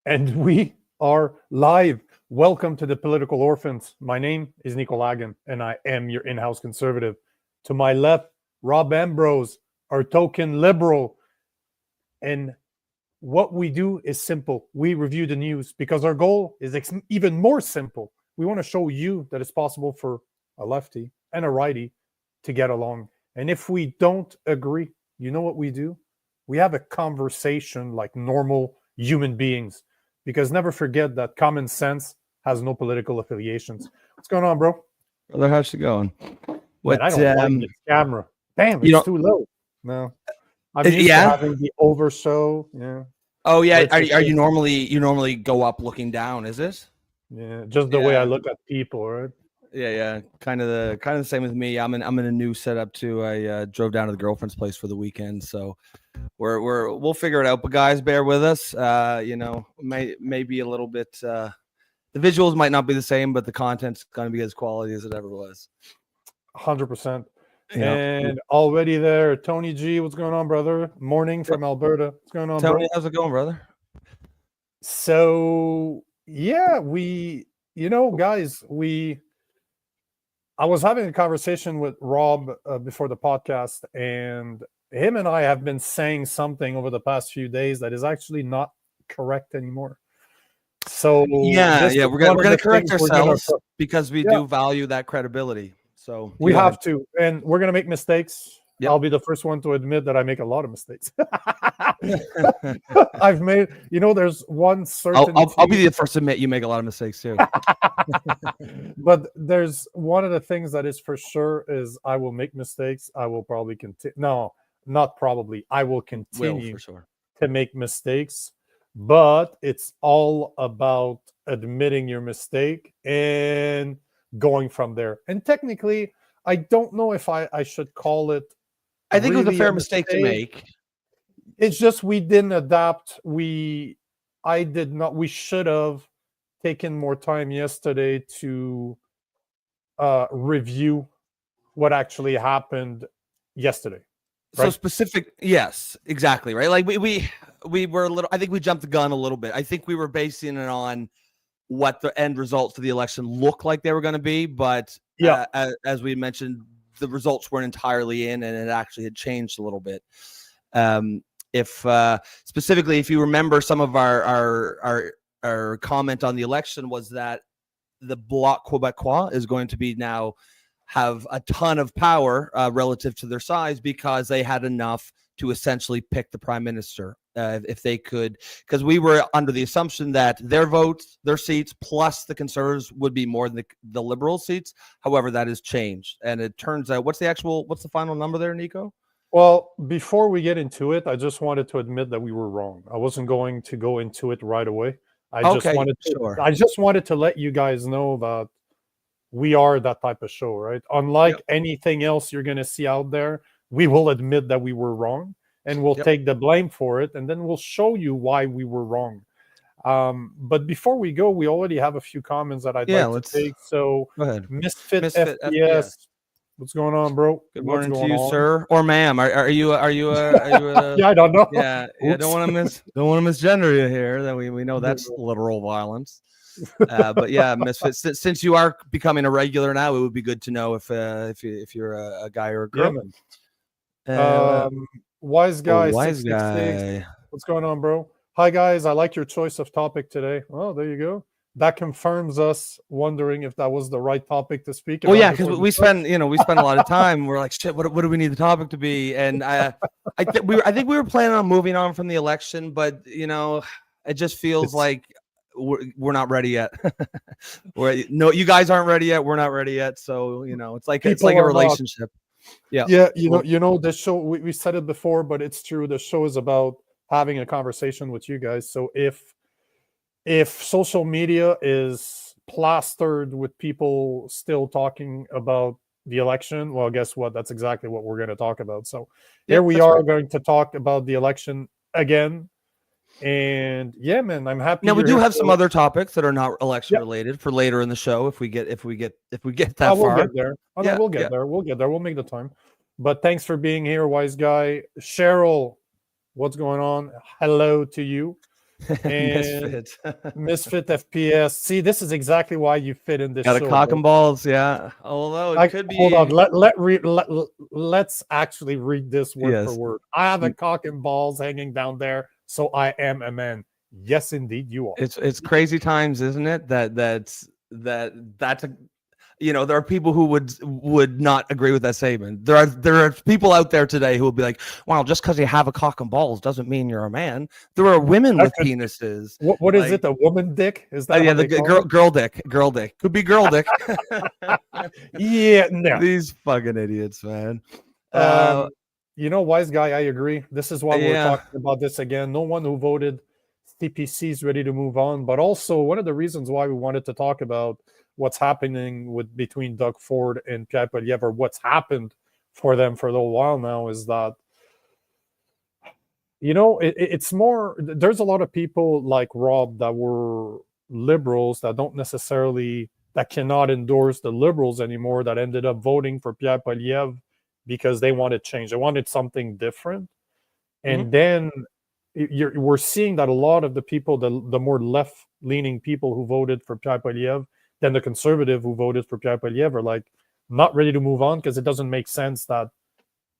And we are live. Welcome to the Political Orphans. My name is Nico, and I am your in-house conservative. To my left, Rob Ambrose, our token liberal. And what we do is simple. We review the news because our goal is even more simple. We want to show you that it's possible for a lefty and a righty to get along. And if we don't agree, you know what we do? We have a conversation like normal human beings. Because never forget that common sense has no political affiliations. What's going on, bro? Brother, how's it going? Man, I don't like this camera. Damn, it's too low. No, I'm used to having the over show. Yeah. Oh yeah. Are you normally go up looking down? Is it? Yeah, just the way I look at people, right? Yeah. Kind of the same with me. I'm in a new setup too. I drove down to the girlfriend's place for the weekend, so we'll figure it out. But guys, bear with us. May be a little bit. The visuals might not be the same, but the content's going to be as quality as it ever was. 100%. And already there, Tony G. What's going on, brother? Morning from Alberta. What's going on, Tony? Bro? How's it going, brother? So yeah, guys, I was having a conversation with Rob before the podcast, and him and I have been saying something over the past few days that is actually not correct anymore. So we're gonna correct ourselves because we do value that credibility. So we have to, and we're gonna make mistakes. Yep. I'll be the first one to admit that I make a lot of mistakes. I've made, there's one certain. I'll be the first to admit you make a lot of mistakes too. But there's one of the things that is for sure is I will make mistakes. I will probably continue. No, not probably. I will continue for sure to make mistakes. But it's all about admitting your mistake and going from there. And technically, I don't know if I should call it. I think it was a fair mistake to make. It's just we didn't adapt. We should have taken more time yesterday to review what actually happened yesterday. Right? So specific, yes, exactly, right? Like we were a little. I think we jumped the gun a little bit. I think we were basing it on what the end results of the election looked like they were going to be, but as we mentioned, the results weren't entirely in, and it actually had changed a little bit. If specifically, if you remember, some of our comment on the election was that the Bloc Quebecois is going to be now have a ton of power relative to their size because they had enough to essentially pick the prime minister if they could, because we were under the assumption that their votes, their seats, plus the Conservatives would be more than the Liberal seats. However, that has changed, and it turns out, what's the final number there, Nico? Well, before we get into it, I just wanted to admit that we were wrong. I wasn't going to go into it right away. I just wanted to let you guys know that we are that type of show, right? Unlike anything else you're going to see out there, we will admit that we were wrong, and we'll take the blame for it, and then we'll show you why we were wrong. But before we go, we already have a few comments that I'd like to take. So, go ahead. Misfit FPS. What's going on, bro? Good morning to you, sir, or ma'am. Are you a yeah, I don't know. Yeah, don't want to misgender you here. That we know that's literal violence. But yeah, Misfit. Since you are becoming a regular now, it would be good to know if you're a guy or a girl. Wise guy. Wise guy. What's going on, bro? Hi guys, I like your choice of topic today. Oh, there you go. That confirms us wondering if that was the right topic to speak about. Well, yeah, because we spend a lot of time. We're like, shit, what do we need the topic to be? And I think we were planning on moving on from the election, but it just feels like we're not ready yet. You guys aren't ready yet. We're not ready yet. So it's like a relationship. Yeah. The show, we said it before, but it's true. The show is about having a conversation with you guys. So if social media is plastered with people still talking about the election, well, guess what? That's exactly what we're going to talk about. So here we are going to talk about the election again. And yeah, man, I'm happy. Now we do have some other topics that are not election related for later in the show if we get that far. We'll get there. We'll get there. We'll get there. We'll make the time. But thanks for being here, wise guy. Cheryl, what's going on? Hello to you. And Misfit. Misfit FPS. See, this is exactly why you fit in this Got a show. cock bro. and balls, yeah. Although it could Hold on. be. Let's actually read this word for Yes. word. I have a cock and balls hanging down there, so I am a man. Yes, indeed, you are. It's crazy times, isn't it? That's a, there are people who would not agree with that statement. There are people out there today who will be like, "Well, just because you have a cock and balls doesn't mean you're a man." There are women with penises. What is it? A woman dick? Is that yeah, the girl dick could be girl dick. Yeah, no. These fucking idiots, man. Wise guy, I agree. This is why we're Yeah. talking about this again. No one who voted CPC is ready to move on, but also one of the reasons why we wanted to talk about what's happening between Doug Ford and Pierre Poilievre, or what's happened for them for a little while now, is that it's more. There's a lot of people like Rob that were liberals that cannot endorse the liberals anymore, that ended up voting for Pierre Poilievre because they wanted change. They wanted something different. And then we're seeing that a lot of the people, the more left-leaning people who voted for Pierre Poilievre than the conservative who voted for Pierre Poilievre, are like not ready to move on because it doesn't make sense that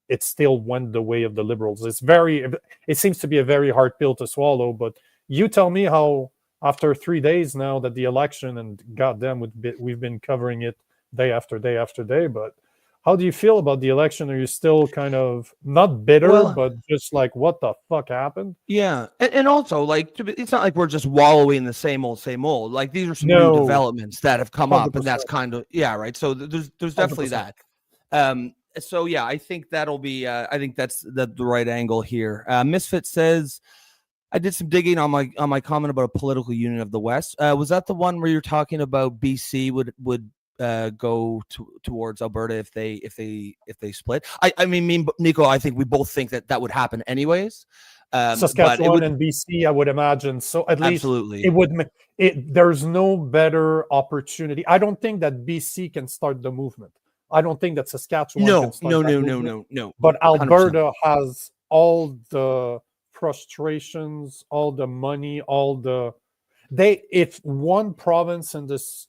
it still went the way of the liberals. It seems to be a very hard pill to swallow. But you tell me how, after 3 days now that the election, and goddamn, we've been covering it day after day after day, but how do you feel about the election? Are you still kind of not bitter, but just like, what the fuck happened? Yeah, and also, like, it's not like we're just wallowing in the same old. Like, these are some new developments that have come up, and that's kind of right. So there's definitely 100%. That. So yeah, I think that'll be. I think that's the right angle here. Misfit says, I did some digging on my comment about a political union of the West. Was that the one where you're talking about BC would go towards Alberta if they split? I mean, Nico, I think we both think that would happen anyways. Saskatchewan and BC, I would imagine. So at least it would. There's no better opportunity. I don't think that BC can start the movement. I don't think that Saskatchewan can start that movement. No. But Alberta 100%. Has all the frustrations, all the money, if one province in this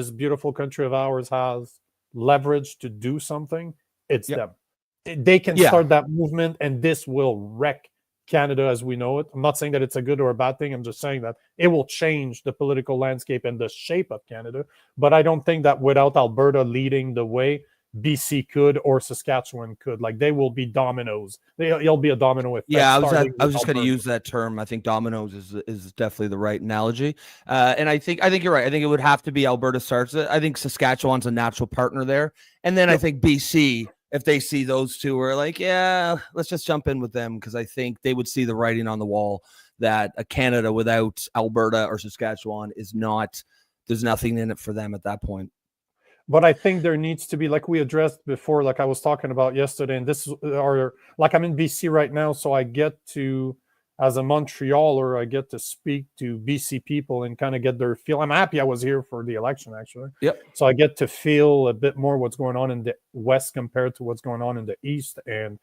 beautiful country of ours has leverage to do something, it's them. They can start that movement, and this will wreck Canada as we know it. I'm not saying that it's a good or a bad thing. I'm just saying that it will change the political landscape and the shape of Canada. But I don't think that without Alberta leading the way, BC could or Saskatchewan could. Like, they will be dominoes. It'll be a domino effect. Yeah, I was just going to use that term. I think dominoes is definitely the right analogy. And I think you're right. I think it would have to be Alberta starts it. I think Saskatchewan's a natural partner there. And then I think BC, if they see those two, are like, yeah, let's just jump in with them, because I think they would see the writing on the wall that a Canada without Alberta or Saskatchewan there's nothing in it for them at that point. But I think there needs to be, like we addressed before, like I was talking about yesterday, and I'm in BC right now, so I get to, as a Montrealer, I get to speak to BC people and kind of get their feel. I'm happy I was here for the election, actually. Yep. So I get to feel a bit more what's going on in the West compared to what's going on in the East. And,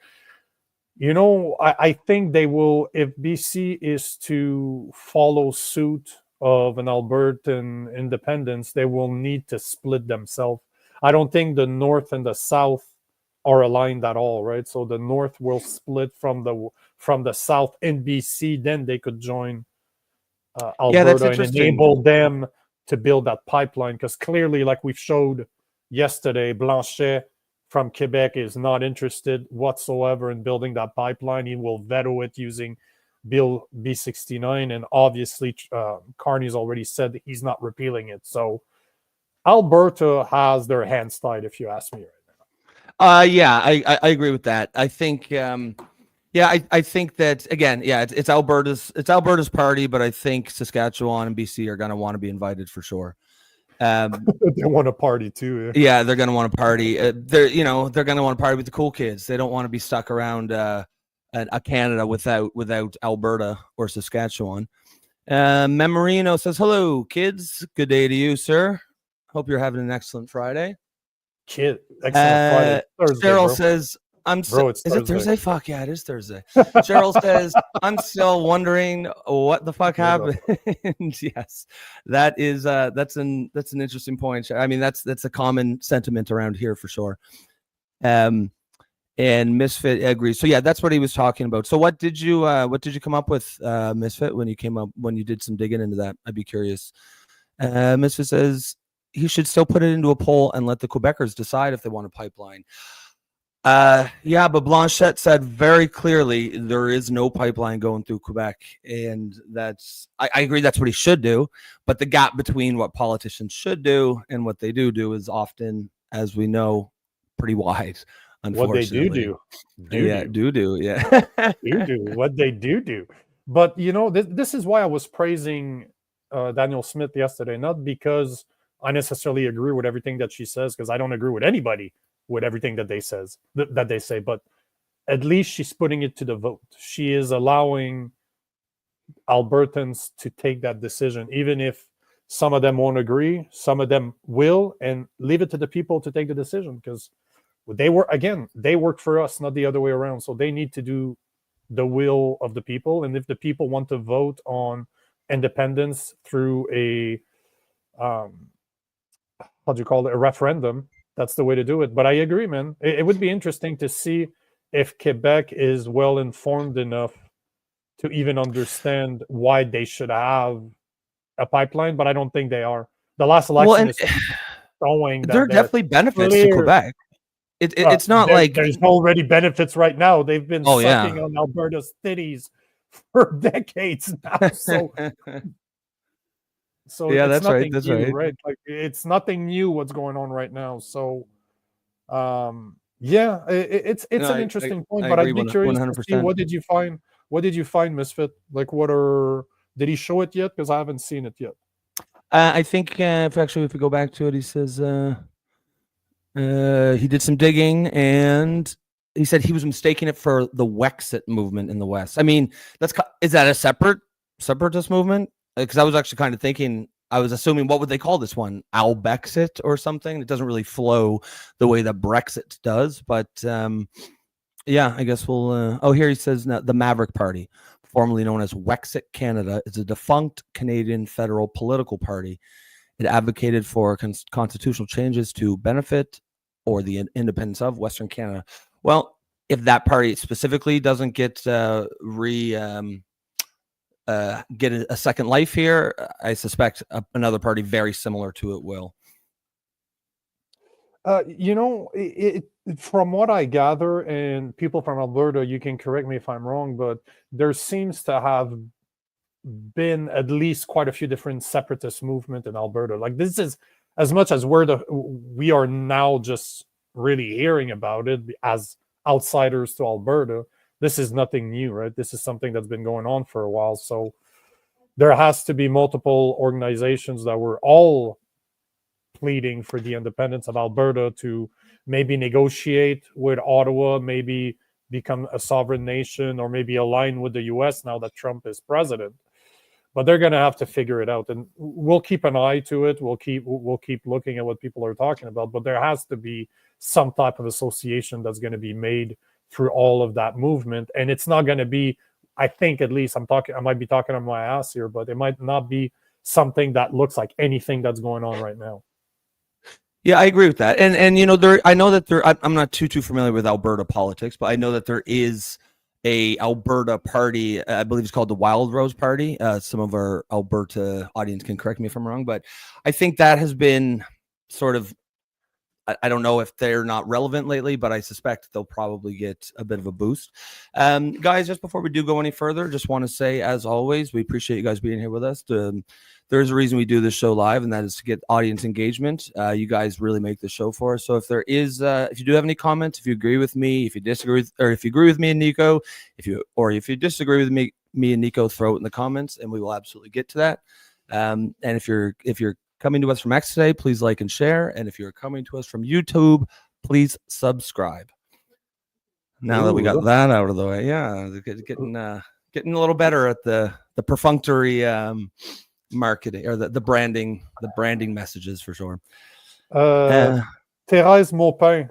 I think they will, if BC is to follow suit of an Albertan independence, they will need to split themselves. I don't think the North and the South are aligned at all, right? So the North will split from the South in BC, then they could join Alberta and enable them to build that pipeline. Because clearly, like we've showed yesterday, Blanchet from Quebec is not interested whatsoever in building that pipeline. He will veto it using Bill B69, and obviously Carneys already said that he's not repealing it. So Alberta has their hands tied, if you ask me right now. I agree with that. I think I think that, again, it's Alberta's party, but I think Saskatchewan and BC are going to want to be invited for sure. They want to party too. Yeah, they're going to want to party. They're going to want to party with the cool kids. They don't want to be stuck around a Canada without Alberta or Saskatchewan. Memorino says, hello, kids. Good day to you, sir. Hope you're having an excellent Friday. Excellent Friday. Cheryl says, Bro, it's is it Thursday? Fuck yeah, it is Thursday. Cheryl says, I'm still wondering what the fuck happened. Yes, that's an interesting point. I mean, that's a common sentiment around here for sure. And Misfit agrees. So yeah, that's what he was talking about. So what did you come up with, Misfit, when you did some digging into that? I'd be curious. Misfit says he should still put it into a poll and let the Quebecers decide if they want a pipeline. Yeah, but Blanchette said very clearly there is no pipeline going through Quebec, and I agree that's what he should do. But the gap between what politicians should do and what they do is often, as we know, pretty wide. Unfortunately, what they do, yeah. what they do. But this is why I was praising Daniel Smith yesterday, not because I necessarily agree with everything that she says, because I don't agree with anybody with everything that they say, but at least she's putting it to the vote. She is allowing Albertans to take that decision, even if some of them won't agree, some of them will, and leave it to the people to take the decision, because they work for us, not the other way around. So they need to do the will of the people. And if the people want to vote on independence through a a referendum, that's the way to do it. But I agree, man. It would be interesting to see if Quebec is well informed enough to even understand why they should have a pipeline, but I don't think they are. The last election is showing that there are definitely benefits to Quebec. It's not like there's already benefits right now. They've been sucking on Alberta's titties for decades now. So yeah, it's that's nothing right. new, right? Like, it's nothing new what's going on right now. So yeah, it's an interesting point, but I'd be curious 100%. To see what did you find, Misfit? Like, did he show it yet? Because I haven't seen it yet. I think if we go back to it, he says he did some digging and he said he was mistaking it for the Wexit movement in the West. I mean, is that a separatist movement? Because I was actually kind of thinking, I was assuming, what would they call this one? Albexit or something? It doesn't really flow the way that Brexit does, but yeah, I guess we'll. Here he says the Maverick Party, formerly known as Wexit Canada, is a defunct Canadian federal political party. It advocated for constitutional changes to benefit or the independence of Western Canada. Well, if that party specifically doesn't get get a second life here, I suspect another party very similar to it will. From what I gather, and people from Alberta, you can correct me if I'm wrong, but there seems to have been at least quite a few different separatist movements in Alberta. Like, this is, as much as we are now just really hearing about it as outsiders to Alberta, this is nothing new, right? This is something that's been going on for a while. So there has to be multiple organizations that were all pleading for the independence of Alberta to maybe negotiate with Ottawa, maybe become a sovereign nation, or maybe align with the US now that Trump is president. But they're going to have to figure it out, and we'll keep an eye to it. We'll keep looking at what people are talking about, but there has to be some type of association that's going to be made through all of that movement. And it's not going to be, I think, at least I might be talking on my ass here, but it might not be something that looks like anything that's going on right now. Yeah, I agree with that. And I know that I'm not too familiar with Alberta politics, but I know that there is a Alberta party, I believe it's called the Wild Rose Party. Some of our Alberta audience can correct me if I'm wrong, but I think that has been sort of, I don't know if they're not relevant lately, but I suspect they'll probably get a bit of a boost. Guys, just before we do go any further, just want to say, as always, we appreciate you guys being here with us. There's a reason we do this show live, and that is to get audience engagement. You guys really make the show for us. So if there is, if you do have any comments, if you agree with me, if you disagree with, or if you agree with me and Nico, if you disagree with me and Nico, throw it in the comments, and we will absolutely get to that. And if you're coming to us from X today, please like and share. And if you're coming to us from YouTube, please subscribe. Now that we got that out of the way, yeah, getting a little better at the perfunctory marketing, or the branding messages for sure. Thérèse Maupin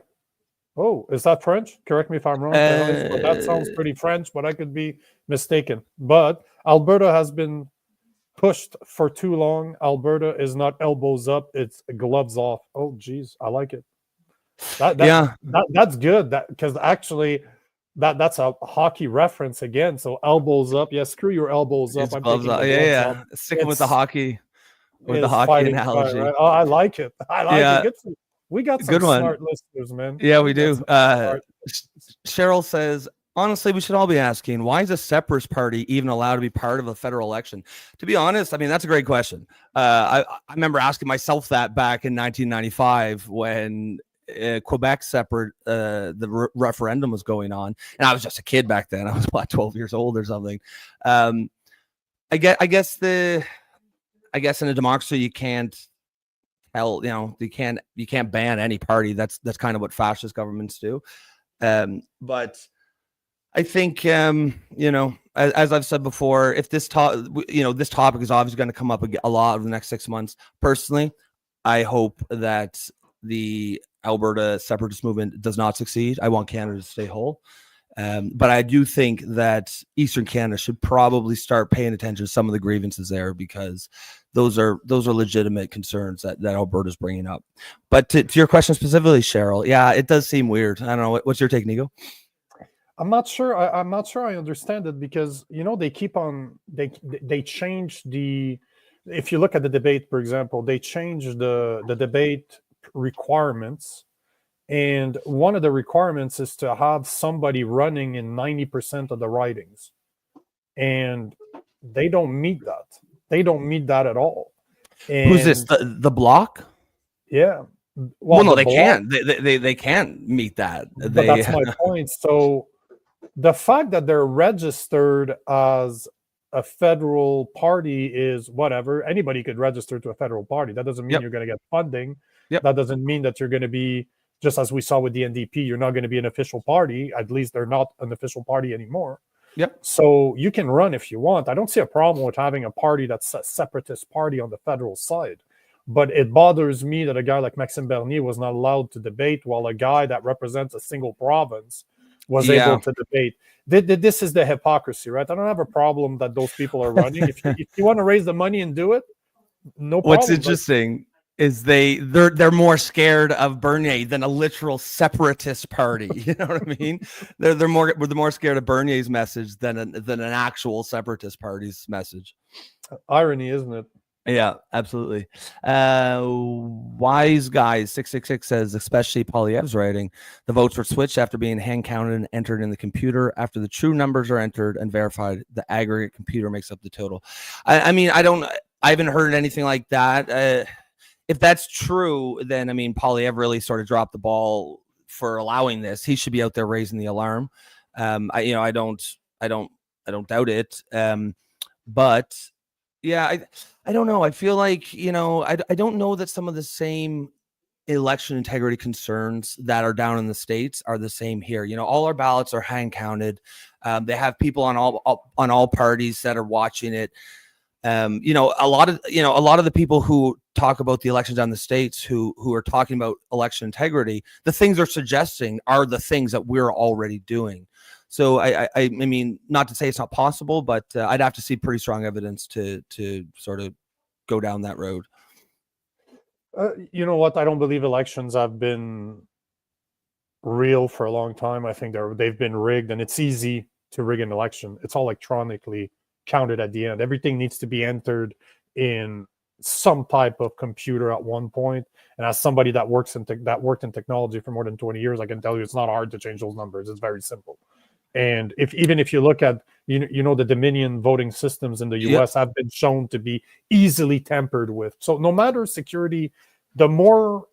Oh, is that French? Correct me if I'm wrong, Carneys, but that sounds pretty French, but I could be mistaken. But Alberta has been pushed for too long. Alberta is not elbows up; it's gloves off. Oh, geez, I like it. That's good. That because actually, that's a hockey reference again. So elbows up. Yeah, screw your elbows up. It's I'm gloves taking off. the gloves Yeah, off. yeah. Sticking with the hockey. With the Is hockey fighting fire, analogy. right? Oh, I like it. I like it. Yeah, Good. We got some good one. smart listeners, man. Yeah, we We got do. some smart. Cheryl says, honestly, we should all be asking, why is a separatist party even allowed to be part of a federal election? To be honest, I mean, that's a great question. I remember asking myself that back in 1995 when Quebec the referendum was going on, and I was just a kid back then. I was 12 years old or something. I guess in a democracy you can't you can't ban any party. That's kind of what fascist governments do. But I think as I've said before, if this this topic is obviously going to come up a lot over the next 6 months. Personally, I hope that the Alberta separatist movement does not succeed. I want Canada to stay whole. But I do think that Eastern Canada should probably start paying attention to some of the grievances there, because those are legitimate concerns that Alberta's bringing up. But to your question specifically, Cheryl, yeah, it does seem weird. I don't know. What's your take, Nico? I'm not sure. I'm not sure I understand it, because they keep on they change the. If you look at the debate, for example, they change the debate requirements. And one of the requirements is to have somebody running in 90% of the ridings. And they don't meet that. They don't meet that at all. And who's this? The Bloc? Yeah. Well, no, they can't. They can't meet that. But that's my point. So the fact that they're registered as a federal party is whatever. Anybody could register to a federal party. That doesn't mean you're going to get funding. That doesn't mean that you're going to be, just as we saw with the NDP, you're not going to be an official party. At least they're not an official party anymore. So you can run if you want. I don't see a problem with having a party that's a separatist party on the federal side. But it bothers me that a guy like Maxime Bernier was not allowed to debate, while a guy that represents a single province was able to debate. This is the hypocrisy, right? I don't have a problem that those people are running. If you want to raise the money and do it, no problem. What's interesting is they're more scared of Bernier than a literal separatist party. You know what I mean? They're more scared of Bernier's message than an actual separatist party's message. Irony, isn't it? Yeah, absolutely. Wise Guys 666 says, especially Poilievre's writing, the votes were switched after being hand counted and entered in the computer. After the true numbers are entered and verified, the aggregate computer makes up the total. I mean, I haven't heard anything like that. If that's true, then I mean, Poilievre really sort of dropped the ball for allowing this. He should be out there raising the alarm. I don't doubt it. But yeah, I don't know. I feel like, I don't know that some of the same election integrity concerns that are down in the States are the same here. All our ballots are hand counted. They have people on all parties that are watching it. A lot of the people who talk about the elections down in the States who are talking about election integrity, the things they're suggesting are the things that we're already doing. So I mean, not to say it's not possible, but I'd have to see pretty strong evidence to sort of go down that road. You know what? I don't believe elections have been real for a long time. I think they've been rigged, and it's easy to rig an election. It's all electronically counted at the end. Everything needs to be entered in some type of computer at one point. And as somebody that worked in technology for more than 20 years, I can tell you it's not hard to change those numbers. It's very simple. And even if you look at the Dominion voting systems in the US have been shown to be easily tampered with. So no matter security, the more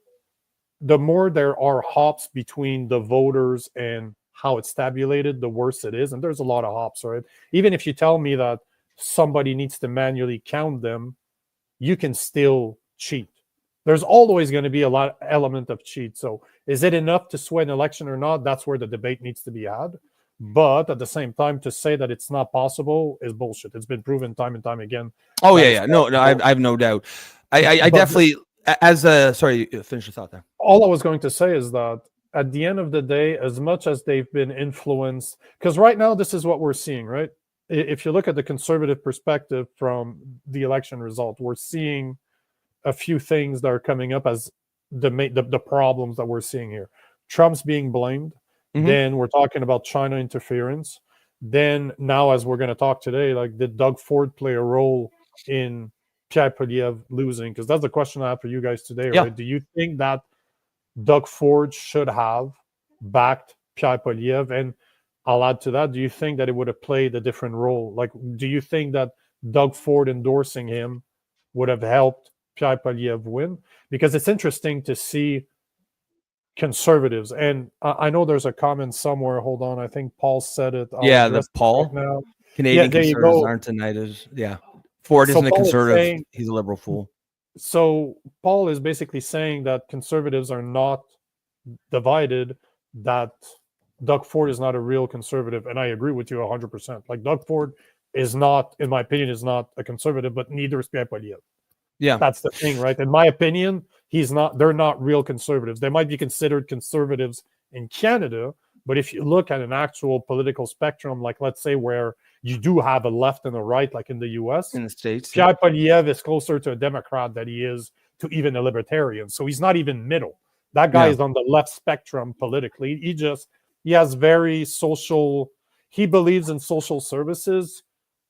there are hops between the voters and how it's tabulated, the worse it is. And there's a lot of hops, right? Even if you tell me that somebody needs to manually count them, you can still cheat. There's always going to be a element of cheat. So is it enough to sway an election or not? That's where the debate needs to be had. But at the same time, to say that it's not possible is bullshit. It's been proven time and time again. Oh, yeah. No, I have no doubt. I definitely, sorry, finish your thought there. All I was going to say is that at the end of the day, as much as they've been influenced, because right now this is what we're seeing, right? If you look at the conservative perspective from the election result, we're seeing a few things that are coming up as the problems that we're seeing here. Trump's being blamed. Mhm. Then we're talking about China interference. Then now, as we're going to talk today, like, did Doug Ford play a role in Pierre Poilievre losing? Because that's the question I have for you guys today, Yeah. right? Do you think that Doug Ford should have backed Pierre Poilievre? And I'll add to that, do you think that it would have played a different role? Like, do you think that Doug Ford endorsing him would have helped Pierre Poilievre win? Because it's interesting to see conservatives, and I know there's a comment somewhere. Hold on, I think Paul said it. I'll Yeah, the address it Paul. right now. Yeah, Canadian there you conservatives go. aren't united. Yeah. Ford So isn't a Paul is conservative. saying, He's a liberal fool. so Paul is basically saying that conservatives are not divided, that Doug Ford is not a real conservative, and I agree with you 100%. Like, Doug Ford is not, in my opinion, is not a conservative, but neither is Pierre Poilievre. Yeah. That's the thing, right? In my opinion, he's not. They're not real conservatives. They might be considered conservatives in Canada, but if you look at an actual political spectrum, like, let's say, where you do have a left and a right, like in the U.S., In the States. Pierre Poilievre is closer to a Democrat than he is to even a libertarian. So he's not even middle. That guy Yeah. is on the left spectrum politically. He has very social. He believes in social services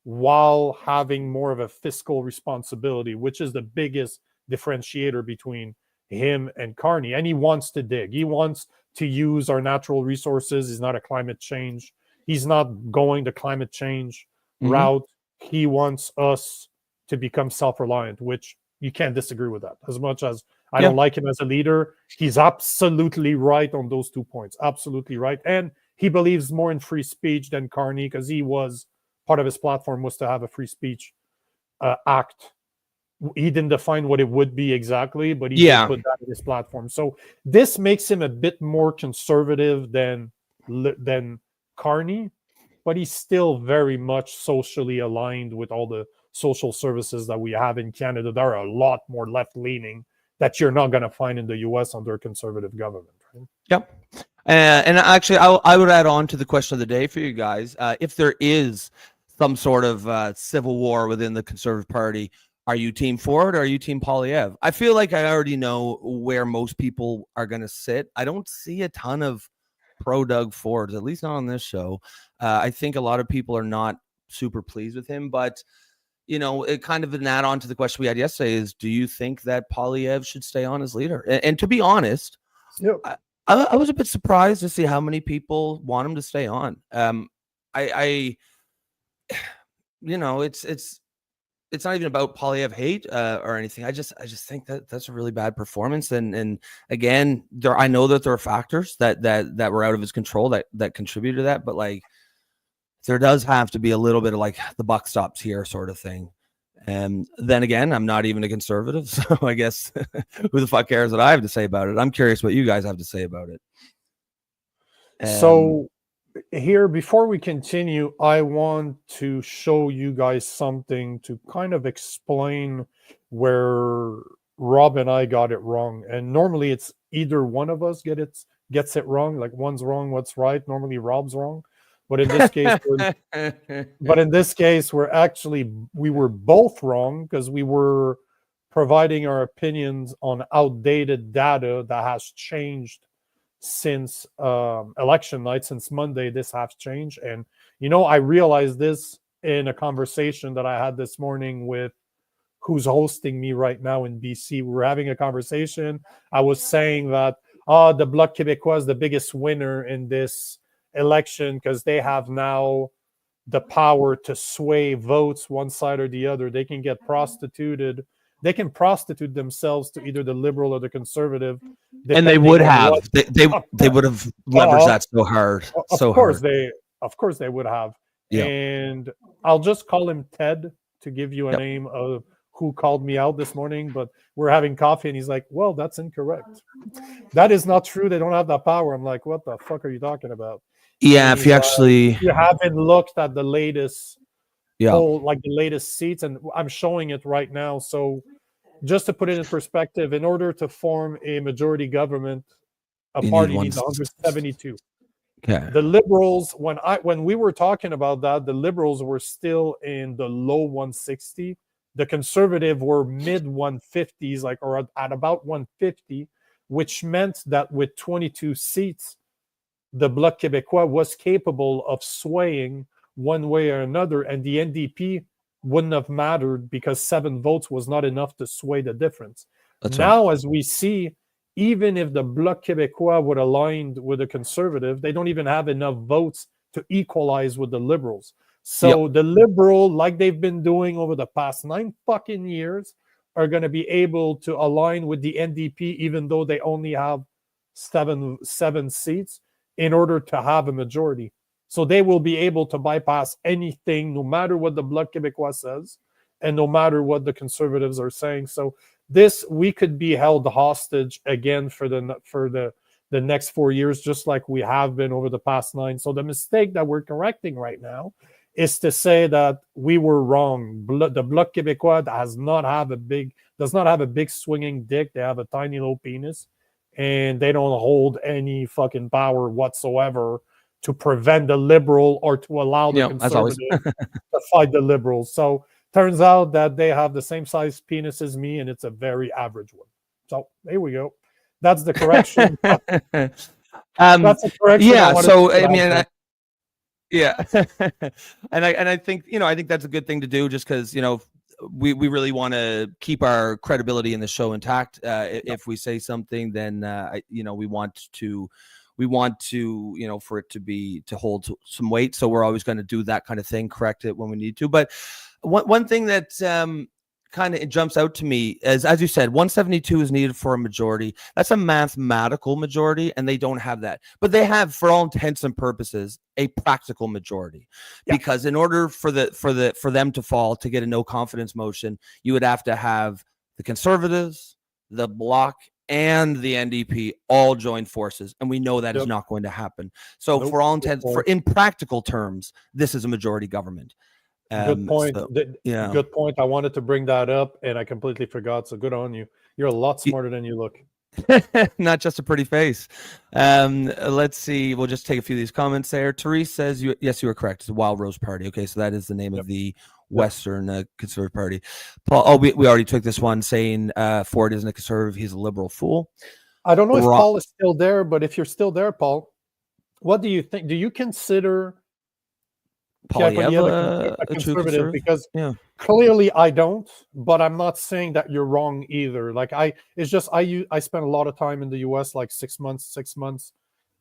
while having more of a fiscal responsibility, which is the biggest differentiator between him and Carney. And he wants to dig. He wants to use our natural resources. He's not a climate change. He's not going the climate change route. He wants us to become self-reliant, which you can't disagree with that. As much as I don't like him as a leader, he's absolutely right on those 2 points. Absolutely right. And he believes more in free speech than Carney, because he was part of his platform was to have a free speech act. He didn't define what it would be exactly, but he did put that in his platform. So this makes him a bit more conservative than Carney, but he's still very much socially aligned with all the social services that we have in Canada. There are a lot more left-leaning that you're not going to find in the U.S. under a conservative government. Right? Yep. And actually, I would add on to the question of the day for you guys. If there is some sort of civil war within the Conservative Party, are you Team Ford or are you Team Poilievre? I feel like I already know where most people are going to sit. I don't see a ton of pro Doug Ford, at least not on this show. I think a lot of people are not super pleased with him, but it kind of an add on to the question we had yesterday is, do you think that Poilievre should stay on as leader? And to be honest, I was a bit surprised to see how many people want him to stay on. It's not even about Poilievre hate or anything. I just think that that's a really bad performance. And again, I know that there are factors that were out of his control that contributed to that, but like, there does have to be a little bit of like the buck stops here sort of thing. And then again, I'm not even a conservative, so I guess who the fuck cares what I have to say about it? I'm curious what you guys have to say about it. So here, before we continue, I want to show you guys something to kind of explain where Rob and I got it wrong. And normally it's either one of us gets it wrong, like one's wrong, what's right. Normally Rob's wrong. But in this case, we were both wrong, because we were providing our opinions on outdated data that has changed since election night. Since Monday, this has changed. And I realized this in a conversation that I had this morning with who's hosting me right now in BC. We were having a conversation. I was saying that the Bloc Quebecois is the biggest winner in this election because they have now the power to sway votes one side or the other. They can get prostituted. They can prostitute themselves to either the liberal or the conservative. And they would have. They would have leveraged that so hard. Of course they would have. Yeah. And I'll just call him Ted to give you a name of who called me out this morning, but we're having coffee and he's like, well, that's incorrect. That is not true. They don't have that power. I'm like, what the fuck are you talking about? Yeah, if you actually you haven't looked at the latest poll, like the latest seats, and I'm showing it right now. So just to put it in perspective, in order to form a majority government A You need party one. needs 172. Okay. The Liberals, when we were talking about that, the Liberals were still in the low 160. The Conservative were mid 150s, like, or at about 150, which meant that with 22 seats, the Bloc Quebecois was capable of swaying one way or another, and the NDP wouldn't have mattered because 7 votes was not enough to sway the difference. That's now, right. as we see, even if the Bloc Quebecois would align with the Conservative, they don't even have enough votes to equalize with the Liberals. So the Liberal, like they've been doing over the past 9 fucking years, are going to be able to align with the NDP, even though they only have seven seats, in order to have a majority. So they will be able to bypass anything, no matter what the Bloc Québécois says, and no matter what the Conservatives are saying. So this, we could be held hostage again for the next 4 years, just like we have been over the past 9. So the mistake that we're correcting right now is to say that we were wrong. The Bloc Québécois does not have a big swinging dick. They have a tiny little penis, and they don't hold any fucking power whatsoever to prevent the Liberal or to allow the Conservative to fight the Liberals. So turns out that they have the same size penis as me, and it's a very average one. So there we go. That's the correction. That's a correction. Yeah. So I mean, yeah, and I think I think that's a good thing to do, just because we really want to keep our credibility in the show intact. If we say something, then we want to for it to hold some weight. So we're always going to do that kind of thing, correct it when we need to. But one thing that kind of jumps out to me is, as you said, 172 is needed for a majority. That's a mathematical majority, and they don't have that. But they have, for all intents and purposes, a practical majority. Because in order for them to fall, to get a no confidence motion, you would have to have the Conservatives, the Bloc, and the NDP all join forces, and we know that is not going to happen. So for all intents, in practical terms, this is a majority government. Good point. Good point. I wanted to bring that up, and I completely forgot. So good on you. You're a lot smarter than you look. Not just a pretty face. Let's see. We'll just take a few of these comments there. Therese says, yes, you were correct. It's a Wild Rose Party. Okay, so that is the name of the Western Conservative Party. Paul, we already took this one, saying Ford isn't a conservative. He's a liberal fool. I don't know if Paul is still there, but if you're still there, Paul, what do you think? Do you consider Poilievre a conservative? Because clearly I don't, but I'm not saying that you're wrong either. Like I spent a lot of time in the US, like 6 months,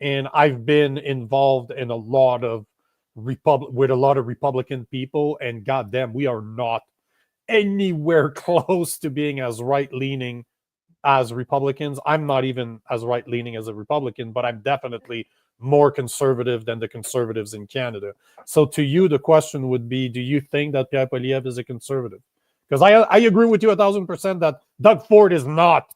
and I've been involved in a lot of Republican people, and goddamn, we are not anywhere close to being as right-leaning as Republicans. I'm not even as right-leaning as a Republican, but I'm definitely more conservative than the conservatives in Canada. So to you, the question would be, do you think that Pierre Poilievre is a conservative? Because I agree with you 1,000% that Doug Ford is not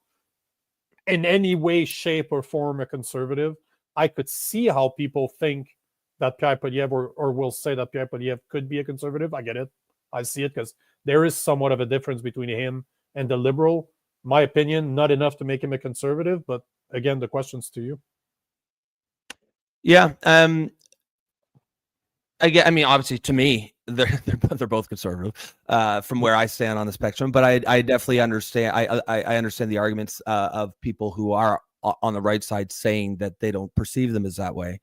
in any way, shape, or form a conservative. I could see how people think that Pierre Poilievre or will say that Pierre Poilievre could be a conservative. I get it. I see it, because there is somewhat of a difference between him and the Liberal. My opinion, not enough to make him a conservative, but again, the question's to you. Yeah. Again, I mean, obviously, to me, they're both conservative from where I stand on the spectrum. But I definitely understand. I understand the arguments of people who are on the right side saying that they don't perceive them as that way.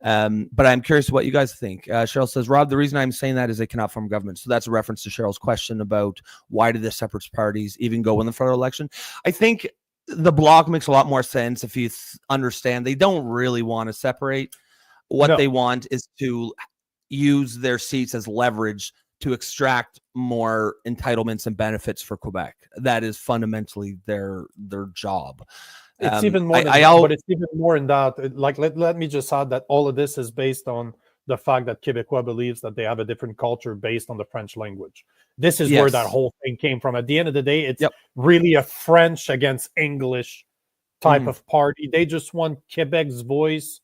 But I'm curious what you guys think. Cheryl says, Rob, the reason I'm saying that is they cannot form government. So that's a reference to Cheryl's question about why did the separatist parties even go in the federal election. I think the Bloc makes a lot more sense if you understand they don't really want to separate. What they want is to use their seats as leverage to extract more entitlements and benefits for Quebec. That is fundamentally their job. It's even more but it's even more in that, like, let me just add that all of this is based on the fact that Quebecois believes that they have a different culture based on the French language. This is where that whole thing came from. At the end of the day, it's really a French against English type of party. They just want Quebec's voice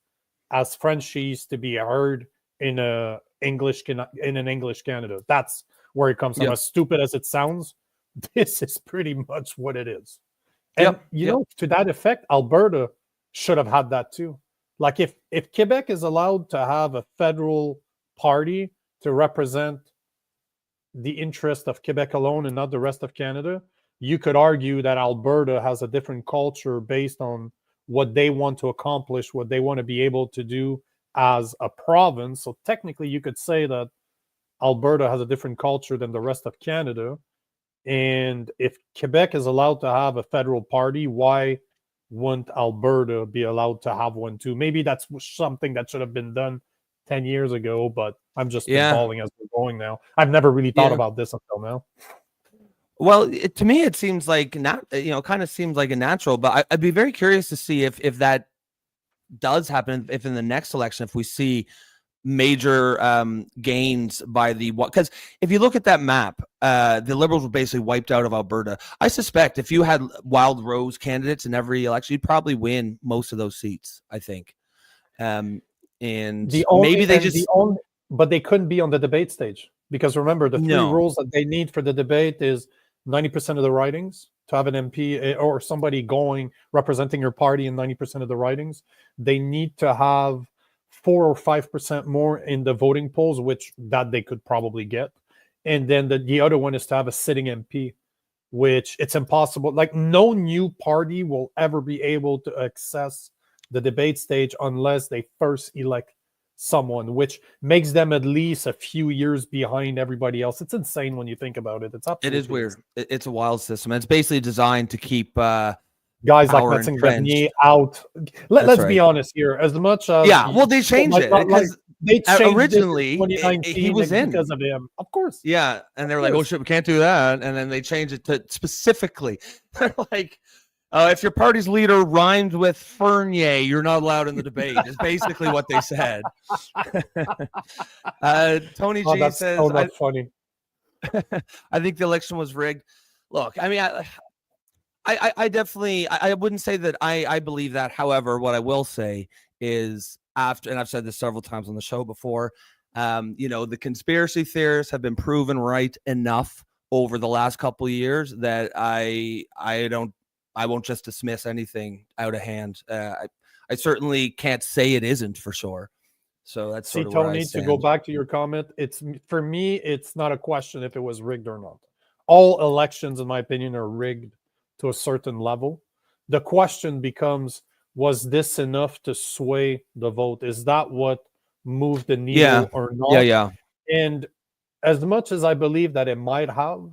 as Frenchies to be heard in an English Canada. That's where it comes from. As stupid as it sounds, this is pretty much what it is. And you know, to that effect, Alberta should have had that too. Like if Quebec is allowed to have a federal party to represent the interest of Quebec alone and not the rest of Canada, you could argue that Alberta has a different culture based on what they want to accomplish, what they want to be able to do as a province. So technically, you could say that Alberta has a different culture than the rest of Canada. And if Quebec is allowed to have a federal party, why wouldn't Alberta be allowed to have one too? Maybe that's something that should have been done 10 years ago, but I'm just spitballing as we're going now. I've never really thought about this until now. Well, to me, it seems like kind of seems like a natural, but I'd be very curious to see if that does happen, if in the next election, if we see major gains by because if you look at that map, the Liberals were basically wiped out of Alberta. I suspect if you had Wild Rose candidates in every election, you'd probably win most of those seats, I think. And but they couldn't be on the debate stage, because remember, the three rules that they need for the debate is 90% of the ridings to have an MP or somebody going representing your party in 90% of the ridings. They need to have 4 or 5% more in the voting polls, which that they could probably get. And then the other one is to have a sitting MP, which it's impossible. Like, no new party will ever be able to access the debate stage unless they first elect someone, which makes them at least a few years behind everybody else. It's insane when you think about it. It is weird. It's a wild system. It's basically designed to keep guys like Metzing Bernier out. Let's be honest here. As much as they changed it because they changed originally it in 2019 he was in because of him, of course. Yeah, and they're like, "Oh shit, we can't do that," and then they changed it to specifically. They're like, if your party's leader rhymed with Fernier, you're not allowed in the debate. Is basically what they said. Tony G says, that's funny. I think the election was rigged. Look, I mean, I definitely, I wouldn't say that I believe that. However, what I will say is, after, and I've said this several times on the show before, the conspiracy theorists have been proven right enough over the last couple of years that I won't just dismiss anything out of hand. I certainly can't say it isn't for sure. So that's sort of Tony, to go back to your comment, for me, it's not a question if it was rigged or not. All elections, in my opinion, are rigged to a certain level. The question becomes, was this enough to sway the vote? Is that what moved the needle or not? Yeah. And as much as I believe that it might have,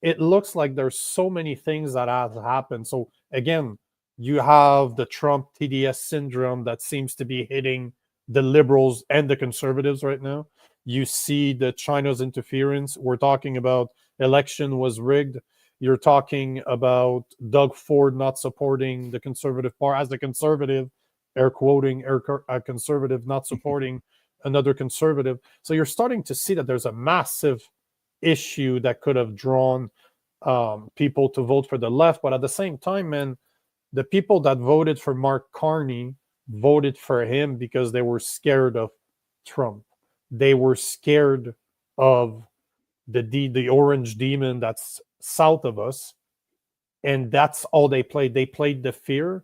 it looks like there's so many things that have happened. So again, you have the Trump TDS syndrome that seems to be hitting the Liberals and the Conservatives right now. You see the China's interference. We're talking about election was rigged. You're talking about Doug Ford not supporting the Conservative Party as a conservative, air quoting, a conservative not supporting another conservative. So you're starting to see that there's a massive issue that could have drawn people to vote for the left. But at the same time, man, the people that voted for Mark Carney voted for him because they were scared of Trump. They were scared of the orange demon that's south of us. And that's all they played. They played the fear.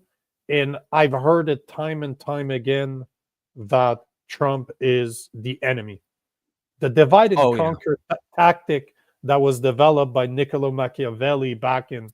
And I've heard it time and time again that Trump is the enemy. The divide and conquer tactic that was developed by Niccolo Machiavelli back in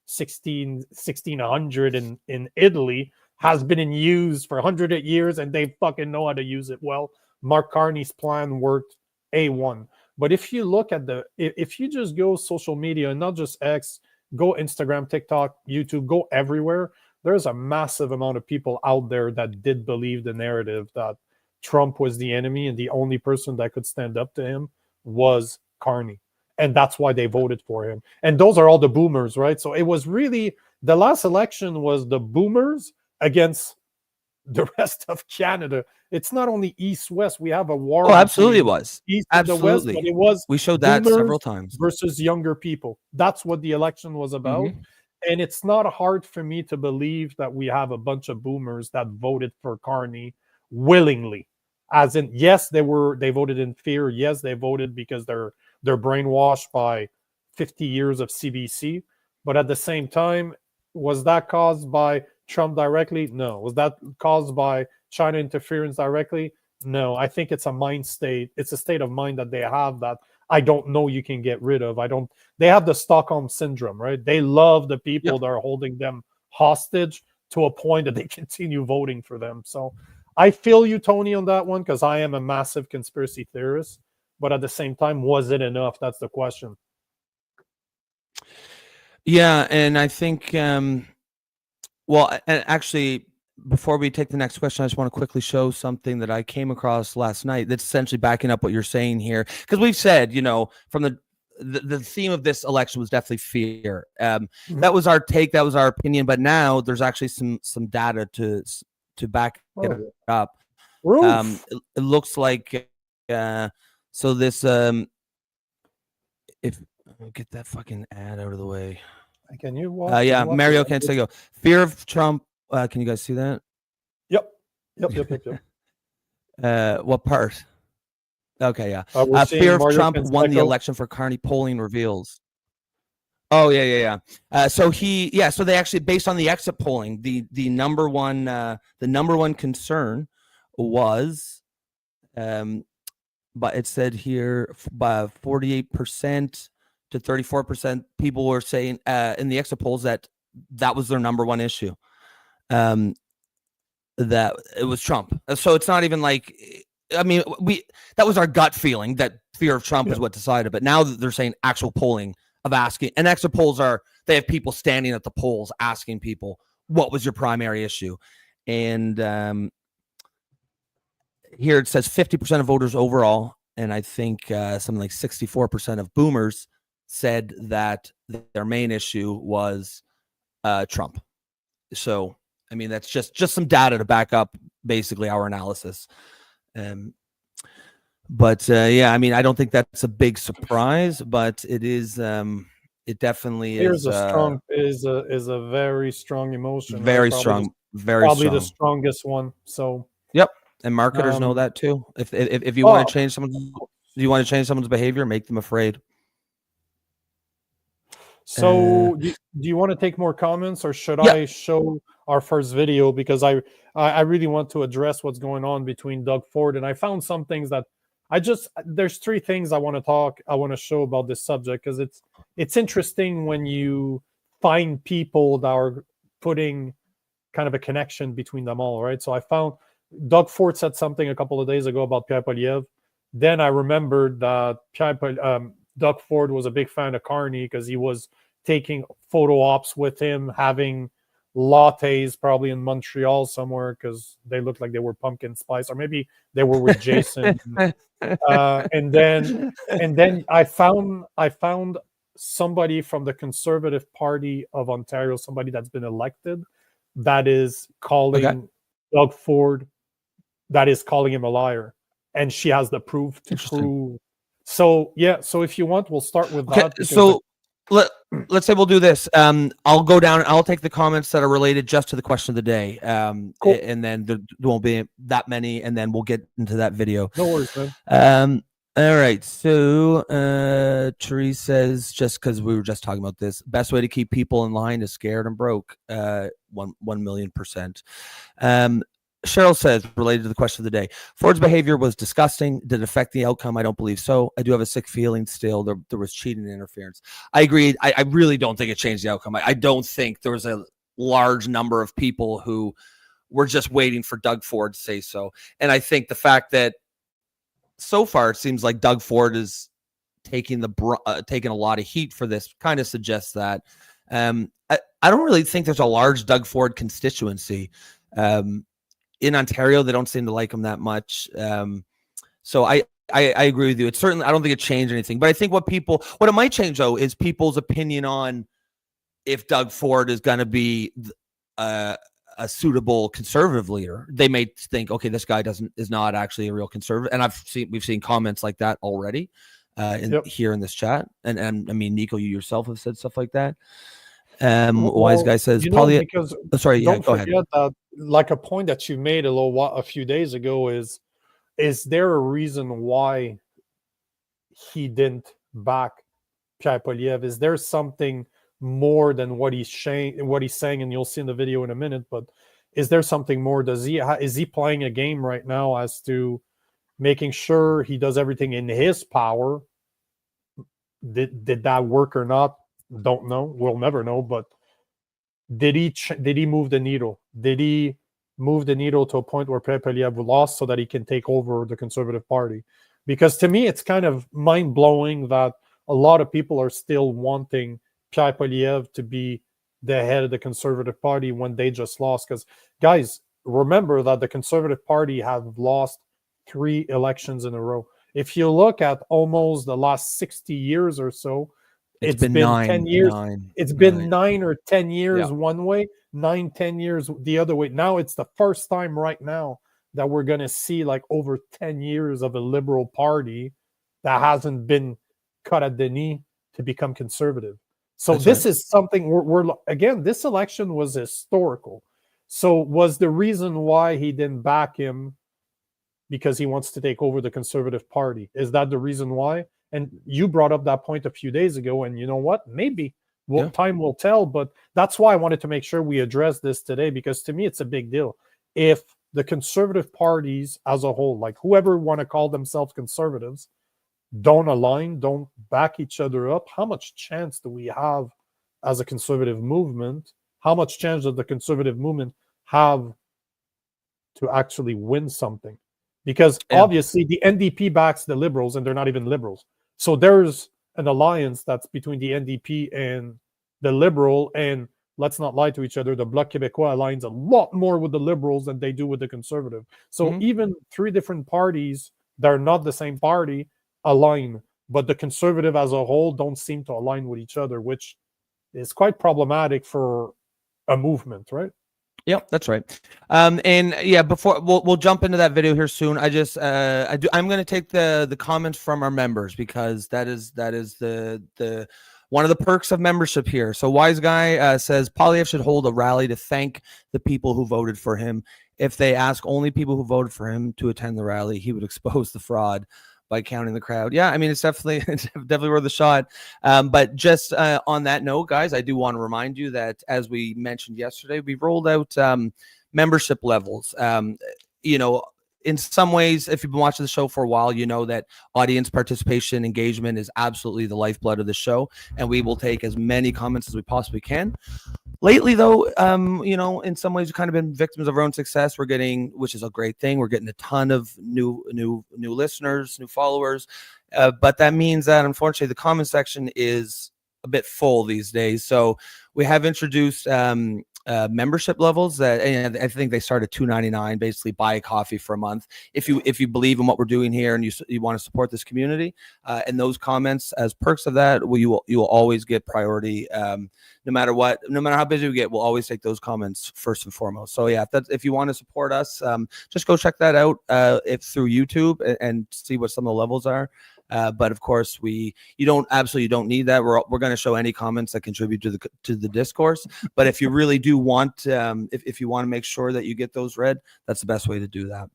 1600 in Italy has been in use for 100 years, and they fucking know how to use it well. Mark Carney's plan worked A1. But if you look at if you just go social media, and not just X, go Instagram, TikTok, YouTube, go everywhere, there's a massive amount of people out there that did believe the narrative that Trump was the enemy and the only person that could stand up to him was Carney. And that's why they voted for him. And those are all the boomers, right? So it was really, the last election was the boomers against the rest of Canada. It's not only East-West. We have a war. Oh, absolutely it was. East and the West, but it was we showed that several times. Versus younger people. That's what the election was about. Mm-hmm. And it's not hard for me to believe that we have a bunch of boomers that voted for Carney willingly. As in, yes, they voted in fear. Yes, they voted because they're brainwashed by 50 years of CBC. But at the same time, was that caused by Trump directly? No. Was that caused by China interference directly? No. I think it's a mind state. It's a state of mind that they have that I don't know you can get rid of. They have the Stockholm syndrome, right? They love the people that are holding them hostage to a point that they continue voting for them. So I feel you, Tony, on that one, because I am a massive conspiracy theorist. But at the same time, was it enough? That's the question. Yeah, and I think, well, and actually, before we take the next question, I just want to quickly show something that I came across last night that's essentially backing up what you're saying here. Because we've said, from the theme of this election was definitely fear. That was our take, that was our opinion, but now there's actually some data to back it up. It looks like so this if I'll get that fucking ad out of the way. Can you watch? Yeah, Mario Cansego. Fear of Trump. Can you guys see that? Yep. What part? Okay, yeah. Fear of Mario Trump Cansego won the election for Carney polling reveals. Oh yeah. So they actually, based on the exit polling, the number one concern was, but it said here by 48% to 34% people were saying in the exit polls that was their number one issue. That it was Trump. So it's not even like, I mean, that was our gut feeling that fear of Trump is what decided. But now that they're saying actual polling of asking, and exit polls they have people standing at the polls asking people, what was your primary issue? And here it says 50% of voters overall, and I think something like 64% of boomers said that their main issue was Trump. So, I mean, that's just some data to back up basically our analysis. But yeah, I mean, I don't think that's a big surprise, but it is. It definitely is. Is a very strong emotion. Very right? strong. Probably the strongest one. So. Yep, and marketers know that too. If you want to change someone's behavior, make them afraid. So do you want to take more comments, or should I show our first video? Because I really want to address what's going on between Doug Ford, and I found some things that there's three things I want to show about this subject, because it's interesting when you find people that are putting kind of a connection between them all, right? So I found Doug Ford said something a couple of days ago about Pierre Poilievre. Then I remembered that Doug Ford was a big fan of Carney because he was taking photo ops with him, having lattes probably in Montreal somewhere because they looked like they were pumpkin spice, or maybe they were with Jason. And then I found somebody from the Conservative Party of Ontario, somebody that's been elected, that is calling Doug Ford, that is calling him a liar, and she has the proof to prove. So so if you want, we'll start with that. So let's say we'll do this. I'll go down and I'll take the comments that are related just to the question of the day. Cool. And then there won't be that many, and then we'll get into that video. No worries, man. All right. So Therese says, just because we were just talking about this, best way to keep people in line is scared and broke. 1,000,000%. Cheryl says, related to the question of the day, Ford's behavior was disgusting. Did it affect the outcome? I don't believe so. I do have a sick feeling still there was cheating and interference. I agree. I really don't think it changed the outcome. I don't think there was a large number of people who were just waiting for Doug Ford to say so. And I think the fact that so far it seems like Doug Ford is taking a lot of heat for this kind of suggests that. I don't really think there's a large Doug Ford constituency. In Ontario, they don't seem to like him that much. So I agree with you. It's certainly, I don't think it changed anything, but I think what it might change though is people's opinion on if Doug Ford is going to be a suitable conservative leader. They may think, okay, this guy is not actually a real conservative. And we've seen comments like that already here in this chat. And I mean, Nico, you yourself have said stuff like that. Wise guy says, because sorry, don't go forget ahead. that, like a point that you made a few days ago is there a reason why he didn't back Pierre Poilievre? Is there something more than what he's saying, and you'll see in the video in a minute. But is there something more? Is he playing a game right now as to making sure he does everything in his power? Did that work or not? Don't know. We'll never know. But did he move the needle? Did he move the needle to a point where Pierre Poilievre lost so that he can take over the Conservative Party? Because to me, it's kind of mind-blowing that a lot of people are still wanting Pierre Poilievre to be the head of the Conservative Party when they just lost. Because, guys, remember that the Conservative Party have lost 3 elections in a row. If you look at almost the last 60 years or so, it's been 10 years. It's been 9 or 10 years one way, 9, 10 years the other way. Now it's the first time right now that we're going to see like over 10 years of a liberal party that hasn't been cut at the knee to become conservative. So this is something we're again, this election was historical. So was the reason why he didn't back him because he wants to take over the Conservative Party? Is that the reason why? And you brought up that point a few days ago, and you know what? Maybe time will tell, but that's why I wanted to make sure we address this today, because to me, it's a big deal. If the conservative parties as a whole, like whoever want to call themselves conservatives, don't align, don't back each other up, how much chance do we have as a conservative movement? How much chance does the conservative movement have to actually win something? Because obviously the NDP backs the Liberals, and they're not even Liberals. So there's an alliance that's between the NDP and the Liberal, and let's not lie to each other, the Bloc Quebecois aligns a lot more with the Liberals than they do with the Conservative. So even 3 different parties that are not the same party align, but the Conservative as a whole don't seem to align with each other, which is quite problematic for a movement, right? Yep, that's right. And yeah, before we'll jump into that video here soon. I'm going to take the comments from our members, because that is the one of the perks of membership here. So Wise Guy says Poilievre should hold a rally to thank the people who voted for him. If they ask only people who voted for him to attend the rally, he would expose the fraud by counting the crowd. Yeah, I mean, it's definitely worth a shot. But just on that note, guys, I do want to remind you that, as we mentioned yesterday, we rolled out membership levels. In some ways, if you've been watching the show for a while, you know that audience participation, engagement is absolutely the lifeblood of the show, and we will take as many comments as we possibly can. Lately, though, in some ways, we've kind of been victims of our own success. We're getting, which is a great thing, we're getting a ton of new listeners, new followers, but that means that, unfortunately, the comment section is a bit full these days. So we have introduced membership levels that, and I think they start at $2.99. Basically, buy a coffee for a month if you believe in what we're doing here and you want to support this community. And those comments, as perks of that, you will always get priority. No matter how busy we get, we'll always take those comments first and foremost. So yeah, if you want to support us, just go check that out through YouTube and see what some of the levels are. But of course, you don't need that. We're going to show any comments that contribute to the discourse. But if you really do want, if you want to make sure that you get those read, that's the best way to do that.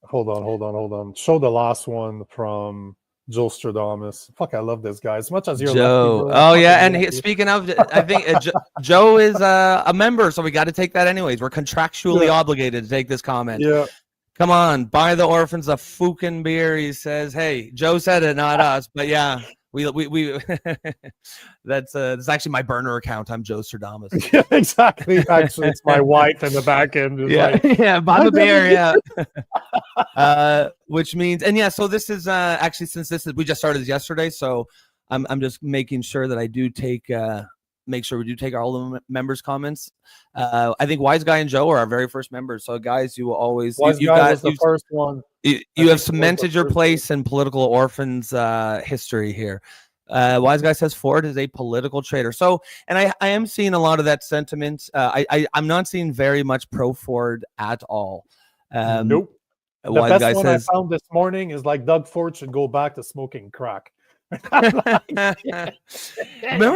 Hold on. Show the last one from Joe Stradamus. Fuck, I love this guy as much as you're Joe. Oh yeah, and speaking of, I think Joe is a member, so we got to take that anyways. We're contractually obligated to take this comment. Yeah. Come on, buy the orphans a fucking beer. He says, "Hey, Joe said it, not us." But yeah, we that's actually my burner account. I'm Joe Stradamus. Yeah, exactly. Actually, it's my wife in the back end. Yeah, buy the beer. Yeah. Which means, and yeah, so this is actually, since we just started yesterday, so I'm just making sure that I do take. Make sure we do take all the members' comments. I think Wise Guy and Joe are our very first members. So, guys, you will always Wise Guy was the first one. You have cemented your place in political orphans history here. Wise Guy says Ford is a political traitor. So, and I am seeing a lot of that sentiment. I'm not seeing very much pro Ford at all. Nope. The Wise best Guy one says, I found this morning is like Doug Ford should go back to smoking crack. Remember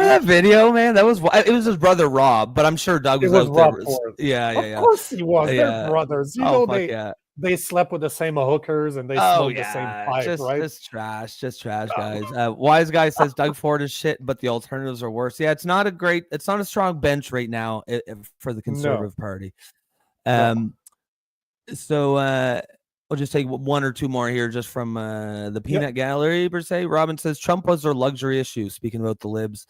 that video, man? It was his brother Rob, but I'm sure Doug was out there. Ford. Yeah. Of course he was. They're brothers. You know, they slept with the same hookers and they smoked the same pipe, right? just trash, guys. Wise guy says Doug Ford is shit, but the alternatives are worse. Yeah, it's not a strong bench right now for the Conservative Party. So we'll just take one or two more here, just from the Peanut Gallery per se. Robin says Trump was their luxury issue. Speaking about the libs,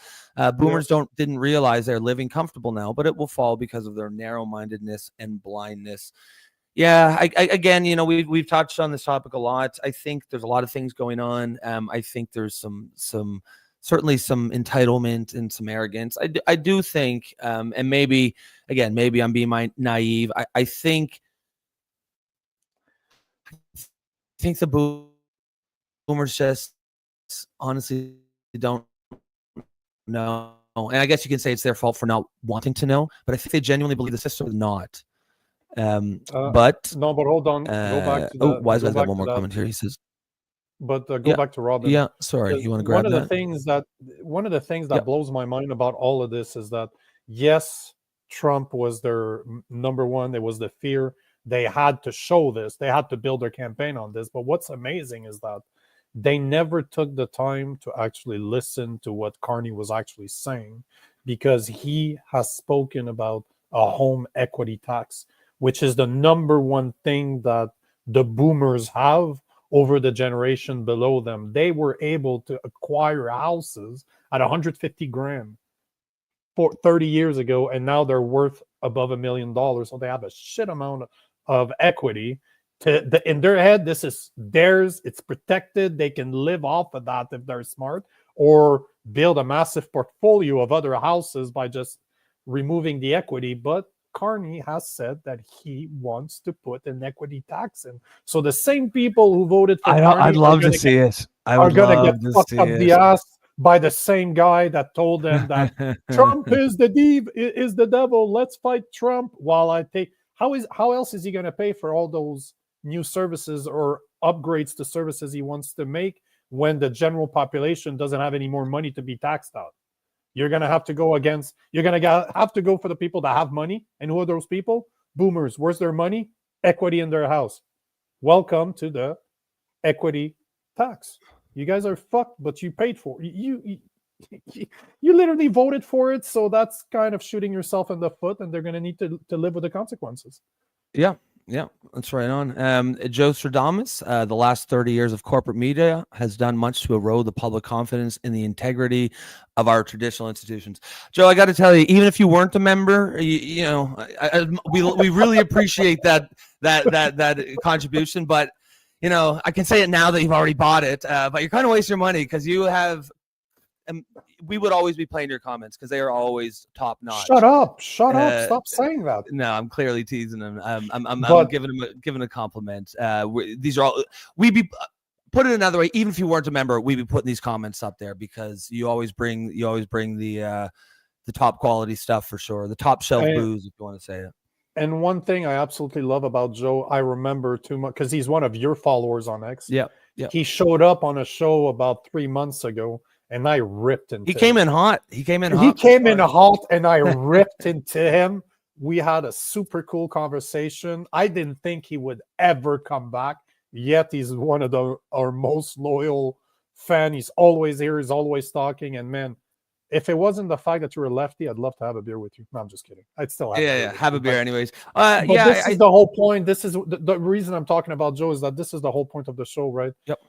boomers didn't realize they're living comfortable now, but it will fall because of their narrow-mindedness and blindness. Yeah, again, we've touched on this topic a lot. I think there's a lot of things going on. I think there's some certainly some entitlement and some arrogance. I do think, and maybe I'm being naive. I think the boomers just honestly don't know. And I guess you can say it's their fault for not wanting to know, but I think they genuinely believe the system is not. But hold on. Go back to Wise guy's got one more comment here. He says, but go back to Robin. Yeah, sorry. You want to grab that? One of the things that blows my mind about all of this is that, yes, Trump was their number one. It was the fear. They had to show this. They had to build their campaign on this. But what's amazing is that they never took the time to actually listen to what Carney was actually saying, because he has spoken about a home equity tax, which is the number one thing that the boomers have over the generation below them. They were able to acquire houses at 150 grand 30 years ago, and now they're worth above $1 million. So they have a shit amount of equity. In their head, this is theirs. It's protected. They can live off of that if they're smart, or build a massive portfolio of other houses by just removing the equity. But Carney has said that he wants to put an equity tax in. So the same people who voted for Carney, I'd love to see it. Are going to get fucked up the ass by the same guy that told them that Trump is the devil. Let's fight Trump. While I take, how else is he going to pay for all those new services or upgrades to services he wants to make when the general population doesn't have any more money to be taxed out? You're going to have to go have to go for the people that have money. And who are those people? Boomers. Where's their money? Equity in their house. Welcome to the equity tax. You guys are fucked, but you paid for it. You literally voted for it. So that's kind of shooting yourself in the foot, and they're going to need to live with the consequences. Yeah. Yeah, that's right on. Joe Stradamus, the last 30 years of corporate media has done much to erode the public confidence in the integrity of our traditional institutions. Joe, I got to tell you, even if you weren't a member, we really appreciate that contribution. But I can say it now that you've already bought it. But you're kind of wasting your money, because you have. We would always be playing your comments because they are always top notch. Shut up! Stop saying that. No, I'm clearly teasing him. I'm giving a compliment. These are all. Put it another way. Even if you weren't a member, we'd be putting these comments up there because you always bring the top quality stuff for sure. The top shelf booze, if you want to say it. And one thing I absolutely love about Joe, I remember too much because he's one of your followers on X. Yeah. He showed up on a show about 3 months ago. And I ripped into him. He came in hot, and I ripped into him. We had a super cool conversation. I didn't think he would ever come back, yet he's one of our most loyal fan. He's always here. He's always talking. And, man, if it wasn't the fact that you're a lefty, I'd love to have a beer with you. No, I'm just kidding. I'd still have a beer anyways. This is the whole point. This is the reason I'm talking about Joe, is that this is the whole point of the show, right? Yep.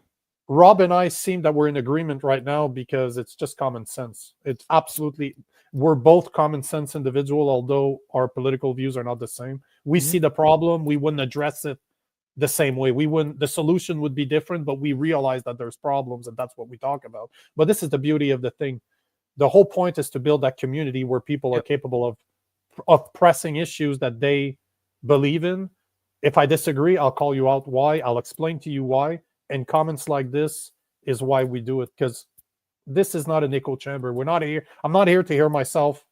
Rob and I seem that we're in agreement right now because it's just common sense. It's absolutely, we're both common sense individual, although our political views are not the same. We see the problem. We wouldn't address it the same way. The solution would be different, but we realize that there's problems, and that's what we talk about. But this is the beauty of the thing. The whole point is to build that community where people are capable of pressing issues that they believe in. If I disagree, I'll call you out why. I'll explain to you why. And comments like this is why we do it, because this is not an echo chamber. We're not here. I'm not here to hear myself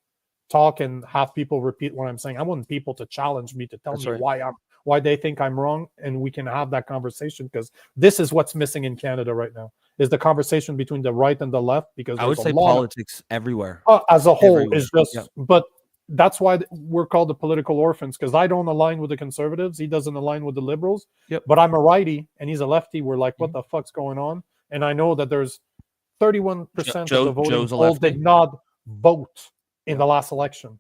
talk and have people repeat what I'm saying. I want people to challenge me, to tell me why they think I'm wrong, and we can have that conversation, because this is what's missing in Canada right now, is the conversation between the right and the left. Because I would say politics everywhere as a whole is just, but that's why we're called the political orphans, because I don't align with the conservatives. He doesn't align with the liberals. Yep. But I'm a righty and he's a lefty. We're like, what the fuck's going on? And I know that there's 31% of the voting poll did not vote in the last election.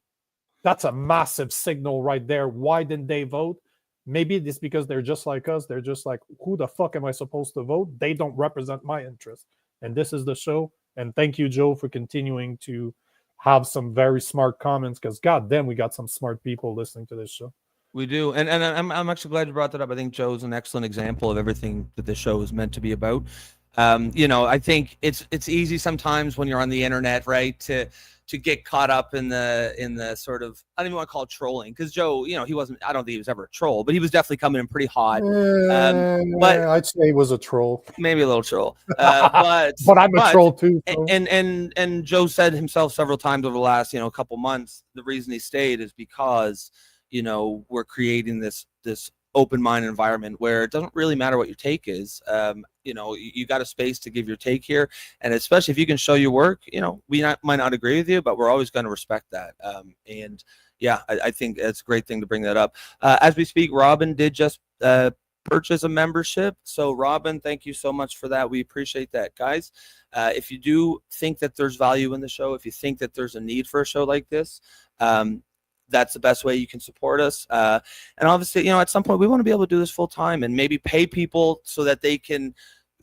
That's a massive signal right there. Why didn't they vote? Maybe it's because they're just like us. They're just like, who the fuck am I supposed to vote? They don't represent my interest. And this is the show. And thank you, Joe, for continuing to have some very smart comments, because goddamn, we got some smart people listening to this show. We do, and I'm actually glad you brought that up. I think Joe's an excellent example of everything that this show is meant to be about. I think it's easy sometimes when you're on the internet, right, to get caught up in the sort of, I don't even want to call it trolling, because Joe, he wasn't, I don't think he was ever a troll, but he was definitely coming in pretty hot. But I'd say he was a troll, maybe a little troll, but I'm a troll too. So. And Joe said himself several times over the last couple months, the reason he stayed is because we're creating this open-minded environment where it doesn't really matter what your take is. You got a space to give your take here, and especially if you can show your work, we might not agree with you, but we're always going to respect that. I think it's a great thing to bring that up. As we speak, Robin did just purchase a membership. So Robin, thank you so much for that. We appreciate that, guys. If you do think that there's value in the show, if you think that there's a need for a show like this, that's the best way you can support us. And obviously, at some point we want to be able to do this full time and maybe pay people so that they can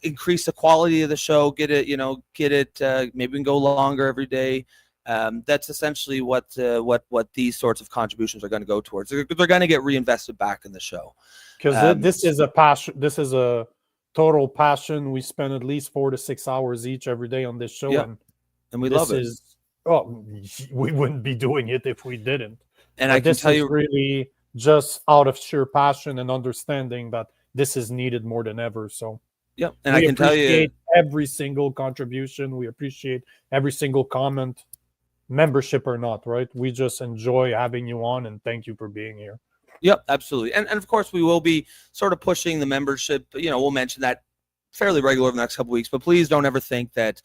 increase the quality of the show, maybe we can go longer every day. That's essentially what these sorts of contributions are going to go towards. They're going to get reinvested back in the show. Because this is a passion. This is a total passion. We spend at least 4 to 6 hours each every day on this show. Yeah. And we love it. We wouldn't be doing it if we didn't. And I can tell you, really just out of sheer passion and understanding that this is needed more than ever. So, yeah, and I can tell you, every single contribution, we appreciate every single comment, membership or not, right? We just enjoy having you on, and thank you for being here. Yep, absolutely. And of course, we will be sort of pushing the membership. We'll mention that fairly regular over the next couple of weeks, but please don't ever think that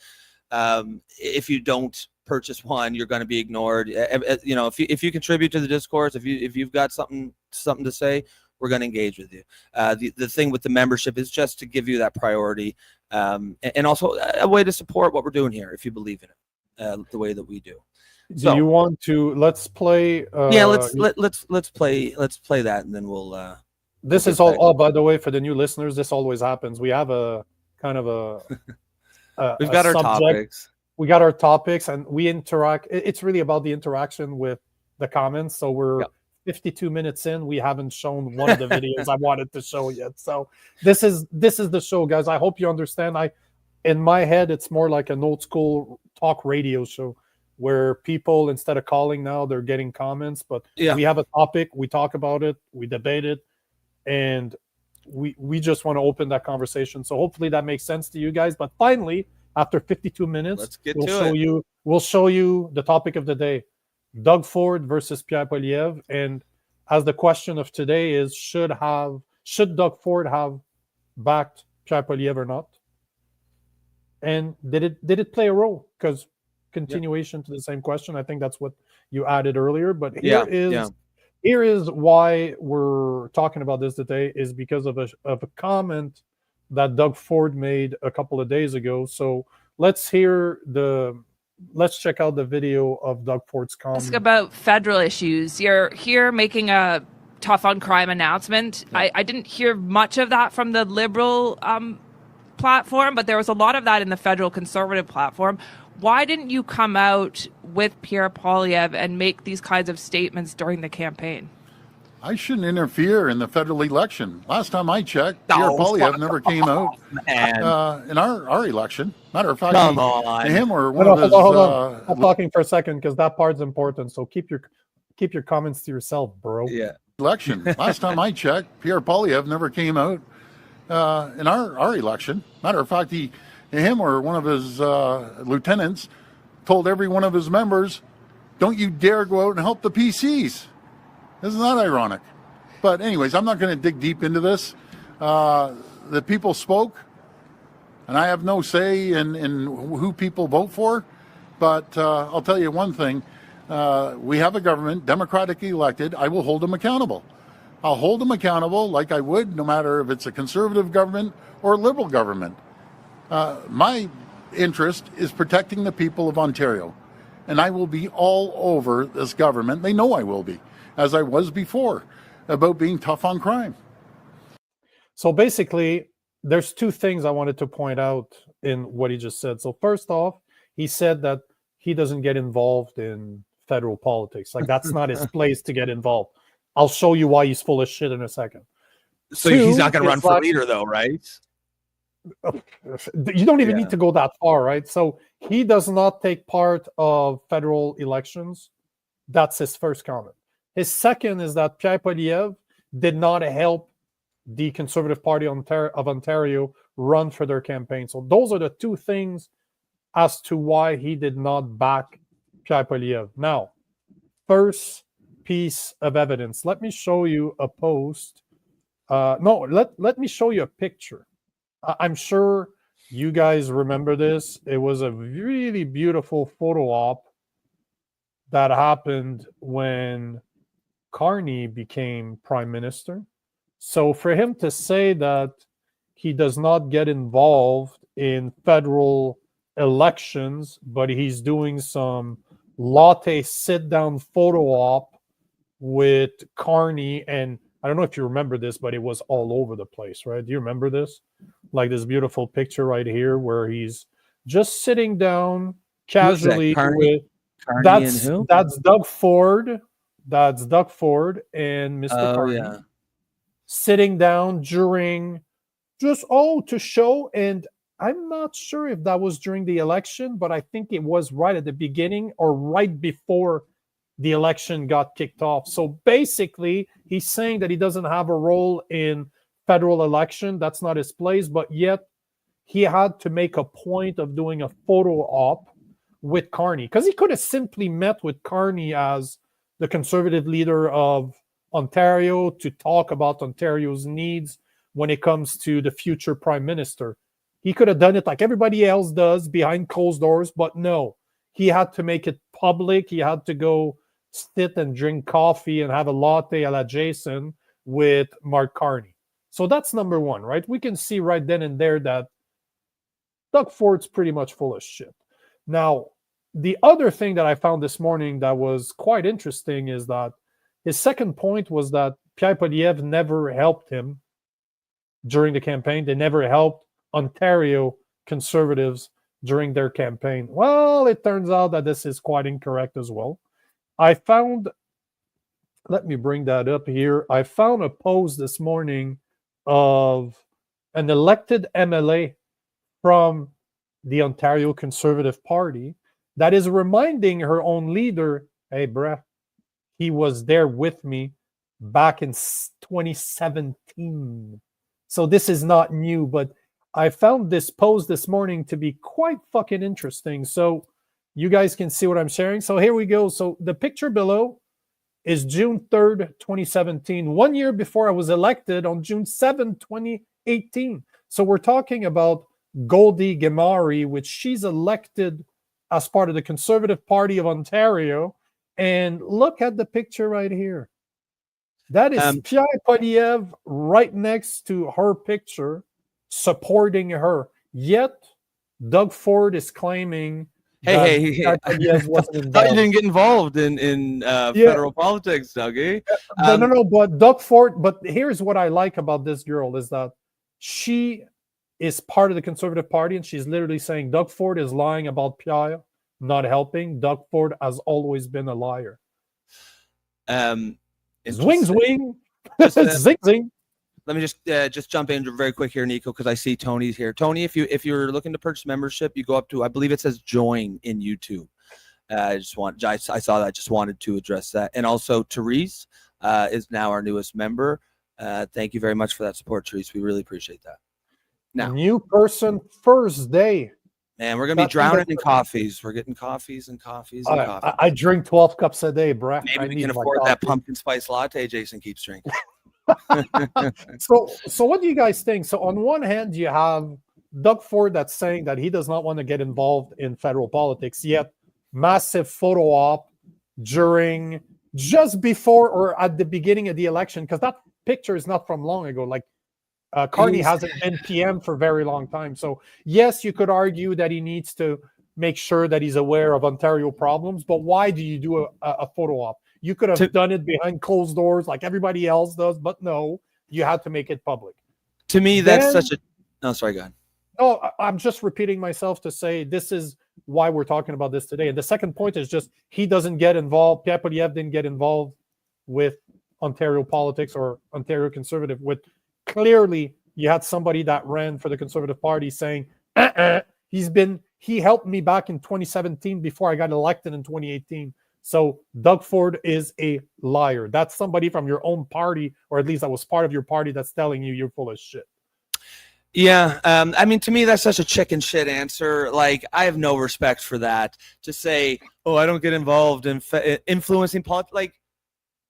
if you don't purchase one, you're going to be ignored. If you contribute to the discourse, if you've got something to say, we're going to engage with you. The thing with the membership is just to give you that priority, and also a way to support what we're doing here if you believe in it, the way that we do. So, do you want to let's play? Let's play that, and then we'll. This is all. Oh, by the way, for the new listeners, this always happens. We have a kind of we've got our topics. We got our topics, and we interact. It's really about the interaction with the comments. So we're 52 minutes in. We haven't shown one of the videos I wanted to show yet. So this is the show, guys. I hope you understand. In my head, it's more like an old school talk radio show where people, instead of calling now, they're getting comments. But we have a topic, we talk about it, we debate it, and we just want to open that conversation. So hopefully that makes sense to you guys. But finally, after 52 minutes, we'll show you the topic of the day: Doug Ford versus Pierre Poilievre. And as the question of today is, should Doug Ford have backed Pierre Poilievre or not? And did it play a role? Because continuation to the same question, I think that's what you added earlier. But here is why we're talking about this today, is because of a comment that Doug Ford made a couple of days ago. So let's check out the video of Doug Ford's comment. Ask about federal issues. You're here making a tough on crime announcement. Yeah. I didn't hear much of that from the Liberal platform, but there was a lot of that in the federal Conservative platform. Why didn't you come out with Pierre Poilievre and make these kinds of statements during the campaign? I shouldn't interfere in the federal election. Last time I checked, Pierre Poilievre never came out in our election. Matter of fact, him or one of his... Hold on. I'm talking for a second because that part's important. So keep your comments to yourself, bro. Yeah. Election. Last time I checked, Pierre Poilievre never came out in our election. Matter of fact, him or one of his lieutenants told every one of his members, "Don't you dare go out and help the PCs." Isn't that ironic? But anyways, I'm not going to dig deep into this. The people spoke, and I have no say in who people vote for. But I'll tell you one thing. we have a government, democratically elected. I will hold them accountable. I'll hold them accountable like I would no matter if it's a conservative government or a liberal government. My interest is protecting the people of Ontario. And I will be all over this government. They know I will be, as I was before, about being tough on crime. So basically, there's two things I wanted to point out in what he just said. So first off, he said that he doesn't get involved in federal politics. Like, that's not his place to get involved. I'll show you why he's full of shit in a second. So he's not going to run for leader, though, right? You don't even need to go that far, right? So he does not take part of federal elections. That's his first comment. His second is that Pierre Poilievre did not help the Conservative Party of Ontario run for their campaign. So those are the two things as to why he did not back Pierre Poilievre. Now, first piece of evidence. Let me show you a post. Let me show you a picture. I'm sure you guys remember this. It was a really beautiful photo op that happened when Carney became prime minister. So for him to say that he does not get involved in federal elections, but he's doing some latte sit-down photo op with Carney, and I don't know if you remember this, but it was all over the place, right? Do you remember this? Like this beautiful picture right here where he's just sitting down casually with Carney and who? That's Doug Ford. That's Doug Ford and Mr. Carney sitting down during just to show. And I'm not sure if that was during the election, but I think it was right at the beginning or right before the election got kicked off. So basically, he's saying that he doesn't have a role in federal election. That's not his place, but yet he had to make a point of doing a photo op with Carney because he could have simply met with Carney as the Conservative leader of Ontario to talk about Ontario's needs when it comes to the future prime minister. He could have done it like everybody else does behind closed doors, but no, he had to make it public. He had to go sit and drink coffee and have a latte a la Jason with Mark Carney. So that's number one, right? We can see right then and there that Doug Ford's pretty much full of shit. Now, the other thing that I found this morning that was quite interesting is that his second point was that Pierre Poilievre never helped him during the campaign. They never helped Ontario Conservatives during their campaign. Well, it turns out that this is quite incorrect as well. I found, let me bring that up here. I found a post this morning of an elected MLA from the Ontario Conservative Party that is reminding her own leader, hey, bruh, he was there with me back in 2017. So this is not new, but I found this post this morning to be quite fucking interesting. So you guys can see what I'm sharing. So here we go. So the picture below is June 3rd, 2017, 1 year before I was elected on June 7th, 2018. So we're talking about Goldie Gemari, which she's elected as part of the Conservative Party of Ontario. And look at the picture right here. That is Pierre Poilievre right next to her picture, supporting her. Yet, Doug Ford is claiming Hey, wasn't involved. Thought you didn't get involved in federal politics, Dougie. No, but Doug Ford, but here's what I like about this girl is that she is part of the Conservative Party, and she's literally saying Doug Ford is lying about Pierre not helping. Doug Ford has always been a liar. Zwing, zwing. Zing, zing. Let me just jump in very quick here, Nico, because I see Tony's here. Tony, if you're looking to purchase membership, you go up to, I believe it says join in YouTube. I saw that. I just wanted to address that. And also, Therese is now our newest member. Thank you very much for that support, Therese. We really appreciate that. Now, new person first day. Man, we're gonna be drowning in coffees. We're getting coffees and coffees and coffees. I drink 12 cups a day, bruh. Maybe we can afford that pumpkin spice latte Jason keeps drinking. So what do you guys think? So on one hand, you have Doug Ford that's saying that he does not want to get involved in federal politics, yet massive photo op during just before or at the beginning of the election, because that picture is not from long ago. Like Carney hasn't been PM for a very long time. So yes, you could argue that he needs to make sure that he's aware of Ontario problems, but why do you do a photo op? You could have done it behind closed doors like everybody else does, but no, you had to make it public. To me, that's such a... Oh, sorry, go ahead. No, I'm just repeating myself to say this is why we're talking about this today. And the second point is just he doesn't get involved. Pierre Poilievre didn't get involved with Ontario politics or Ontario Conservative. With clearly, you had somebody that ran for the Conservative Party saying, he helped me back in 2017 before I got elected in 2018. So Doug Ford is a liar. That's somebody from your own party, or at least that was part of your party, that's telling you you're full of shit. Yeah, I mean, to me, that's such a chicken shit answer. Like, I have no respect for that. To say, oh, I don't get involved in influencing politics, like,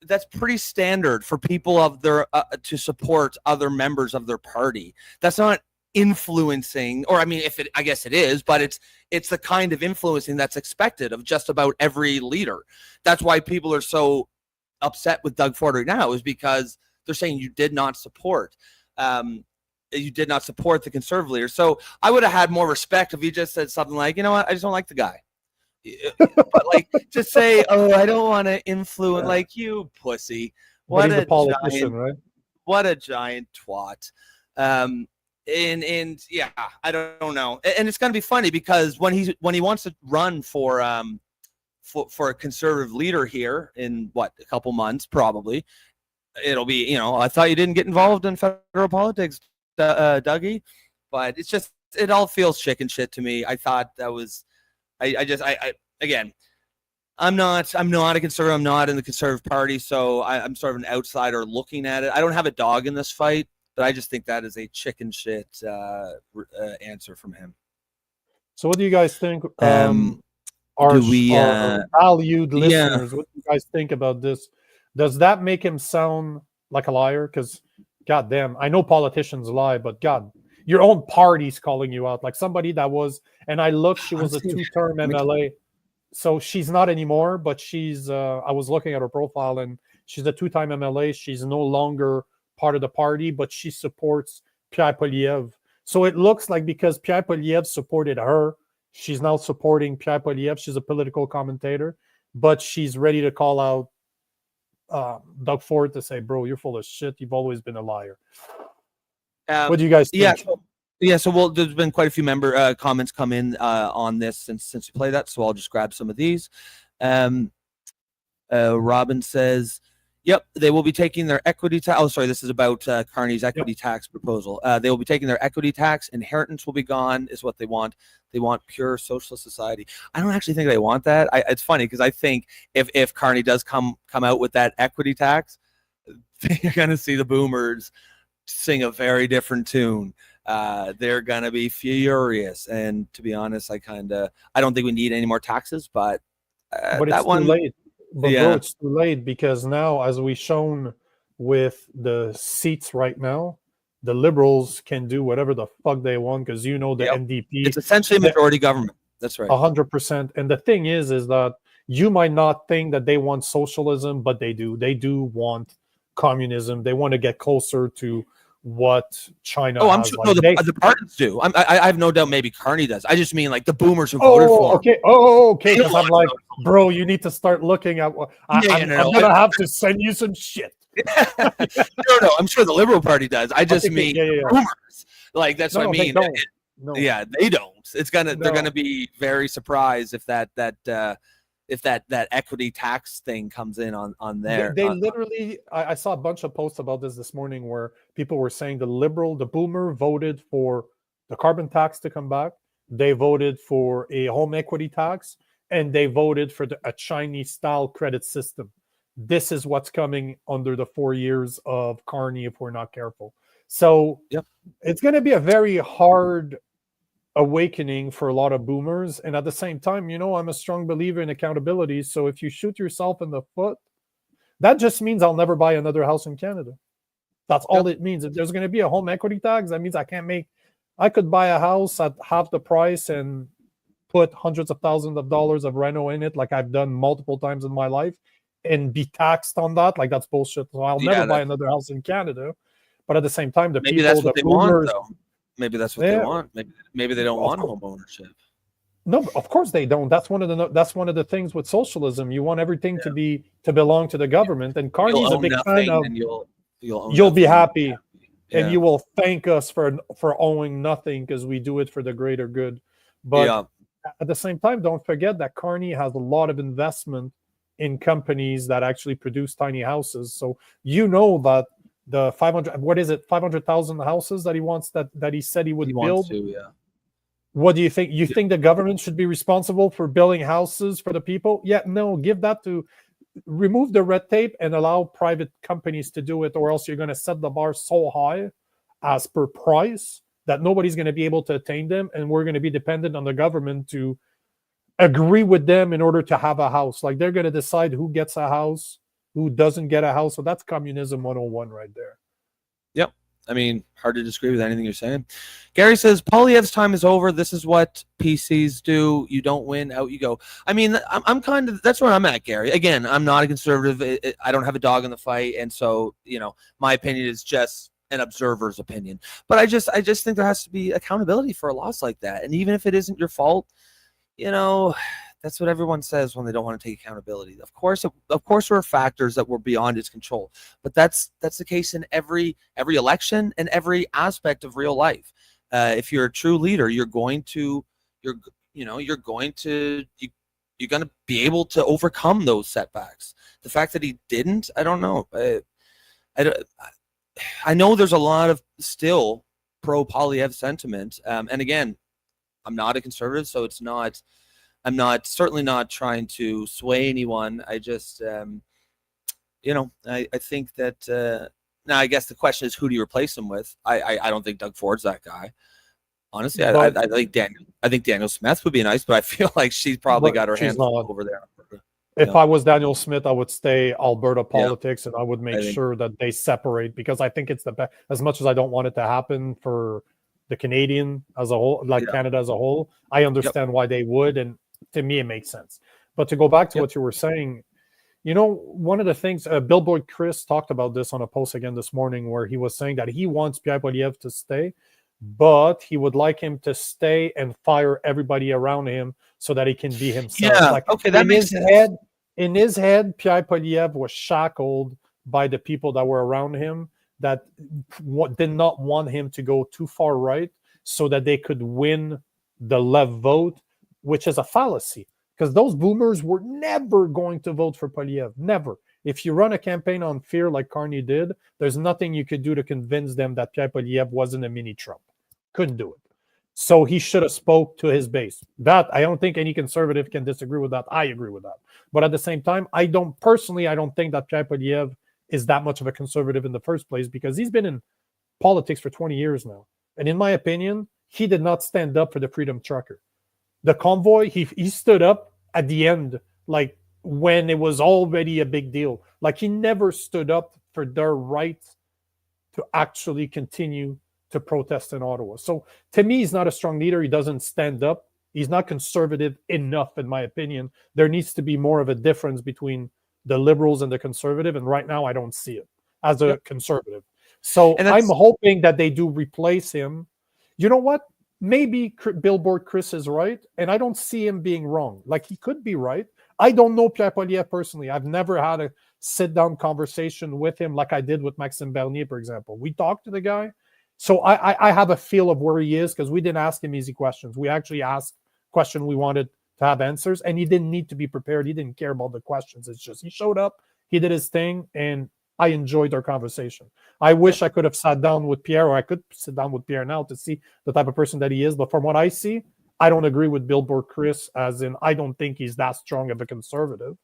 that's pretty standard for people of their to support other members of their party. That's not influencing, or I mean, I guess it is, but it's the kind of influencing that's expected of just about every leader. That's why people are so upset with Doug Ford right now, is because they're saying you did not support. You did not support the Conservative leader. So I would have had more respect if you just said something like, you know what, I just don't like the guy. But like to say, oh, I don't want to influence, like, you pussy. What a politician, giant, right? What a giant twat. And yeah, I don't know. And it's gonna be funny because when he wants to run for a Conservative leader here in a couple months, probably it'll be, I thought you didn't get involved in federal politics, Dougie, but it all feels chicken shit to me. I thought that was, again, I'm not a conservative. I'm not in the Conservative Party, so I'm sort of an outsider looking at it. I don't have a dog in this fight, but I just think that is a chicken shit answer from him. So what do you guys think? Our valued listeners, what do you guys think about this? Does that make him sound like a liar? Because goddamn, I know politicians lie, but God, your own party's calling you out. Like somebody that was, and I looked, she was a 2-term MLA. So she's not anymore, but she's, I was looking at her profile and she's a 2-time MLA. She's no longer part of the party, but she supports Pierre Poilievre. So it looks like because Pierre Poilievre supported her, she's now supporting Pierre Poilievre. She's a political commentator, but she's ready to call out Doug Ford to say, bro, you're full of shit. You've always been a liar. What do you guys think? So there's been quite a few member comments come in on this since we played that, so I'll just grab some of these. Robin says, yep, they will be taking their equity tax. Oh, sorry, this is about Carney's equity tax proposal. They will be taking their equity tax. Inheritance will be gone, is what they want. They want pure socialist society. I don't actually think they want that. It's funny because I think if Carney does come out with that equity tax, you're going to see the boomers sing a very different tune. They're going to be furious. And to be honest, I don't think we need any more taxes, but it's that one, too late. But bro, it's too late because now, as we've shown with the seats right now, the Liberals can do whatever the fuck they want because the NDP. It's essentially a majority government. That's right. 100%. And the thing is that you might not think that they want socialism, but they do. They do want communism. They want to get closer to what China has. I'm sure the parties do. I have no doubt maybe Carney does. I just mean like the boomers who voted for him. Okay. Okay. Because I'm like, bro, you need to start looking at what I'm going to have to send you some shit. No, I'm sure the Liberal Party does. I just mean boomers. Like that's what I mean. They don't. They're gonna be very surprised if that equity tax thing comes in on there. They literally, I saw a bunch of posts about this morning where people were saying the boomer voted for the carbon tax to come back. They voted for a home equity tax, and they voted for a Chinese style credit system. This is what's coming under the 4 years of Carney if we're not careful. So it's going to be a very hard awakening for a lot of boomers. And at the same time, I'm a strong believer in accountability. So if you shoot yourself in the foot, that just means I'll never buy another house in Canada. That's all it means. If there's going to be a home equity tax, that means I could buy a house at half the price and put hundreds of thousands of dollars of reno in it, like I've done multiple times in my life, and be taxed on that. Like, that's bullshit. So I'll never buy another house in Canada. But at the same time, the maybe people, that's what the they want, boomers, though. Maybe that's what they want. Maybe they don't want home ownership. No, of course they don't. That's one of the things with socialism. You want everything to belong to the government. And Carney's a big fan of you'll be happy, and you will thank us for owing nothing because we do it for the greater good. But at the same time, don't forget that Carney has a lot of investment in companies that actually produce tiny houses. So you know that the 500,000 houses that he wants, that he said he would build. What do you think? You think the government should be responsible for building houses for the people? Yeah, no, remove the red tape and allow private companies to do it, or else you're going to set the bar so high as per price that nobody's going to be able to attain them, and we're going to be dependent on the government to agree with them in order to have a house. Like, they're going to decide who gets a house, who doesn't get a house. So that's communism 101 right there. Yep. I mean, hard to disagree with anything you're saying. Gary says, Poilievre's time is over. This is what PCs do. You don't win, out you go. I mean, I'm kind of, that's where I'm at, Gary. Again, I'm not a conservative. I don't have a dog in the fight. And so, my opinion is just an observer's opinion. But I just think there has to be accountability for a loss like that. And even if it isn't your fault, that's what everyone says when they don't want to take accountability. Of course, there are factors that were beyond its control, but that's the case in every election and every aspect of real life. If you're a true leader, you're going to be able to overcome those setbacks. The fact that he didn't, I don't know. I know there's a lot of still pro Poilievre sentiment, and again, I'm not a conservative, so I'm certainly not trying to sway anyone. I just, I think that now I guess the question is, who do you replace him with? I don't think Doug Ford's that guy. Honestly, I think Daniel Smith would be nice, but I feel like she's probably got her hands over there. If I was Daniel Smith, I would stay Alberta politics, and I would make sure that they separate, because I think it's the best. As much as I don't want it to happen for the Canadian as a whole, Canada as a whole, I understand why they would, and to me it makes sense. But to go back to what you were saying, one of the things, Billboard Chris talked about this on a post again this morning, where he was saying that he wants Pierre Poilievre to stay, but he would like him to stay and fire everybody around him so that he can be himself. That makes sense. In his head, Pierre Poilievre was shackled by the people that were around him that did not want him to go too far right so that they could win the left vote, which is a fallacy, because those boomers were never going to vote for Poilievre. Never. If you run a campaign on fear like Carney did, there's nothing you could do to convince them that Pierre Poilievre wasn't a mini Trump. Couldn't do it. So he should have spoke to his base. That, I don't think any conservative can disagree with that. I agree with that. But at the same time, I don't think that Pierre Poilievre is that much of a conservative in the first place, because he's been in politics for 20 years now. And in my opinion, he did not stand up for the Freedom Trucker. The convoy, he stood up at the end, like when it was already a big deal. Like, he never stood up for their right to actually continue to protest in Ottawa. So to me, he's not a strong leader. He doesn't stand up. He's not conservative enough, in my opinion. There needs to be more of a difference between the Liberals and the Conservative, and right now I don't see it as a conservative. So I'm hoping that they do replace him. You know what? Maybe Billboard Chris is right, and I don't see him being wrong. Like, he could be right. I don't know Pierre Poilievre personally. I've never had a sit-down conversation with him like I did with Maxime Bernier, for example. We talked to the guy. So I have a feel of where he is, because we didn't ask him easy questions. We actually asked questions we wanted to have answers, and he didn't need to be prepared. He didn't care about the questions. It's just he showed up, he did his thing, and I enjoyed our conversation. I wish I could have sat down with Pierre, or I could sit down with Pierre now to see the type of person that he is. But from what I see, I don't agree with Billboard Chris, as in I don't think he's that strong of a conservative.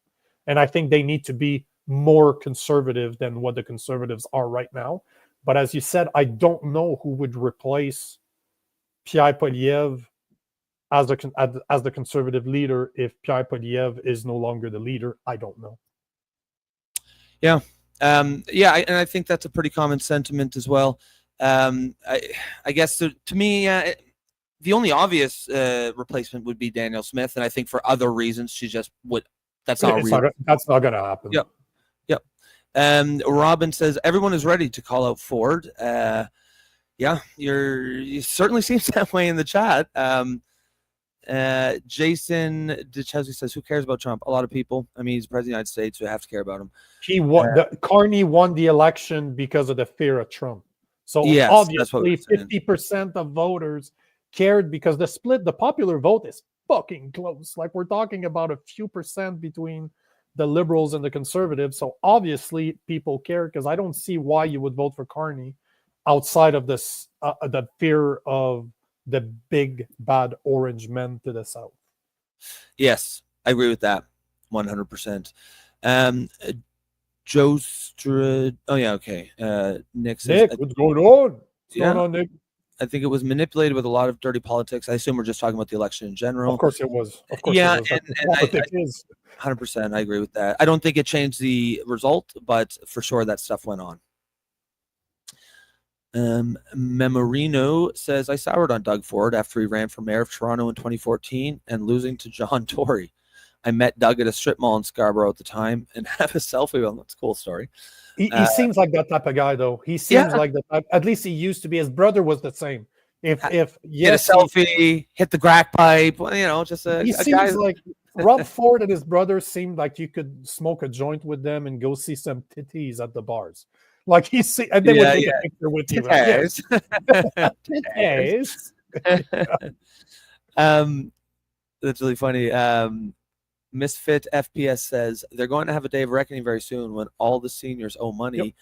And I think they need to be more conservative than what the Conservatives are right now. But as you said, I don't know who would replace Pierre Poilievre as the Conservative leader if Pierre Poilievre is no longer the leader. I don't know. Yeah. And I think that's a pretty common sentiment as well. I guess to me, the only obvious replacement would be Danielle Smith, and I think for other reasons she just would. That's not real. That's not going to happen. Yep. Robin says everyone is ready to call out Ford. Yeah, you certainly seems that way in the chat. Jason DeChesney says, who cares about Trump? A lot of people. I mean, he's president of the United States, so we have to care about him. He won. Carney won the election because of the fear of Trump. So yes, obviously 50% of voters cared because the popular vote is fucking close. Like, we're talking about a few percent between the liberals and the conservatives. So obviously people care, because I don't see why you would vote for Carney outside of this, the fear of the big bad orange men to the south. Yes, I agree with that 100%. Joe Strud. Oh yeah, okay. Nick says, what's going on? What's going on, Nick? I think it was manipulated with a lot of dirty politics. I assume we're just talking about the election in general. Of course it was. Of course yeah, it was. and politics is. 100%. I agree with that. I don't think it changed the result, but for sure that stuff went on. Memorino says, I soured on Doug Ford after he ran for mayor of Toronto in 2014 and losing to John Tory. I met Doug at a strip mall in Scarborough at the time and have a selfie with him. That's a cool story. He seems like that type of guy, though. He seems like that type. At least he used to be. His brother was the same. Get a selfie, hit the crack pipe, just he seems like Rob Ford and his brother seemed like you could smoke a joint with them and go see some titties at the bars. Like and they would take a picture with you. Titties. That's really funny. Misfit FPS says they're going to have a day of reckoning very soon when all the seniors owe money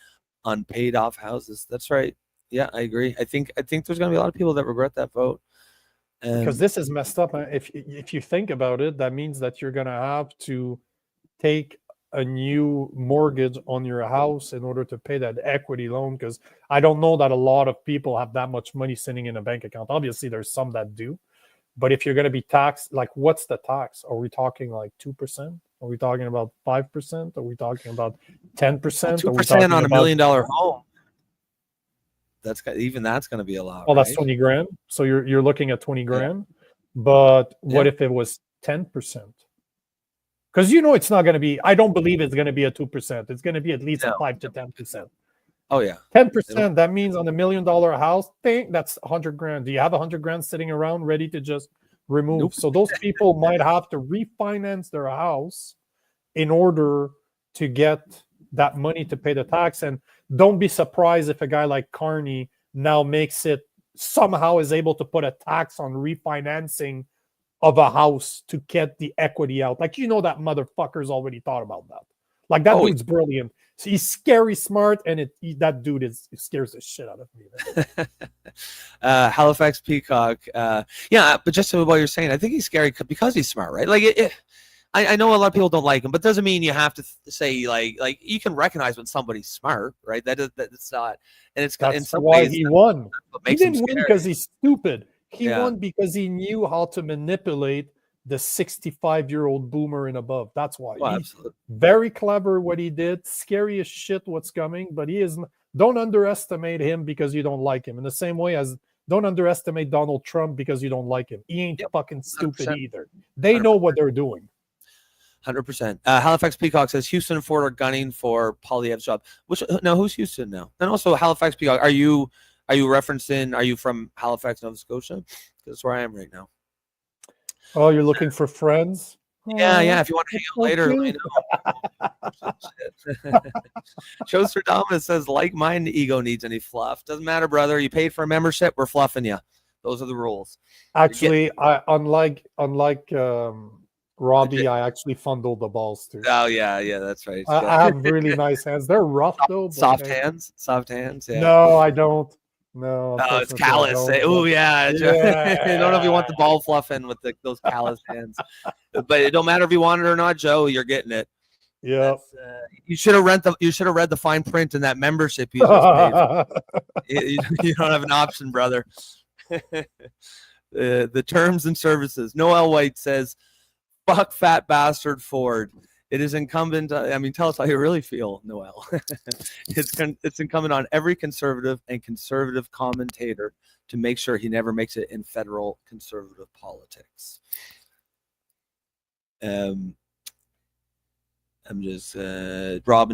on paid off houses. That's right. Yeah, I agree. I think there's going to be a lot of people that regret that vote. Because this is messed up. If you think about it, that means that you're going to have to take a new mortgage on your house in order to pay that equity loan. Because I don't know that a lot of people have that much money sitting in a bank account. Obviously, there's some that do. But if you're going to be taxed, like, what's the tax? Are we talking like 2%? Are we talking about 5%? Are we talking about 10%? 2% on $1 million home. That's going to be a lot. Well, that's 20 grand. So you're looking at 20 grand. But what if it was 10%? Because it's not going to be. I don't believe it's going to be a 2%. It's going to be at least a 5 to 10%. Oh yeah, 10%. That means on $1 million house thing, that's 100 grand. Do you have 100 grand sitting around ready to just remove? Nope. So those people might have to refinance their house in order to get that money to pay the tax. And don't be surprised if a guy like Carney now somehow is able to put a tax on refinancing of a house to get the equity out. Like, that motherfucker's already thought about that. Like, that dude's brilliant. So he's scary smart, and that dude scares the shit out of me. Halifax Peacock. But just what you're saying, I think he's scary because he's smart, right? Like, I know a lot of people don't like him, but doesn't mean you have to say like you can recognize when somebody's smart, right? That's not, and it's that's in some why ways, he won. He didn't win because he's stupid. He won because he knew how to manipulate the 65-year-old boomer and above. That's why. Absolutely. Very clever what he did. Scary as shit what's coming, but don't underestimate him because you don't like him. In the same way as don't underestimate Donald Trump because you don't like him. He ain't fucking stupid 100%. Either. They 100%. Know what they're doing. 100%. Halifax Peacock says Houston and Ford are gunning for Poilievre's job. Who's Houston now? And also Halifax Peacock, are you from Halifax, Nova Scotia? Because that's where I am right now. Oh, you're looking for friends? Yeah. If you want to hang out later, let me know. Joe Stradamus says, like mine, the ego needs any fluff. Doesn't matter, brother. You paid for a membership, we're fluffing you. Those are the rules. Actually, unlike Robbie, I actually fondle the balls too. Oh yeah, that's right. I have really nice hands. They're rough though. Soft hands. Yeah. No, I don't. No, it's callous. Oh yeah. I don't know if you want the ball fluffing with those callous hands, but it don't matter if you want it or not, Joe. You're getting it. Yeah. You should have read the fine print in that membership you just paid. You don't have an option, brother. The terms and services. Noel White says, "Fuck fat bastard Ford. It is incumbent. Tell us how you really feel, Noel. It's incumbent on every conservative and conservative commentator to make sure he never makes it in federal conservative politics. Robin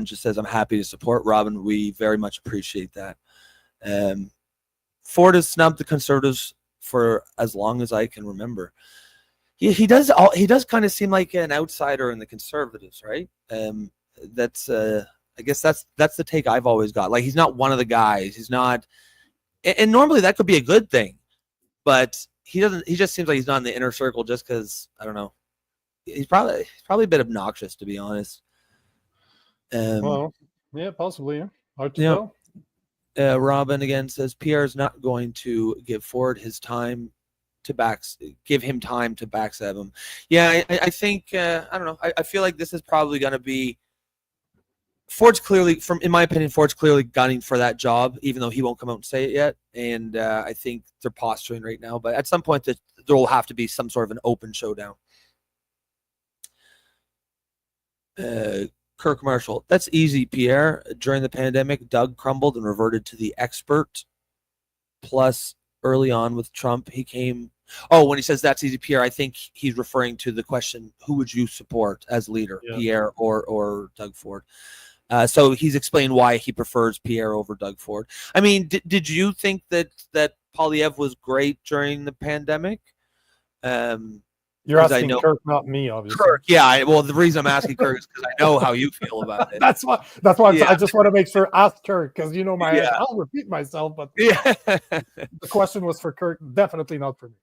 just says, I'm happy to support. Robin, we very much appreciate that. Ford has snubbed the Conservatives for as long as I can remember. He does kind of seem like an outsider in the Conservatives, right? I guess that's the take I've always got. Like, he's not one of the guys. He's not, and normally that could be a good thing, but he just seems like he's not in the inner circle just because, I don't know. He's probably a bit obnoxious, to be honest. Well, yeah, possibly. Yeah. Hard to tell. Robin again says Pierre's not going to give Ford his time to give him time to backstab him. Yeah, I think I don't know. I feel like this is probably going to be Ford's clearly, in my opinion, Ford's clearly gunning for that job, even though he won't come out and say it yet. And I think they're posturing right now. But at some point, there will have to be some sort of an open showdown. Kirk Marshall, that's easy, Pierre. During the pandemic, Doug crumbled and reverted to the expert. Plus, early on with Trump, he came. Oh, when he says that's easy, Pierre, I think he's referring to the question, who would you support as leader, Pierre or Doug Ford? So he's explained why he prefers Pierre over Doug Ford. I mean, did you think that Poilievre was great during the pandemic? You're asking Kirk, not me, obviously. Kirk, yeah. Well, the reason I'm asking Kirk is because I know how you feel about it. That's why I just want to make sure ask Kirk, because you know I'll repeat myself, but the question was for Kirk, definitely not for me.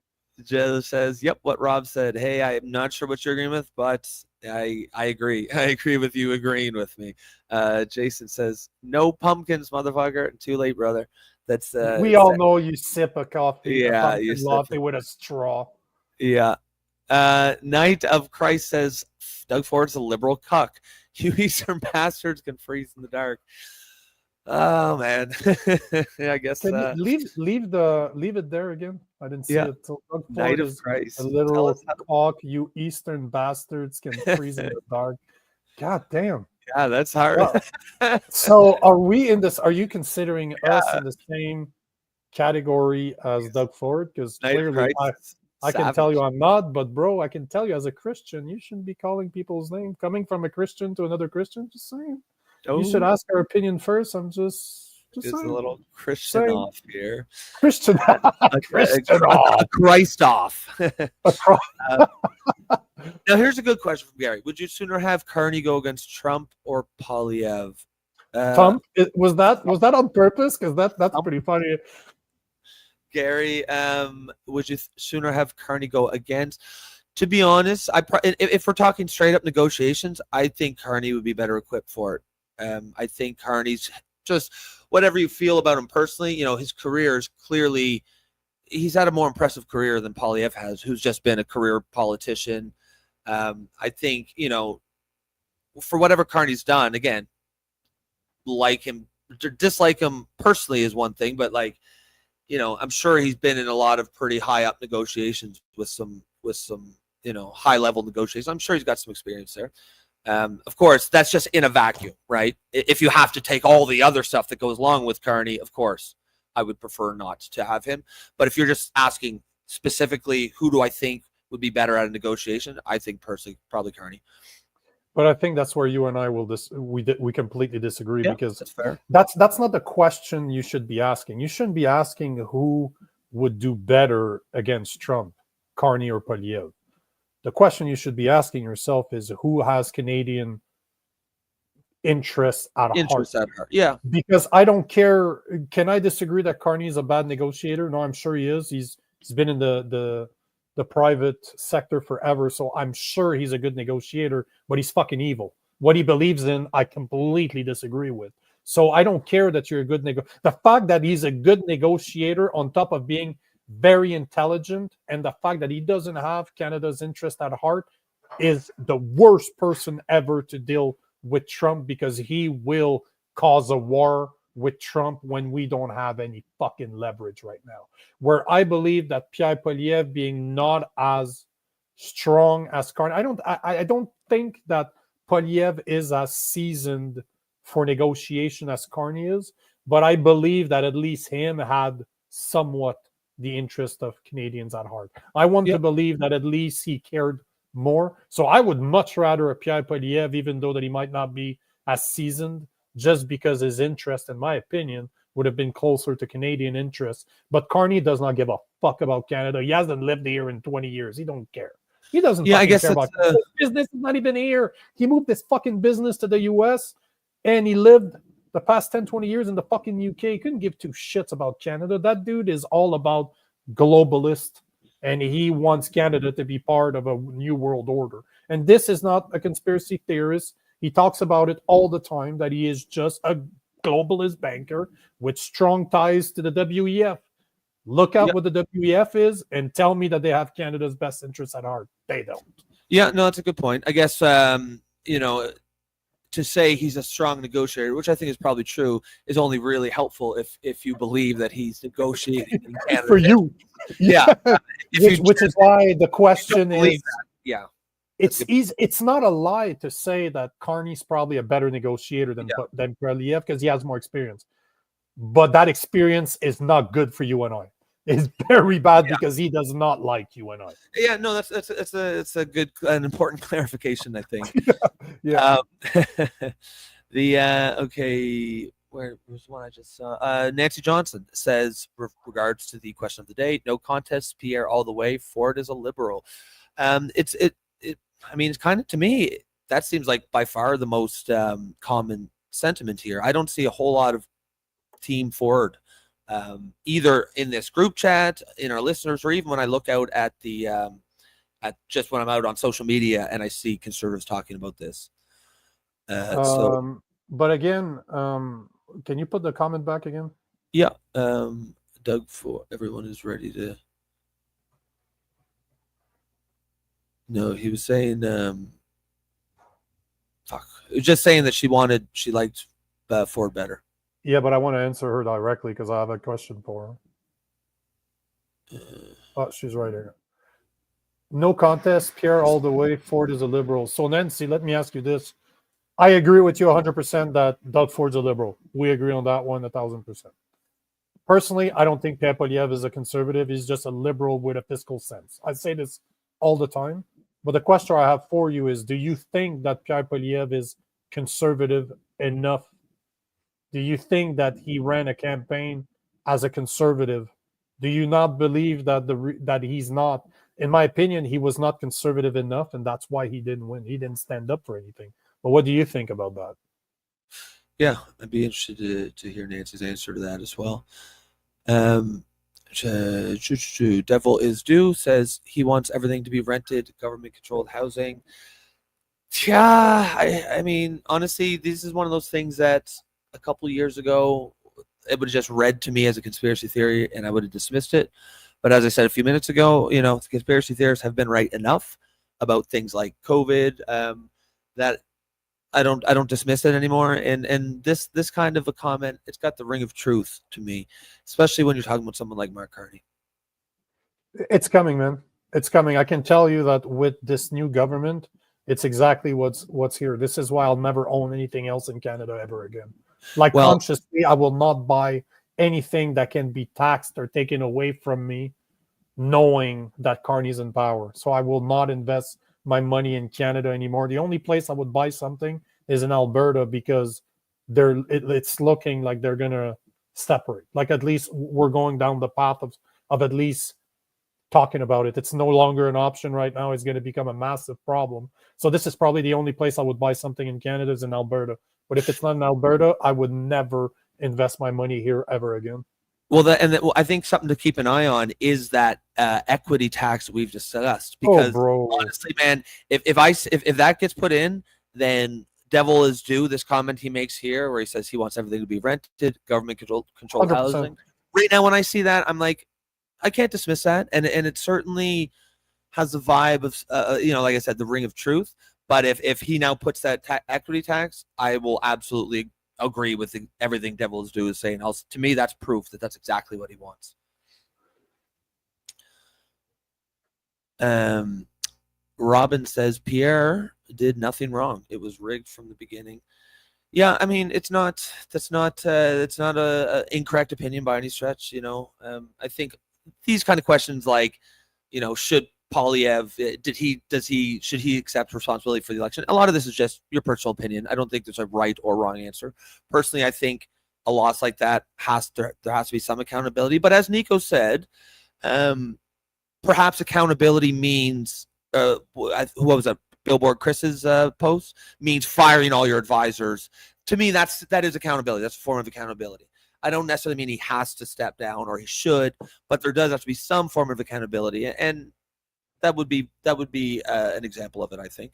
Joe says, "Yep, what Rob said. Hey, I'm not sure what you're agreeing with, but I agree. I agree with you agreeing with me." Jason says, "No pumpkins, motherfucker. Too late, brother." That's we all know you sip a coffee, a latte with a straw. Yeah. Knight of Christ says, Doug Ford's a liberal cuck. You Eastern bastards can freeze in the dark. Oh man. Yeah, I guess can you leave it there again. I didn't see it. So Doug Knight Ford of is Christ. a literal cock. You Eastern bastards can freeze in the dark. God damn. Yeah, that's hard. Wow. So are you considering us in the same category as Doug Ford? Because clearly I can tell you I'm not, but bro, I can tell you as a Christian, you shouldn't be calling people's name. Coming from a Christian to another Christian, just saying. Oh. You should ask our opinion first. I'm just saying. A little Christian off here. Christian off. Christ off. Now here's a good question from Gary. Would you sooner have Carney go against Trump or Poilievre? Trump? Was that on purpose? Because that's pretty funny. Gary, would you sooner have Carney go against? To be honest, if we're talking straight up negotiations, I think Carney would be better equipped for it. I think Carney's just, whatever you feel about him personally, his career is clearly, he's had a more impressive career than Poilievre has, who's just been a career politician. I think, for whatever Carney's done, again, like him, dislike him personally is one thing, but I'm sure he's been in a lot of pretty high up negotiations with some high level negotiations. I'm sure he's got some experience there. Of course, that's just in a vacuum, right? If you have to take all the other stuff that goes along with Carney, of course, I would prefer not to have him. But if you're just asking specifically, who do I think would be better at a negotiation? I think personally, probably Carney. But I think that's where you and I we completely disagree, because that's fair. That's not the question you should be asking. You shouldn't be asking who would do better against Trump, Carney or Poilievre. The question you should be asking yourself is who has Canadian interests at heart. Yeah. Because I don't care. Can I disagree that Carney is a bad negotiator? No, I'm sure he is. He's been in the private sector forever, so I'm sure he's a good negotiator, but he's fucking evil. What he believes in, I completely disagree with. So I don't care that you're a good the fact that he's a good negotiator on top of being very intelligent, and the fact that he doesn't have Canada's interest at heart, is the worst person ever to deal with Trump, because he will cause a war with Trump when we don't have any fucking leverage right now. Where I believe that Pierre Poilievre, being not as strong as Carney, I don't think that Poilievre is as seasoned for negotiation as Carney is, but I believe that at least him had somewhat the interest of Canadians at heart. I want Yep. to believe that at least he cared more. So I would much rather a Pierre Poilievre, even though that he might not be as seasoned, just because his interest, in my opinion, would have been closer to Canadian interests. But Carney does not give a fuck about Canada. He hasn't lived here in 20 years. He don't care. He doesn't Yeah, I fucking guess care about that's, his business. Is not even here. He moved his fucking business to the US and he lived the past 10, 20 years in the fucking UK. He couldn't give two shits about Canada. That dude is all about globalist and he wants Canada to be part of a new world order. And this is not a conspiracy theorist. He talks about it all the time, that he is just a globalist banker with strong ties to the WEF. Look at what the WEF is and tell me that they have Canada's best interests at heart. They don't. Yeah, no, that's a good point. I guess, you know, to say he's a strong negotiator, which I think is probably true, is only really helpful if you believe that he's negotiating in Canada. For you. Yeah. which is why the question is, yeah. It's not a lie to say that Carney's probably a better negotiator than Poilievre because he has more experience. But that experience is not good for you and I. It's very bad because he does not like you and I. Yeah, no, that's a good and important clarification, I think. Yeah. Okay, where was one I just saw? Nancy Johnson says, regards to the question of the day, no contest, Pierre all the way. Ford is a liberal. I mean, it's kind of, to me, that seems like by far the most common sentiment here. I don't see a whole lot of Team Ford, either in this group chat, in our listeners, or even when I look out at the at just when I'm out on social media and I see conservatives talking about this. But again, can you put the comment back again? Yeah, Doug, for everyone is ready to. No, he was saying, fuck. He was just saying that she liked Ford better. Yeah, but I want to answer her directly because I have a question for her. Oh, she's right here. No contest, Pierre all the way. Ford is a liberal. So Nancy, let me ask you this. I agree with you 100% that Doug Ford's a liberal. We agree on that one 1,000%. Personally, I don't think Pierre Poilievre is a conservative. He's just a liberal with a fiscal sense. I say this all the time. But the question I have for you is, do you think that Pierre Poilievre is conservative enough? Do you think that he ran a campaign as a conservative? Do you not believe that that he's not? In my opinion, he was not conservative enough, and that's why he didn't win. He didn't stand up for anything. But what do you think about that? Yeah, I'd be interested to hear Nancy's answer to that as well. Devil is due says he wants everything to be rented, government-controlled housing. Yeah, I mean, honestly, this is one of those things that a couple of years ago, it would have just read to me as a conspiracy theory, and I would have dismissed it. But as I said a few minutes ago, you know, conspiracy theorists have been right enough about things like COVID that I don't dismiss it anymore. And this kind of a comment, it's got the ring of truth to me, especially when you're talking about someone like Mark Carney. It's coming, man. It's coming. I can tell you that with this new government, it's exactly what's here. This is why I'll never own anything else in Canada ever again. Consciously, I will not buy anything that can be taxed or taken away from me, knowing that Carney's in power. So I will not invest my money in Canada anymore. The only place I would buy something is in Alberta because it's looking like they're gonna separate. Like, at least we're going down the path of at least talking about it. It's no longer an option right now. It's going to become a massive problem. So this is probably the only place I would buy something in Canada is in Alberta. But if it's not in Alberta, I would never invest my money here ever again. Well, I think something to keep an eye on is that equity tax we've discussed. Because honestly, man, if that gets put in, then devil is due. This comment he makes here, where he says he wants everything to be rented, government controlled 100%. Housing. Right now, when I see that, I'm like, I can't dismiss that, and it certainly has the vibe of you know, like I said, the ring of truth. But if he now puts that equity tax, I will absolutely agree with everything Devil is Due is saying. To me, that's proof that that's exactly what he wants. Robin says Pierre did nothing wrong. It was rigged from the beginning. Yeah, I mean, it's not a incorrect opinion by any stretch. You know, I think these kind of questions like, should Poilievre, should he accept responsibility for the election? A lot of this is just your personal opinion. I don't think there's a right or wrong answer. Personally, I think a loss like that there has to be some accountability. But as Nico said, perhaps accountability means what was that? Billboard Chris's post means firing all your advisors. To me, that is accountability. That's a form of accountability. I don't necessarily mean he has to step down or he should, but there does have to be some form of accountability, and that would be an example of it, I think.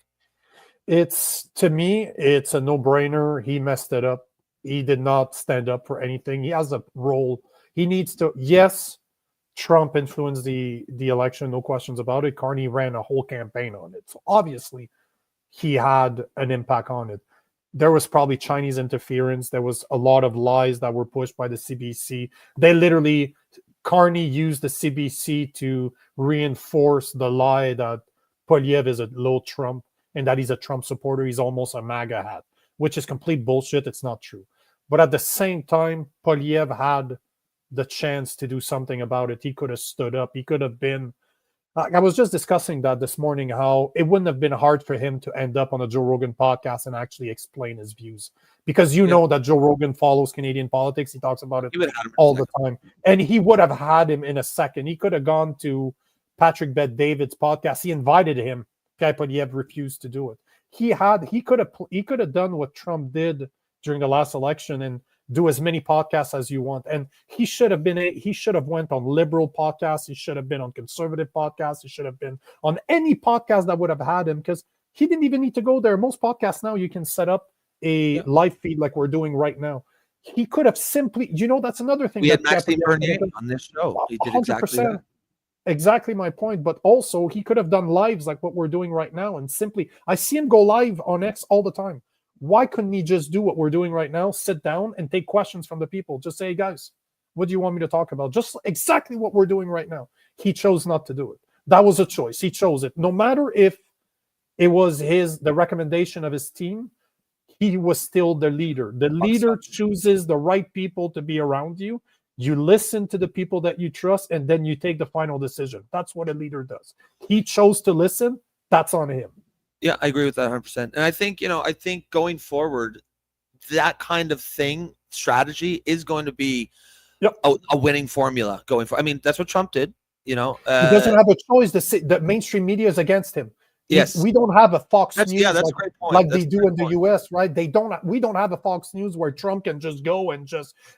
To me, it's a no-brainer. He messed it up. He did not stand up for anything. He has a role. He needs to. Yes, Trump influenced the election, no questions about it. Carney ran a whole campaign on it. So obviously, he had an impact on it. There was probably Chinese interference. There was a lot of lies that were pushed by the CBC. Carney used the CBC to reinforce the lie that Poilievre is a low Trump and that he's a Trump supporter. He's almost a MAGA hat, which is complete bullshit. It's not true. But at the same time, Poilievre had the chance to do something about it. He could have stood up. He could have been... I was just discussing that this morning, how it wouldn't have been hard for him to end up on a Joe Rogan podcast and actually explain his views. Because know that Joe Rogan follows Canadian politics. He talks about it all the time. And he would have had him in a second. He could have gone to Patrick Bet-David's podcast. He invited him. Pierre Poilievre refused to do it. He could have done what Trump did during the last election and do as many podcasts as you want. And he should have went on liberal podcasts. He should have been on conservative podcasts. He should have been on any podcast that would have had him, because he didn't even need to go there. Most podcasts now, you can set up a live feed like we're doing right now. He could have simply, that's another thing. We had Maxime Bernier on this show. He did exactly that. Exactly my point. But also, he could have done lives like what we're doing right now. And simply, I see him go live on X all the time. Why couldn't he just do what we're doing right now? Sit down and take questions from the people. Just say, hey guys, what do you want me to talk about? Just exactly what we're doing right now. He chose not to do it. That was a choice. He chose it. No matter if it was the recommendation of his team, he was still the leader. The leader chooses the right people to be around you. You listen to the people that you trust, and then you take the final decision. That's what a leader does. He chose to listen. That's on him. Yeah, I agree with that 100%. And I think going forward, that kind of strategy is going to be a winning formula going forward. I mean, that's what Trump did, he doesn't have a choice. The mainstream media is against him. Yes. We don't have a Fox News that's a great point. Like they do in the US, right? We don't have a Fox News where Trump can just go and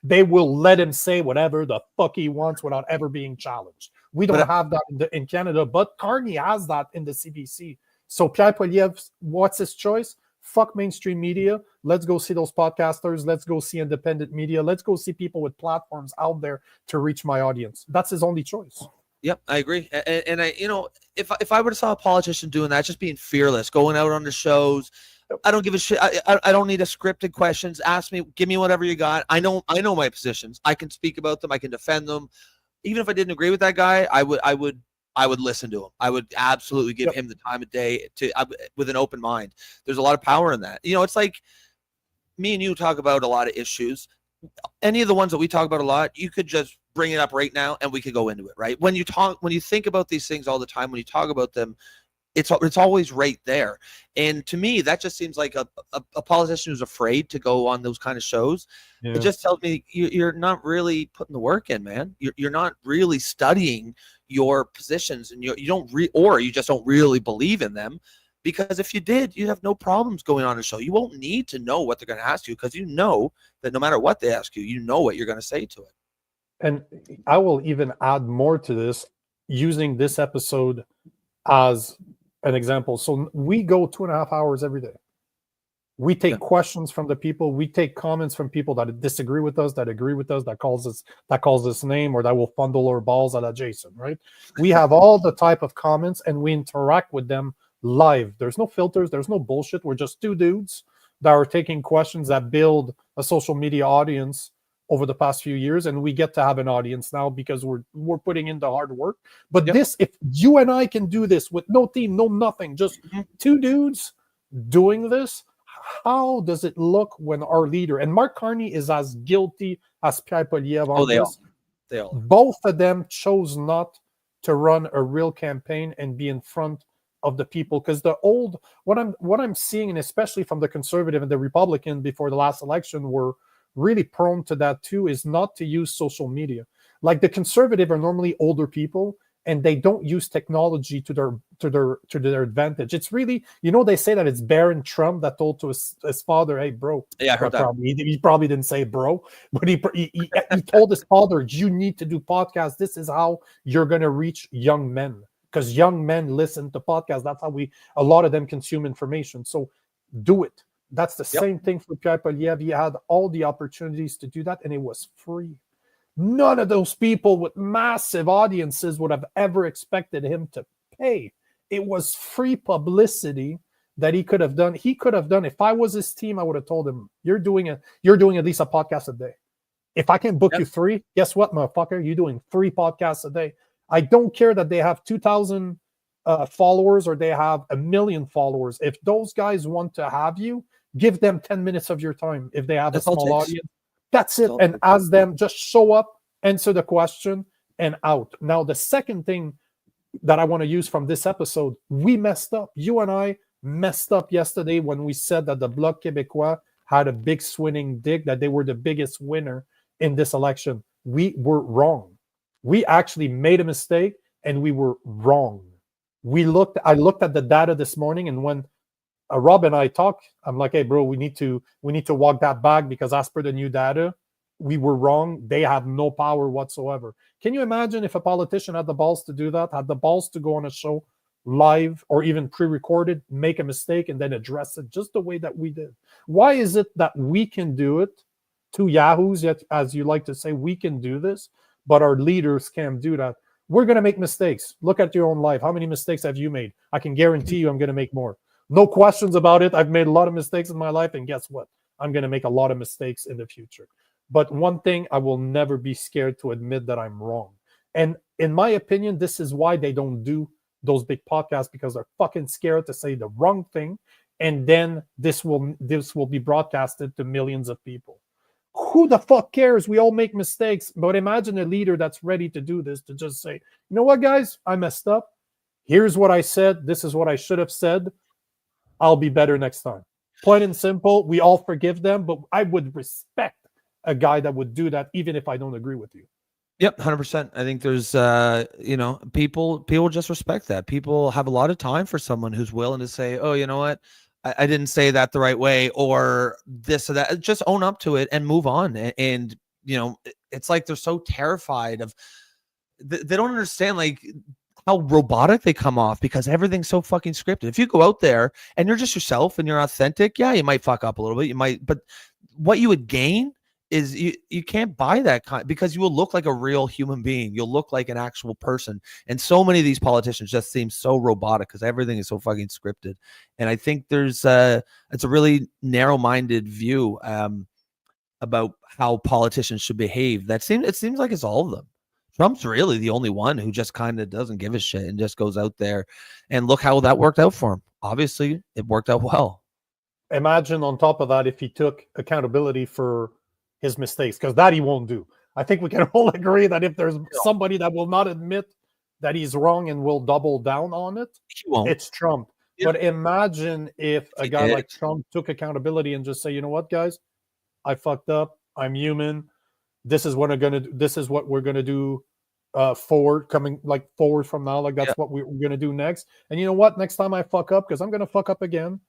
they will let him say whatever the fuck he wants without ever being challenged. We don't have that in Canada, but Carney has that in the CBC. So Pierre Poilievre, what's his choice? Fuck mainstream media. Let's go see those podcasters. Let's go see independent media. Let's go see people with platforms out there to reach my audience. That's his only choice. Yep, I agree. And I, if I were to saw a politician doing that, just being fearless, going out on the shows, I don't give a shit. I don't need a scripted questions. Ask me, give me whatever you got. I know my positions. I can speak about them. I can defend them. Even if I didn't agree with that guy, I would listen to him. I would absolutely give him the time of day with an open mind. There's a lot of power in that. It's like me and you talk about a lot of issues. Any of the ones that we talk about a lot, you could just bring it up right now and we could go into it, right? When you think about these things all the time, when you talk about them, it's always right there. And to me, that just seems like a politician who's afraid to go on those kind of shows. Yeah. It just tells me you're not really putting the work in, man. You're not really studying your positions, and you just don't really believe in them. Because if you did, you'd have no problems going on a show. You won't need to know what they're going to ask you, because you know that no matter what they ask you, you know what you're going to say to it. And I will even add more to this, using this episode as an example. So we go 2.5 hours every day. We take questions from the people. We take comments from people that disagree with us, that agree with us, that calls us name, or that will fondle our balls at Jason, right? We have all the type of comments, and we interact with them live. There's no filters. There's no bullshit. We're just two dudes that are taking questions that build a social media audience over the past few years, and we get to have an audience now because we're putting in the hard work. But this, if you and I can do this with no team, no nothing, just two dudes doing this, how does it look when our leader, and Mark Carney is as guilty as Pierre Poilievre on this. They all are. Both of them chose not to run a real campaign and be in front of the people, because what I'm seeing, and especially from the Conservative and the Republican before the last election, were really prone to that too, is not to use social media. Like the Conservative are normally older people, and they don't use technology to their advantage. It's really, they say that it's Barron Trump that told to his father, "Hey, bro." Yeah, I heard that. He probably didn't say bro, but he told his father, "You need to do podcasts. This is how you're going to reach young men, because young men listen to podcasts. That's how a lot of them consume information. So do it." That's the same thing for Pierre Poilievre. He had all the opportunities to do that, and it was free. None of those people with massive audiences would have ever expected him to pay. It was free publicity that he could have done. He could have done, if I was his team, I would have told him, you're doing at least a podcast a day. If I can book you 3, guess what, motherfucker? You're doing 3 podcasts a day. I don't care that they have 2,000 followers or they have 1 million followers. If those guys want to have you, give them 10 minutes of your time. If they have a small audience, that's it. And ask them, just show up, answer the question, and out. Now, the second thing that I want to use from this episode, we messed up. You and I messed up yesterday when we said that the Bloc Quebecois had a big swinging dig, that they were the biggest winner in this election. We were wrong. We actually made a mistake, and we were wrong. I looked at the data this morning, and when Rob and I talk, I'm like, "Hey, bro, we need to walk that back, because as per the new data, we were wrong. They have no power whatsoever." Can you imagine if a politician had the balls to do that, had the balls to go on a show live or even pre-recorded, make a mistake, and then address it just the way that we did? Why is it that we can do it, two yahoos, yet, as you like to say, we can do this, but our leaders can't do that? We're going to make mistakes. Look at your own life. How many mistakes have you made? I can guarantee you I'm going to make more. No questions about it. I've made a lot of mistakes in my life, and guess what? I'm going to make a lot of mistakes in the future. But one thing, I will never be scared to admit that I'm wrong. And in my opinion, this is why they don't do those big podcasts, because they're fucking scared to say the wrong thing, and then this will be broadcasted to millions of people. Who the fuck cares? We all make mistakes. But imagine a leader that's ready to do this, to just say, "You know what, guys? I messed up. Here's what I said. This is what I should have said. I'll be better next time." Plain and simple. We all forgive them, but I would respect a guy that would do that, even if I don't agree with you. Yep, 100%. I think there's, people just respect that. People have a lot of time for someone who's willing to say, "Oh, you know what? I didn't say that the right way," or this or that. Just own up to it and move on. And it's like they're so terrified of. They don't understand how robotic they come off, because everything's so fucking scripted. If you go out there and you're just yourself and you're authentic, yeah, you might fuck up a little bit. You might, but what you would gain is you can't buy that because you will look like a real human being. You'll look like an actual person. And so many of these politicians just seem so robotic because everything is so fucking scripted. And I think it's a really narrow-minded view about how politicians should behave. It seems like it's all of them. Trump's really the only one who just kind of doesn't give a shit and just goes out there, and look how that worked out for him. Obviously, it worked out well. Imagine on top of that if he took accountability for his mistakes, because that he won't do. I think we can all agree that if there's somebody that will not admit that he's wrong and will double down on it, it's Trump. Yeah. But imagine if a guy like Trump took accountability and just say, "You know what, guys? I fucked up. I'm human. This is what we're gonna do forward from now. That's what we're gonna do next. And you know what? Next time I fuck up, because I'm gonna fuck up again,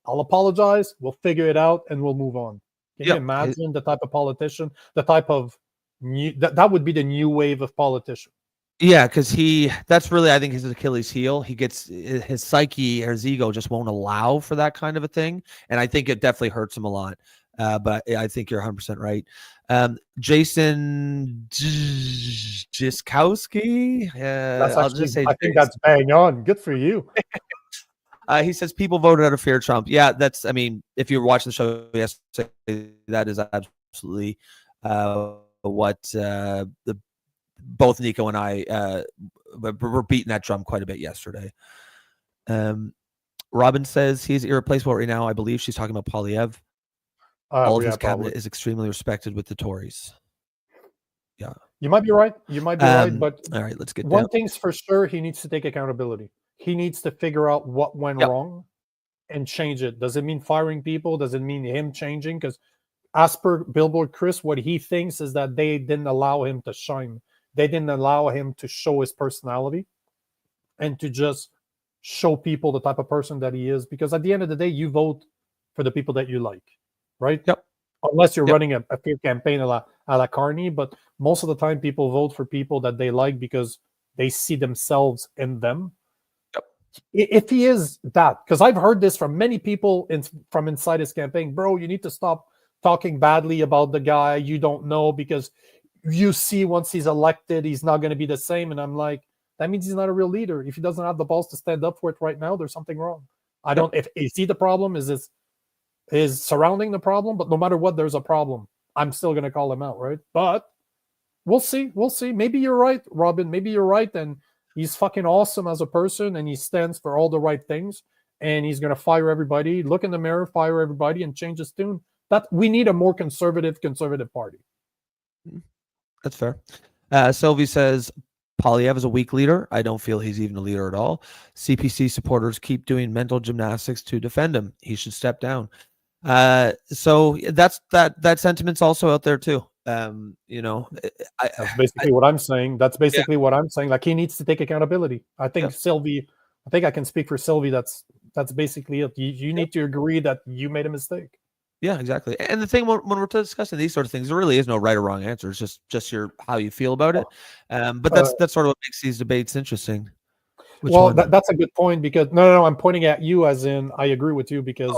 I'll apologize. We'll figure it out and we'll move on." Can you imagine the type of politician, the type of that would be the new wave of politician? Yeah, because that's really, I think, his Achilles heel. He gets his psyche or his ego just won't allow for that kind of a thing. And I think it definitely hurts him a lot. But I think you're 100% right. Jason Jiskowski. I think that's bang on. Good for you. He says people voted out of fear of Trump. Yeah, if you were watching the show yesterday, that is absolutely what both Nico and I were beating that drum quite a bit yesterday. Robin says he's irreplaceable right now. I believe she's talking about Poilievre. All of his cabinet is extremely respected with the Tories. Yeah. You might be right. You might be right. But all right, let's get one down. thing's for sure, he needs to take accountability. He needs to figure out what went Yep. wrong and change it. Does it mean firing people? Does it mean him changing? Because as per Billboard Chris, what he thinks is that they didn't allow him to shine. They didn't allow him to show his personality and to just show people the type of person that he is. Because at the end of the day, you vote for the people that you like, right? Yep. Unless you're Yep. running a fair campaign a la Carney, but most of the time people vote for people that they like because they see themselves in them. Yep. If he is that, because I've heard this from many people from inside his campaign, bro, you need to stop talking badly about the guy you don't know, because you see once he's elected, he's not going to be the same. And I'm like, that means he's not a real leader. If he doesn't have the balls to stand up for it right now, there's something wrong. I don't, if is he the problem? Is surrounding the problem? But no matter what, there's a problem. I'm still going to call him out, right? But we'll see. We'll see. Maybe you're right, Robin. Maybe you're right. And he's fucking awesome as a person, and he stands for all the right things. And he's going to fire everybody, look in the mirror, fire everybody, and change his tune. That we need a more conservative party. That's fair. Sylvie says Poilievre is a weak leader. I don't feel he's even a leader at all. CPC supporters keep doing mental gymnastics to defend him. He should step down. So that sentiment's also out there too. That's basically what I'm saying. That's basically what I'm saying. Like, he needs to take accountability. I think Sylvie, I think I can speak for Sylvie. That's basically it. You need to agree that you made a mistake. Yeah, exactly. And the thing when we're discussing these sort of things, there really is no right or wrong answer. It's just your how you feel about it. But that's sort of what makes these debates interesting. That's a good point, because no, I'm pointing at you as in I agree with you, because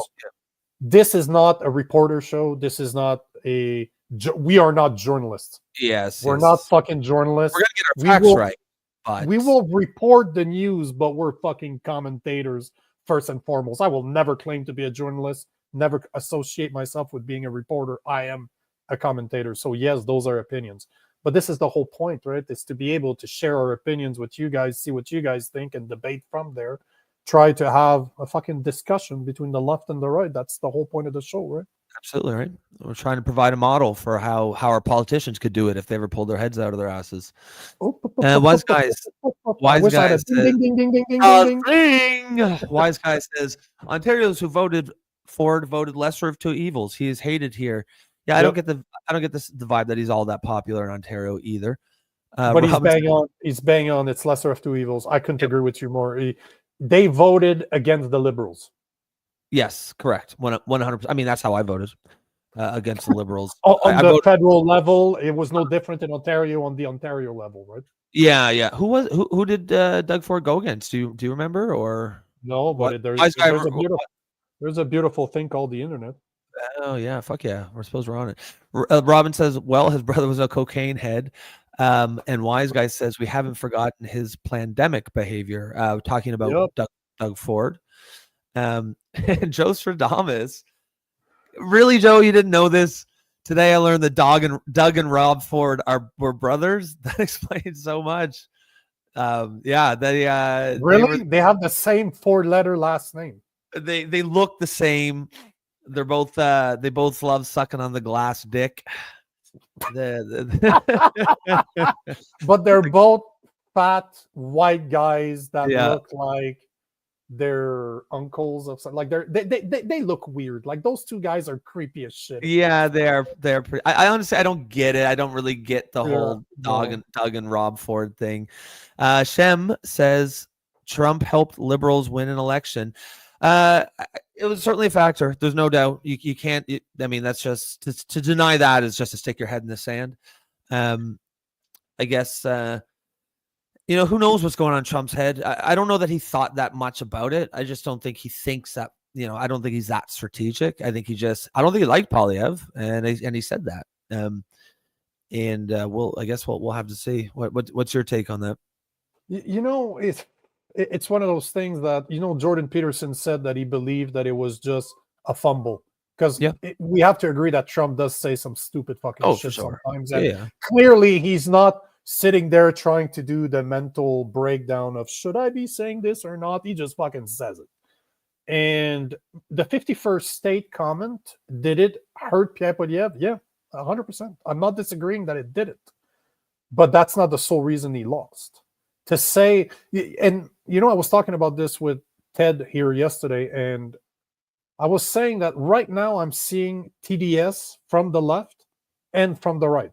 this is not a reporter show. This is not we are not journalists. Yes, we're not fucking journalists. We're gonna get our facts right. But we will report the news, but we're fucking commentators first and foremost. I will never claim to be a journalist. Never associate myself with being a reporter. I am a commentator. So yes, those are opinions. But this is the whole point, right? Is to be able to share our opinions with you guys, see what you guys think, and debate from there. Try to have a fucking discussion between the left and the right. That's the whole point of the show, right? Absolutely right. We're trying to provide a model for how our politicians could do it if they ever pulled their heads out of their asses. Wise guys says, ding, ding, ding, ding, ding, ding. Wise guy says, Ontarians who voted Ford voted lesser of two evils. He is hated here. Yeah, I don't get the vibe that he's all that popular in Ontario either. But he's bang on. It's lesser of two evils. I couldn't agree with you more. They voted against the Liberals. Yes, correct. 100%. I mean, that's how I voted against the Liberals. On the federal level, it was no different in Ontario on the Ontario level, right? Yeah. Who did Doug Ford go against? Do you remember or no? But there's a beautiful thing called the internet. Oh yeah, fuck yeah. We're supposed we're on it. Robin says, well, his brother was a cocaine head. And Wise Guy says we haven't forgotten his pandemic behavior. Talking about Doug Ford. And Joe Stradamus. Really, Joe, you didn't know this? Today I learned that Doug and Rob Ford were brothers. That explains so much. Really? They have the same 4-letter last name. They look the same. They're both they both love sucking on the glass dick. But they're both fat white guys that look like they're uncles of some, like they look weird. Like those two guys are creepy as shit. Yeah, they're pretty. I honestly I don't get it. I don't really get the whole Doug and Rob Ford thing. Shem says Trump helped liberals win an election. It was certainly a factor. There's no doubt. You can't. I mean, that's just to deny that is just to stick your head in the sand. I guess. Who knows what's going on in Trump's head? I don't know that he thought that much about it. I just don't think he thinks that. I don't think he's that strategic. I think I don't think he liked Poilievre, and he said that. I guess we'll have to see. What's your take on that? It's one of those things that, Jordan Peterson said that he believed that it was just a fumble. Because we have to agree that Trump does say some stupid fucking shit sometimes. And clearly he's not sitting there trying to do the mental breakdown of should I be saying this or not? He just fucking says it. And the 51st state comment, did it hurt Pierre Poilievre? Yeah, 100%. I'm not disagreeing that it did it. but that's not the sole reason he lost. To say, and I was talking about this with Ted here yesterday, and I was saying that right now I'm seeing TDS from the left and from the right.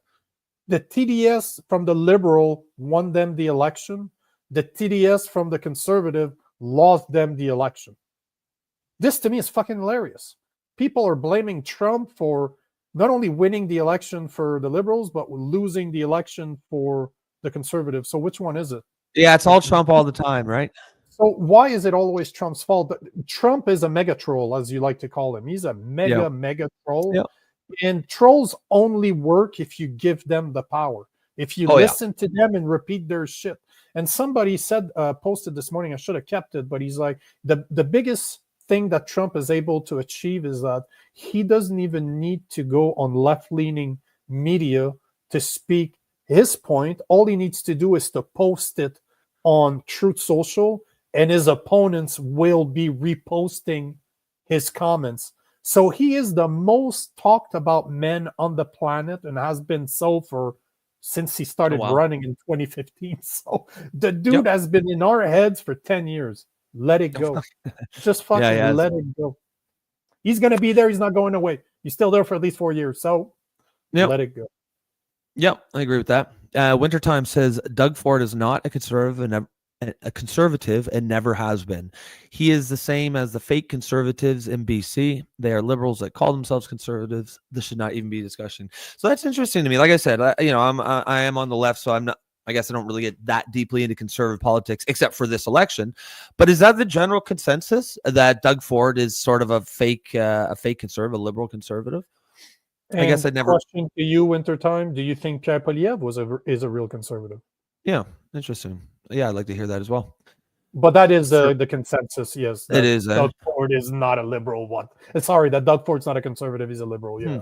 The TDS from the Liberal won them the election. The TDS from the Conservative lost them the election. This to me is fucking hilarious. People are blaming Trump for not only winning the election for the Liberals, but losing the election for the Conservatives. So which one is it? Yeah, it's all Trump all the time, right? So why is it always Trump's fault? Trump is a mega troll, as you like to call him. He's a mega troll. Yep. And trolls only work if you give them the power. If you listen to them and repeat their shit. And somebody said, posted this morning, I should have kept it, but he's like, the biggest thing that Trump is able to achieve is that he doesn't even need to go on left-leaning media to speak his point. All he needs to do is to post it on Truth Social, and his opponents will be reposting his comments. So he is the most talked about man on the planet and has been so since he started running in 2015. So the dude has been in our heads for 10 years. Let it go. Just fucking let it go. He's going to be there. He's not going away. He's still there for at least 4 years. So let it go. Yep, I agree with that. Wintertime says Doug Ford is not a conservative and never has been. He is the same as the fake conservatives in BC. They are liberals that call themselves conservatives. This should not even be a discussion. So that's interesting to me. Like I said, I am on the left, so I'm not. I guess I don't really get that deeply into conservative politics, except for this election. But is that the general consensus that Doug Ford is sort of a fake conservative, a liberal conservative? And I guess I never. Question to you, Wintertime: do you think Pierre Poilievre is a real conservative? Yeah, interesting. Yeah, I'd like to hear that as well. But that is the consensus. Yes, it is. Doug Ford is not a liberal one. Sorry, that Doug Ford's not a conservative. He's a liberal. Yeah.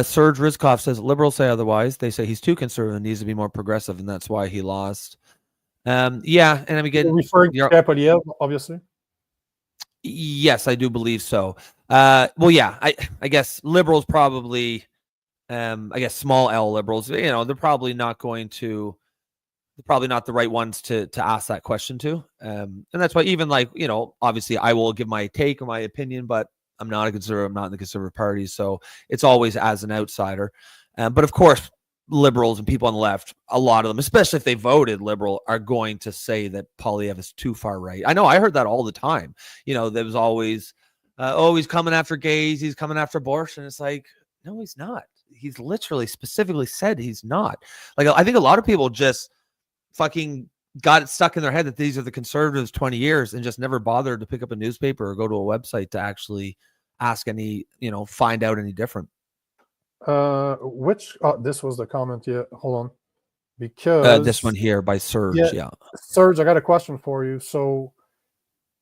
Serge Rizkov says liberals say otherwise. They say he's too conservative and needs to be more progressive, and that's why he lost. Yeah, and I'm again referring to Pierre Poilievre, obviously. Yes, I do believe so. Well, yeah, I guess liberals probably, I guess small L liberals, they're probably not going to, they're probably not the right ones to ask that question to. And that's why even obviously I will give my take or my opinion, but I'm not a conservative. I'm not in the Conservative Party. So it's always as an outsider. But of course, liberals and people on the left, a lot of them, especially if they voted liberal, are going to say that Poilievre is too far right. I know I heard that all the time. There was always, he's coming after gays. He's coming after abortion. It's like, no, he's not. He's literally specifically said he's not. Like, I think a lot of people just fucking got it stuck in their head that these are the conservatives 20 years and just never bothered to pick up a newspaper or go to a website to actually ask any, find out any different. This was the comment. Yeah, hold on. Because this one here by Serge. Yeah. Serge, I got a question for you. So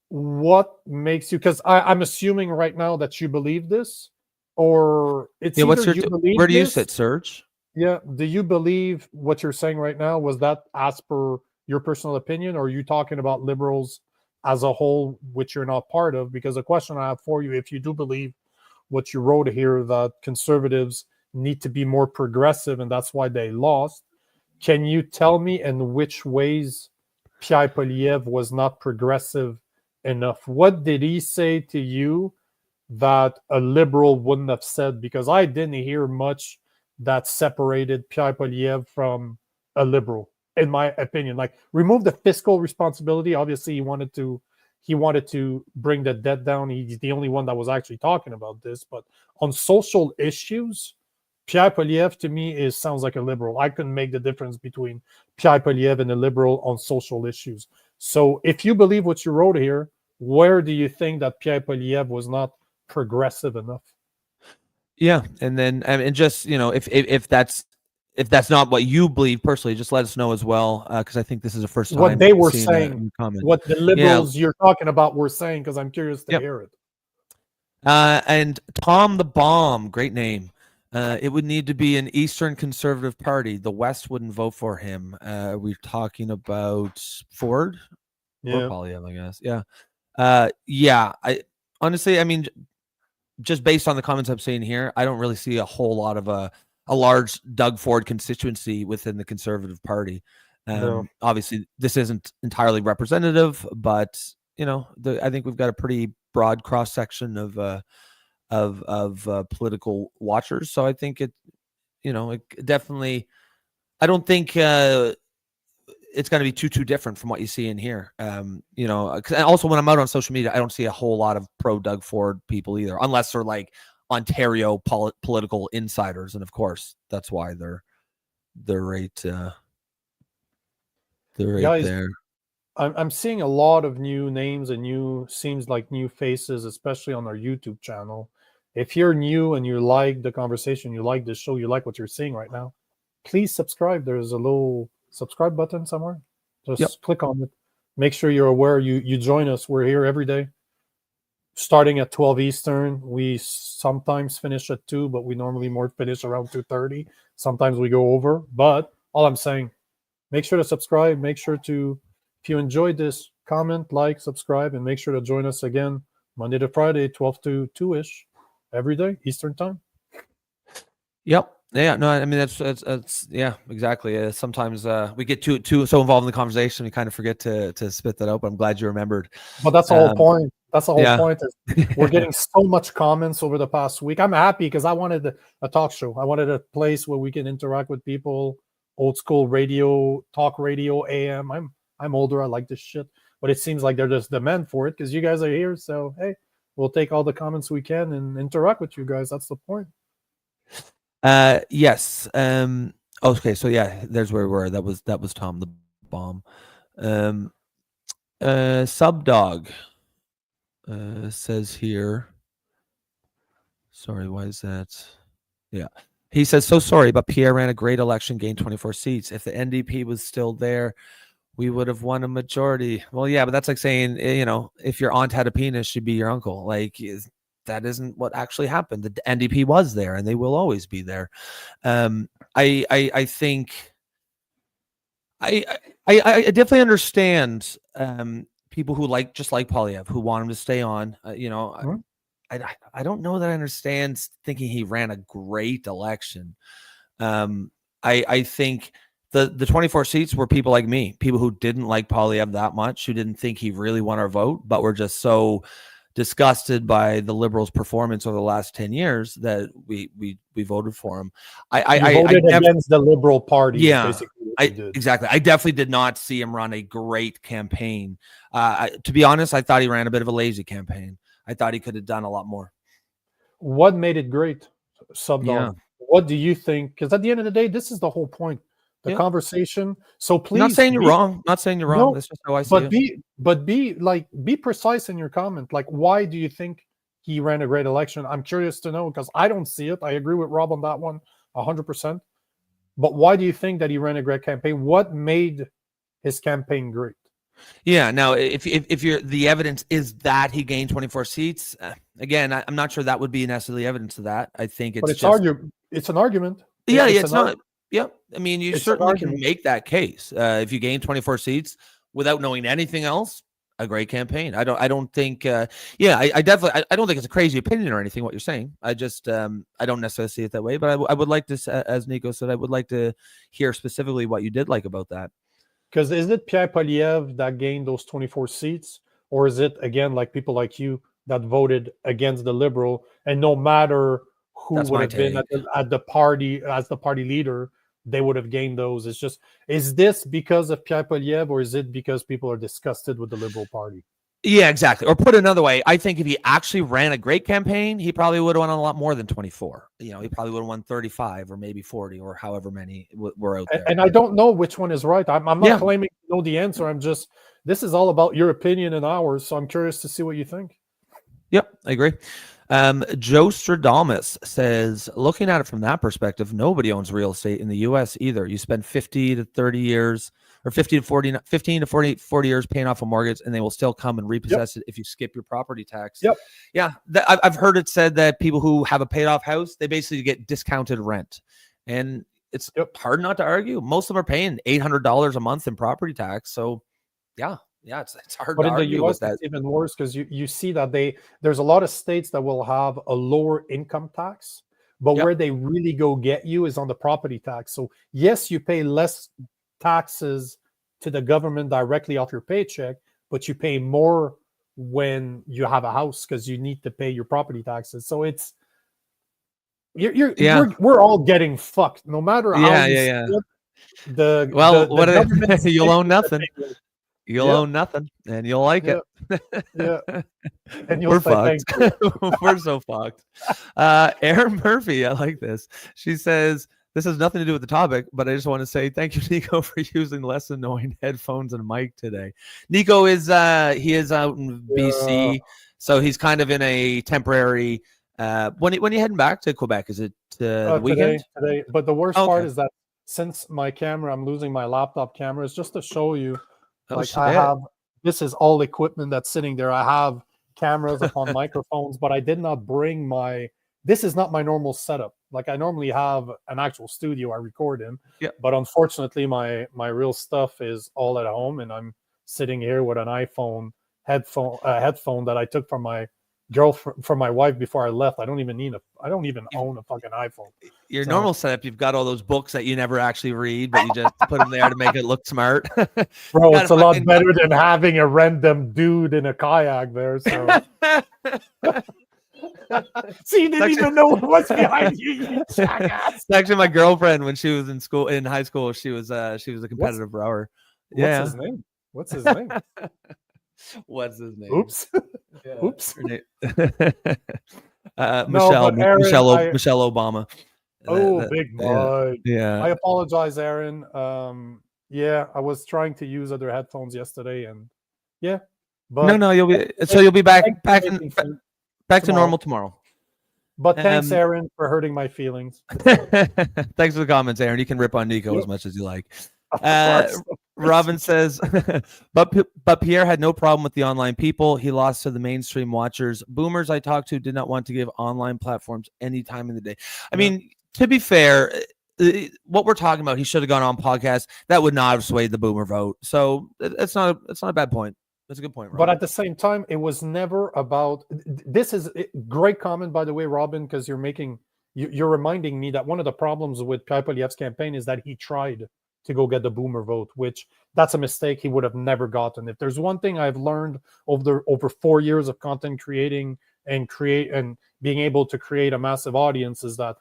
what makes you, because I'm assuming right now that you believe this, or it's where do you sit, Serge? Yeah. Do you believe what you're saying right now? Was that as per your personal opinion, or are you talking about liberals as a whole, which you're not part of? Because the question I have for you, if you do believe what you wrote here, that conservatives need to be more progressive and that's why they lost, can you tell me in which ways Pierre Poilievre was not progressive enough? What did he say to you that a liberal wouldn't have said? Because I didn't hear much that separated Pierre Poilievre from a liberal, in my opinion. Like, remove the fiscal responsibility. Obviously, he wanted to bring the debt down. He's the only one that was actually talking about this. But on social issues, Pierre Poilievre to me sounds like a liberal. I couldn't make the difference between Pierre Poilievre and a liberal on social issues. So if you believe what you wrote here, where do you think that Pierre Poilievre was not progressive enough? Yeah, and then just if that's not what you believe personally, just let us know as well, because I think this is the first time what they were saying, what the liberals you're talking about were saying, because I'm curious to hear it. And Tom the Bomb, great name. It would need to be an Eastern Conservative Party. The West wouldn't vote for him. We're talking about Ford or Poilievre, I guess. Yeah. I honestly, just based on the comments I'm seeing here, I don't really see a whole lot of large Doug Ford constituency within the Conservative Party. No. Obviously, this isn't entirely representative, but I think we've got a pretty broad cross section of political watchers. So I think it definitely. I don't think it's going to be too different from what you see in here. And also when I'm out on social media, I don't see a whole lot of pro Doug Ford people either, unless they're like Ontario political insiders, and of course that's why they're right there. I'm seeing a lot of new names and new faces, especially on our YouTube channel. If you're new and you like the conversation, you like the show, you like what you're seeing right now, please subscribe. There's a little subscribe button somewhere. Just click on it. Make sure you're aware. You join us. We're here every day, starting at 12 Eastern. We sometimes finish at 2, but we normally more finish around 2:30. Sometimes we go over. But all I'm saying, make sure to subscribe. Make sure to, if you enjoyed this, comment, like, subscribe, and make sure to join us again Monday to Friday, 12 to 2-ish, every day, Eastern time. Yep. Yeah, no, I mean that's yeah, exactly. Sometimes we get too so involved in the conversation, we kind of forget to spit that out. But I'm glad you remembered. But that's the whole point. That's the whole point. Is we're getting so much comments over the past week. I'm happy because I wanted a talk show. I wanted a place where we can interact with people. Old school radio, talk radio, AM. I'm older. I like this shit, but it seems like there's demand for it because you guys are here. So hey, we'll take all the comments we can and interact with you guys. That's the point. Yes. Okay. So yeah, there's where we were. That was Tom the Bomb. Subdog says here. Sorry, why is that? Yeah. He says, so sorry, but Pierre ran a great election, gained 24 seats. If the NDP was still there, we would have won a majority. Well, yeah, but that's like saying, if your aunt had a penis, she'd be your uncle. Like, that isn't what actually happened. The NDP was there, and they will always be there. I think I definitely understand people who just like Poilievre, who want him to stay on. I don't know that I understand thinking he ran a great election. I think the 24 seats were people like me, people who didn't like Poilievre that much, who didn't think he really won our vote, but were just so disgusted by the Liberals' performance over the last 10 years that we voted for him. I voted against the Liberal Party. Yeah, basically exactly. I definitely did not see him run a great campaign. To be honest, I thought he ran a bit of a lazy campaign. I thought he could have done a lot more. What made it great, Subdog? Yeah. What do you think? Because at the end of the day, this is the whole point. The conversation. So please, not saying you're wrong. Not saying you're wrong. That's just how I see it. Be precise in your comment. Like, why do you think he ran a great election? I'm curious to know because I don't see it. I agree with Rob on that one, 100%. But why do you think that he ran a great campaign? What made his campaign great? Yeah. Now, if you're the evidence is that he gained 24 seats, again, I'm not sure that would be necessarily evidence of that. I think it's it's an argument. Yeah, it's not. Yeah, I mean, you certainly can make that case. If you gain 24 seats without knowing anything else, a great campaign. I don't think. I definitely. I don't think it's a crazy opinion or anything. What you're saying, I just I don't necessarily see it that way. But I would like to, as Nico said, I would like to hear specifically what you did like about that. Because is it Pierre Poilievre that gained those 24 seats, or is it again like people like you that voted against the Liberal, and no matter who would have been at the party as the party leader, they would have gained those? It's just, is this because of Pierre Poilievre, or is it because people are disgusted with the Liberal Party? Yeah, exactly. Or put another way, I think if he actually ran a great campaign, he probably would have won a lot more than 24. He probably would have won 35 or maybe 40 or however many were out there. And I don't know which one is right. I'm not claiming to know the answer. This is all about your opinion and ours. So I'm curious to see what you think. Yep, I agree. Joe Stradamus says, looking at it from that perspective, nobody owns real estate in the U.S. either. You spend 50 to 30 years or 15 to 40 years paying off a mortgage, and they will still come and repossess it if you skip your property tax. Yep. Yeah, I've heard it said that people who have a paid off house, they basically get discounted rent. And it's hard not to argue. Most of them are paying $800 a month in property tax. So, yeah, it's hard to argue with that. It's even worse because you see that there's a lot of states that will have a lower income tax, But Yep. where they really go get you is on the property tax. So yes, you pay less taxes to the government directly off your paycheck, but you pay more when you have a house because you need to pay your property taxes. So it's Yeah. we're all getting fucked, no matter how Yeah, you yeah, yeah. split. The Well, the government you'll own sticks nothing. that they will. You'll Yep, own nothing, and you'll like yep, yeah, it. and you'll We're say fucked. thank you. We're so fucked. Erin Murphy, I like this. She says, this has nothing to do with the topic, but I just want to say thank you, Nico, for using less annoying headphones and mic today. Nico is he is out in BC, so he's kind of in a temporary. When you heading back to Quebec? Is it the weekend? Today. But the worst Okay. part is that since my camera, I'm losing my laptop camera. It's just to show you, Oh, like shit. I have. This is all equipment that's sitting there. I have cameras upon microphones, but I did not bring my. This is not my normal setup. Like I normally have an actual studio I record in. Yeah. But unfortunately, my real stuff is all at home, and I'm sitting here with an iPhone headphone that I took from my girlfriend, from my wife before I left. I don't even own a fucking iPhone. Your So- normal setup, you've got all those books that you never actually read, but you just put them there to make it look smart. Bro, Gotta it's a lot fucking- better than having a random dude in a kayak there. So see, you didn't even know what's behind you, you jackass. It's actually my girlfriend when she was in high school. She was a competitive rower. What's his name? What's his name? What's his name? Oops. Yeah. Oops. Her name- No, Michelle but Aaron, Michelle Obama. Oh, big mud. Yeah. I apologize, Aaron. Yeah, I was trying to use other headphones yesterday, and yeah, but No, you'll be back to tomorrow. normal tomorrow. But thanks, Um, Aaron, for hurting my feelings. Thanks for the comments, Aaron. You can rip on Nico as much as you like. Of course. Robin says, but Pierre had no problem with the online people. He lost to the mainstream watchers. Boomers I talked to did not want to give online platforms any time in the day. I mean, to be fair, what we're talking about, he should have gone on podcast. That would not have swayed the boomer vote. So it's not a bad point. That's a good point, Robin. But at the same time, it was never about. This is a great comment, by the way, Robin, because you're reminding me that one of the problems with Pierre Poilievre's campaign is that he tried to go get the boomer vote, which that's a mistake he would have never gotten. If there's one thing I've learned over 4 years of content creating and being able to create a massive audience is that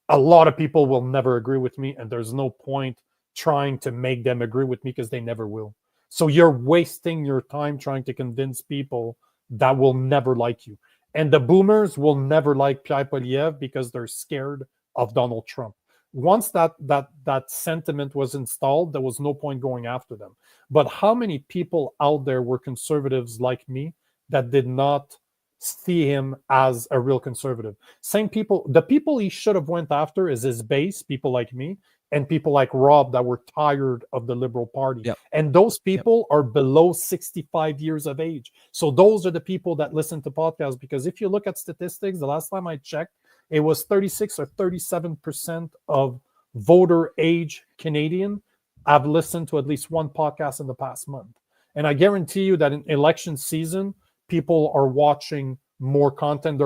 a lot of people will never agree with me, and there's no point trying to make them agree with me because they never will. So you're wasting your time trying to convince people that will never like you. And the boomers will never like Pierre Poilievre because they're scared of Donald Trump. Once that sentiment was installed, there was no point going after them. But how many people out there were conservatives like me that did not see him as a real conservative? Same people, the people he should have went after is his base, people like me, and people like Rob that were tired of the Liberal Party. Yep. And those people are below 65 years of age. So those are the people that listen to podcasts, because if you look at statistics, the last time I checked, it was 36 or 37% of voter age Canadian have listened to at least one podcast in the past month. And I guarantee you that in election season, people are watching more content.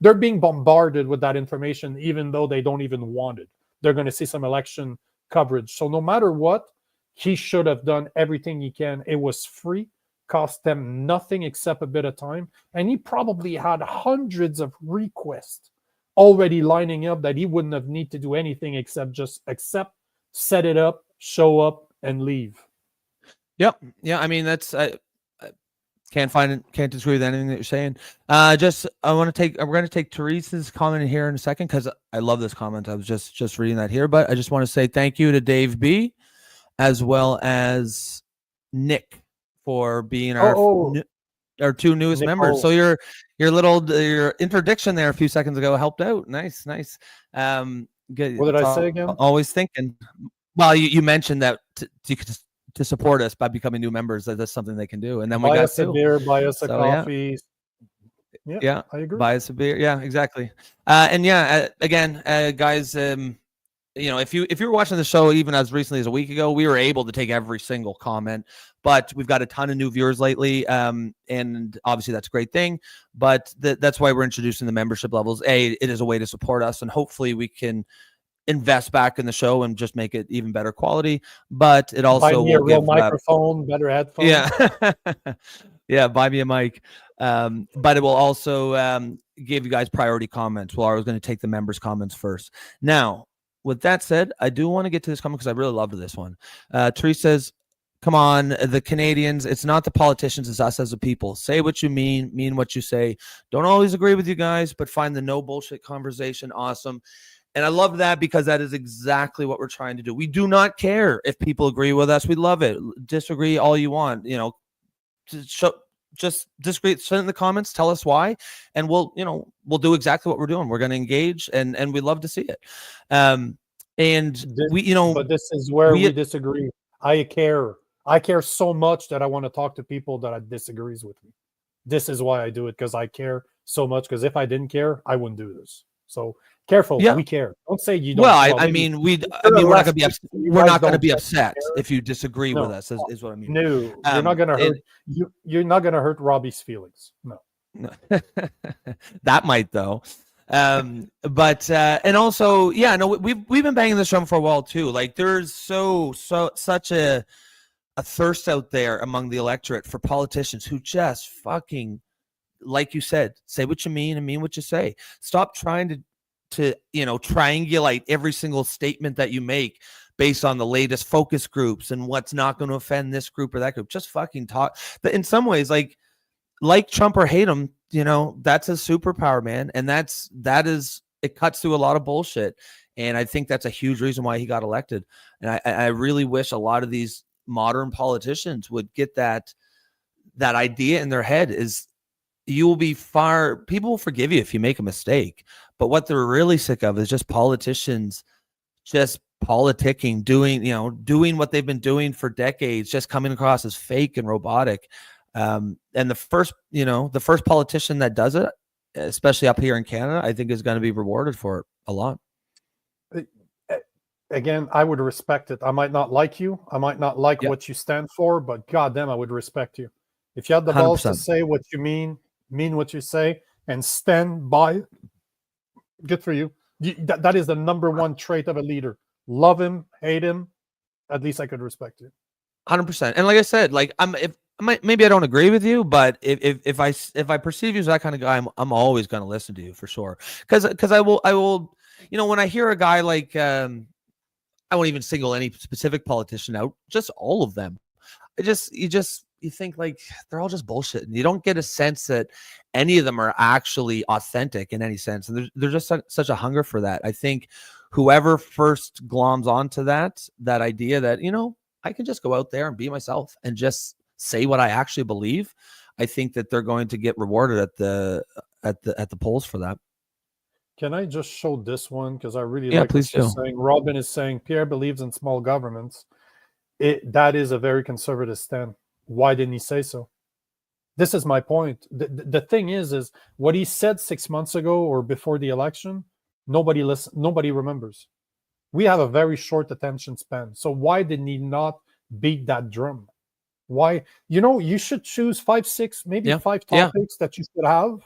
They're being bombarded with that information, even though they don't even want it. They're going to see some election coverage. So no matter what, he should have done everything he can. It was free, cost them nothing except a bit of time. And he probably had hundreds of requests already lining up that he wouldn't have need to do anything except just accept, set it up, show up, and leave. Yep. Yeah. I mean, I can't disagree with anything that you're saying. We're going to take Teresa's comment in here in a second, because I love this comment. I was just reading that here, but I just want to say thank you to Dave B, as well as Nick, for being our two newest members. So your interdiction there a few seconds ago helped out. Nice. Good. What did I say again? Always thinking. Well, you mentioned that to support us by becoming new members, that's something they can do. And then we got a beer, buy us a coffee. Yeah, I agree. Buy us a beer. Yeah, exactly. And yeah, again, guys, you know, if you were watching the show even as recently as a week ago, we were able to take every single comment, but we've got a ton of new viewers lately, and obviously that's a great thing. But that's why we're introducing the membership levels. It is a way to support us, and hopefully we can invest back in the show and just make it even better quality. But it also Buy me a will real give microphone, better headphones. yeah, yeah, buy me a mic. But it will also give you guys priority comments. Well, I was going to take the members' comments first. Now, with that said, I do want to get to this comment because I really loved this one. Therese says, come on, the Canadians, it's not the politicians, it's us as a people. Say what you mean what you say. Don't always agree with you guys, but find the no bullshit conversation awesome. And I love that because that is exactly what we're trying to do. We do not care if people agree with us. We love it. Disagree all you want. You know, just disagree. Send in the comments. Tell us why, and we'll do exactly what we're doing. We're going to engage, and we love to see it. And but this is where we disagree. I care so much that I want to talk to people that disagrees with me. This is why I do it, because I care so much. Because if I didn't care, I wouldn't do this. So careful. Yeah. We care. Don't say you don't. Well, I mean, we're not going to be upset. We're not going to be upset if you disagree with us. Is what I mean. No, you're not going to hurt. You're not going to hurt Robbie's feelings. No. That might though. But and also, yeah, no, we've been banging this drum for a while too. Like there's such a thirst out there among the electorate for politicians who just fucking, like you said, say what you mean and mean what you say. Stop trying to triangulate every single statement that you make based on the latest focus groups and what's not going to offend this group or that group. Just fucking talk. In some ways, like Trump or hate him, that's a superpower, man. And it cuts through a lot of bullshit. And I think that's a huge reason why he got elected. And I really wish a lot of these modern politicians would get that idea in their head is people will forgive you if you make a mistake. But what they're really sick of is just politicians just politicking, doing what they've been doing for decades, just coming across as fake and robotic. And the first politician that does it, especially up here in Canada, I think is going to be rewarded for it a lot. Again, I would respect it. I might not like you. I might not like what you stand for, but goddamn, I would respect you. If you have the balls 100%. To say what you mean what you say, and stand by it, good for you. That is the number one trait of a leader. Love him, hate him. At least I could respect you. 100%. And like I said, like maybe I don't agree with you, but if I perceive you as that kind of guy, I'm always going to listen to you for sure. Because I will. When I hear a guy like I won't even single any specific politician out, just all of them. You think like they're all just bullshit, and you don't get a sense that any of them are actually authentic in any sense. And there's just such a hunger for that. I think whoever first gloms onto that idea that, I can just go out there and be myself and just say what I actually believe, I think that they're going to get rewarded at the polls for that. Can I just show this one? Because I really like what you're saying. Robin is saying Pierre believes in small governments. That is a very conservative stand. Why didn't he say so? This is my point. The thing is what he said 6 months ago or before the election, nobody remembers. We have a very short attention span. So why didn't he not beat that drum? Why? You should choose 5, 6, maybe 5 topics that you should have.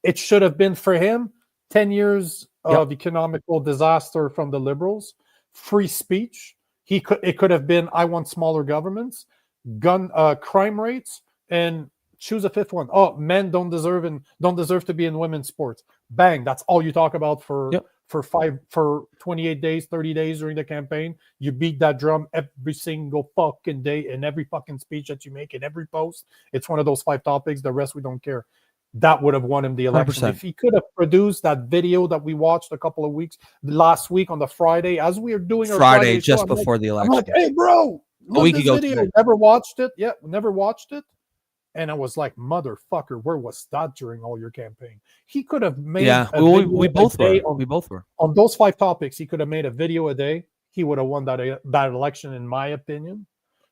It should have been for him 10 years of economical disaster from the Liberals, free speech. It could have been, I want smaller governments, crime rates, and choose a 5th one. Oh, men don't deserve to be in women's sports. Bang, that's all you talk about for 28 days, 30 days during the campaign. You beat that drum every single fucking day in every fucking speech that you make, in every post. It's one of those 5 topics. The rest we don't care. That would have won him the election. 100%. If he could have produced that video that we watched a couple of weeks last week on the Friday, as we are doing our Friday just show, before the election. I'm like, hey, bro, look at this video. Never watched it. Yeah, never watched it. And I was like, motherfucker, where was that during all your campaign? He could have made we both were. On those 5 topics, he could have made a video a day. He would have won that election, in my opinion.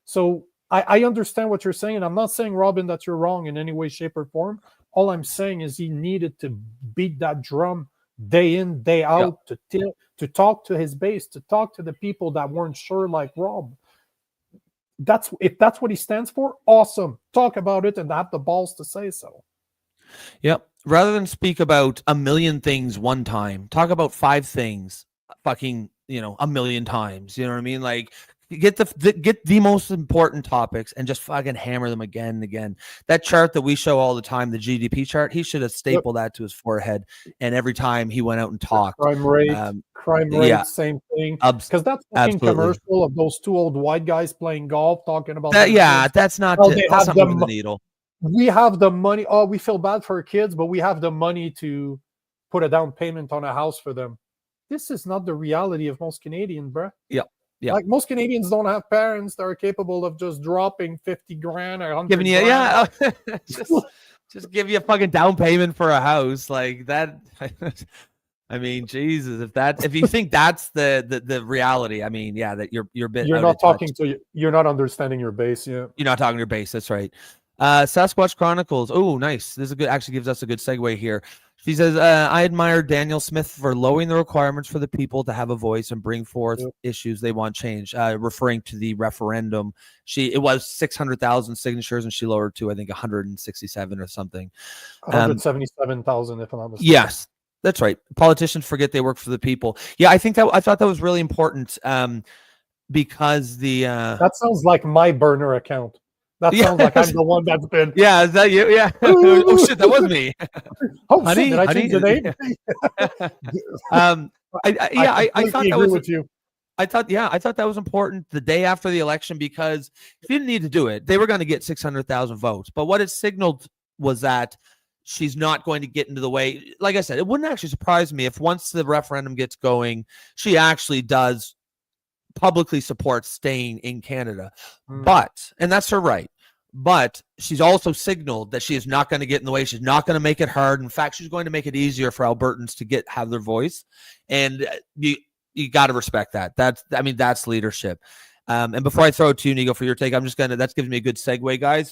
So I understand what you're saying. And I'm not saying, Robin, that you're wrong in any way, shape, or form. All I'm saying is he needed to beat that drum day in, day out, to talk to his base, to talk to the people that weren't sure, like Rob. If that's what he stands for, awesome. Talk about it and have the balls to say so. Yep. Rather than speak about a million things one time, talk about 5 things fucking, a million times. You know what I mean? Like, get the most important topics and just fucking hammer them again and again. That chart that we show all the time, the GDP chart, he should have stapled that to his forehead. And every time he went out and talked, crime rate, same thing. Because that's fucking commercial of those 2 old white guys playing golf talking about that. That's not moving the needle. We have the money. Oh, we feel bad for our kids, but we have the money to put a down payment on a house for them. This is not the reality of most Canadians, bruh. Yeah. Like, most Canadians don't have parents that are capable of just dropping 50 grand or 100 giving you, grand. just give you a fucking down payment for a house like that. I mean, Jesus, if you think that's the reality, I mean, that you're a bit. You're not talking to you're not understanding your base. Yeah, you're not talking to your base. That's right. Sasquatch Chronicles. Oh, nice. This is actually gives us a good segue here. She says, I admire Daniel Smith for lowering the requirements for the people to have a voice and bring forth issues they want change, referring to the referendum. It was 600,000 signatures, and she lowered to, I think, 167 or something. 177,000, if I'm not mistaken. Yes, that's right. Politicians forget they work for the people. Yeah, I thought that was really important because that sounds like my burner account. That sounds like I'm the one that's been. Yeah, is that you? Yeah. Oh shit, that was me. Oh, honey, did I change the name? I thought that was with you. I thought that was important the day after the election, because if you didn't need to do it, they were going to get 600,000 votes. But what it signaled was that she's not going to get into the way. Like I said, it wouldn't actually surprise me if once the referendum gets going, she actually does publicly support staying in Canada. But, and that's her right, but she's also signaled that she is not going to get in the way. She's not going to make it hard. In fact, she's going to make it easier for Albertans to have their voice. And you got to respect that. That's leadership. And before I throw it to you, Nico, for your take, that's giving me a good segue, guys.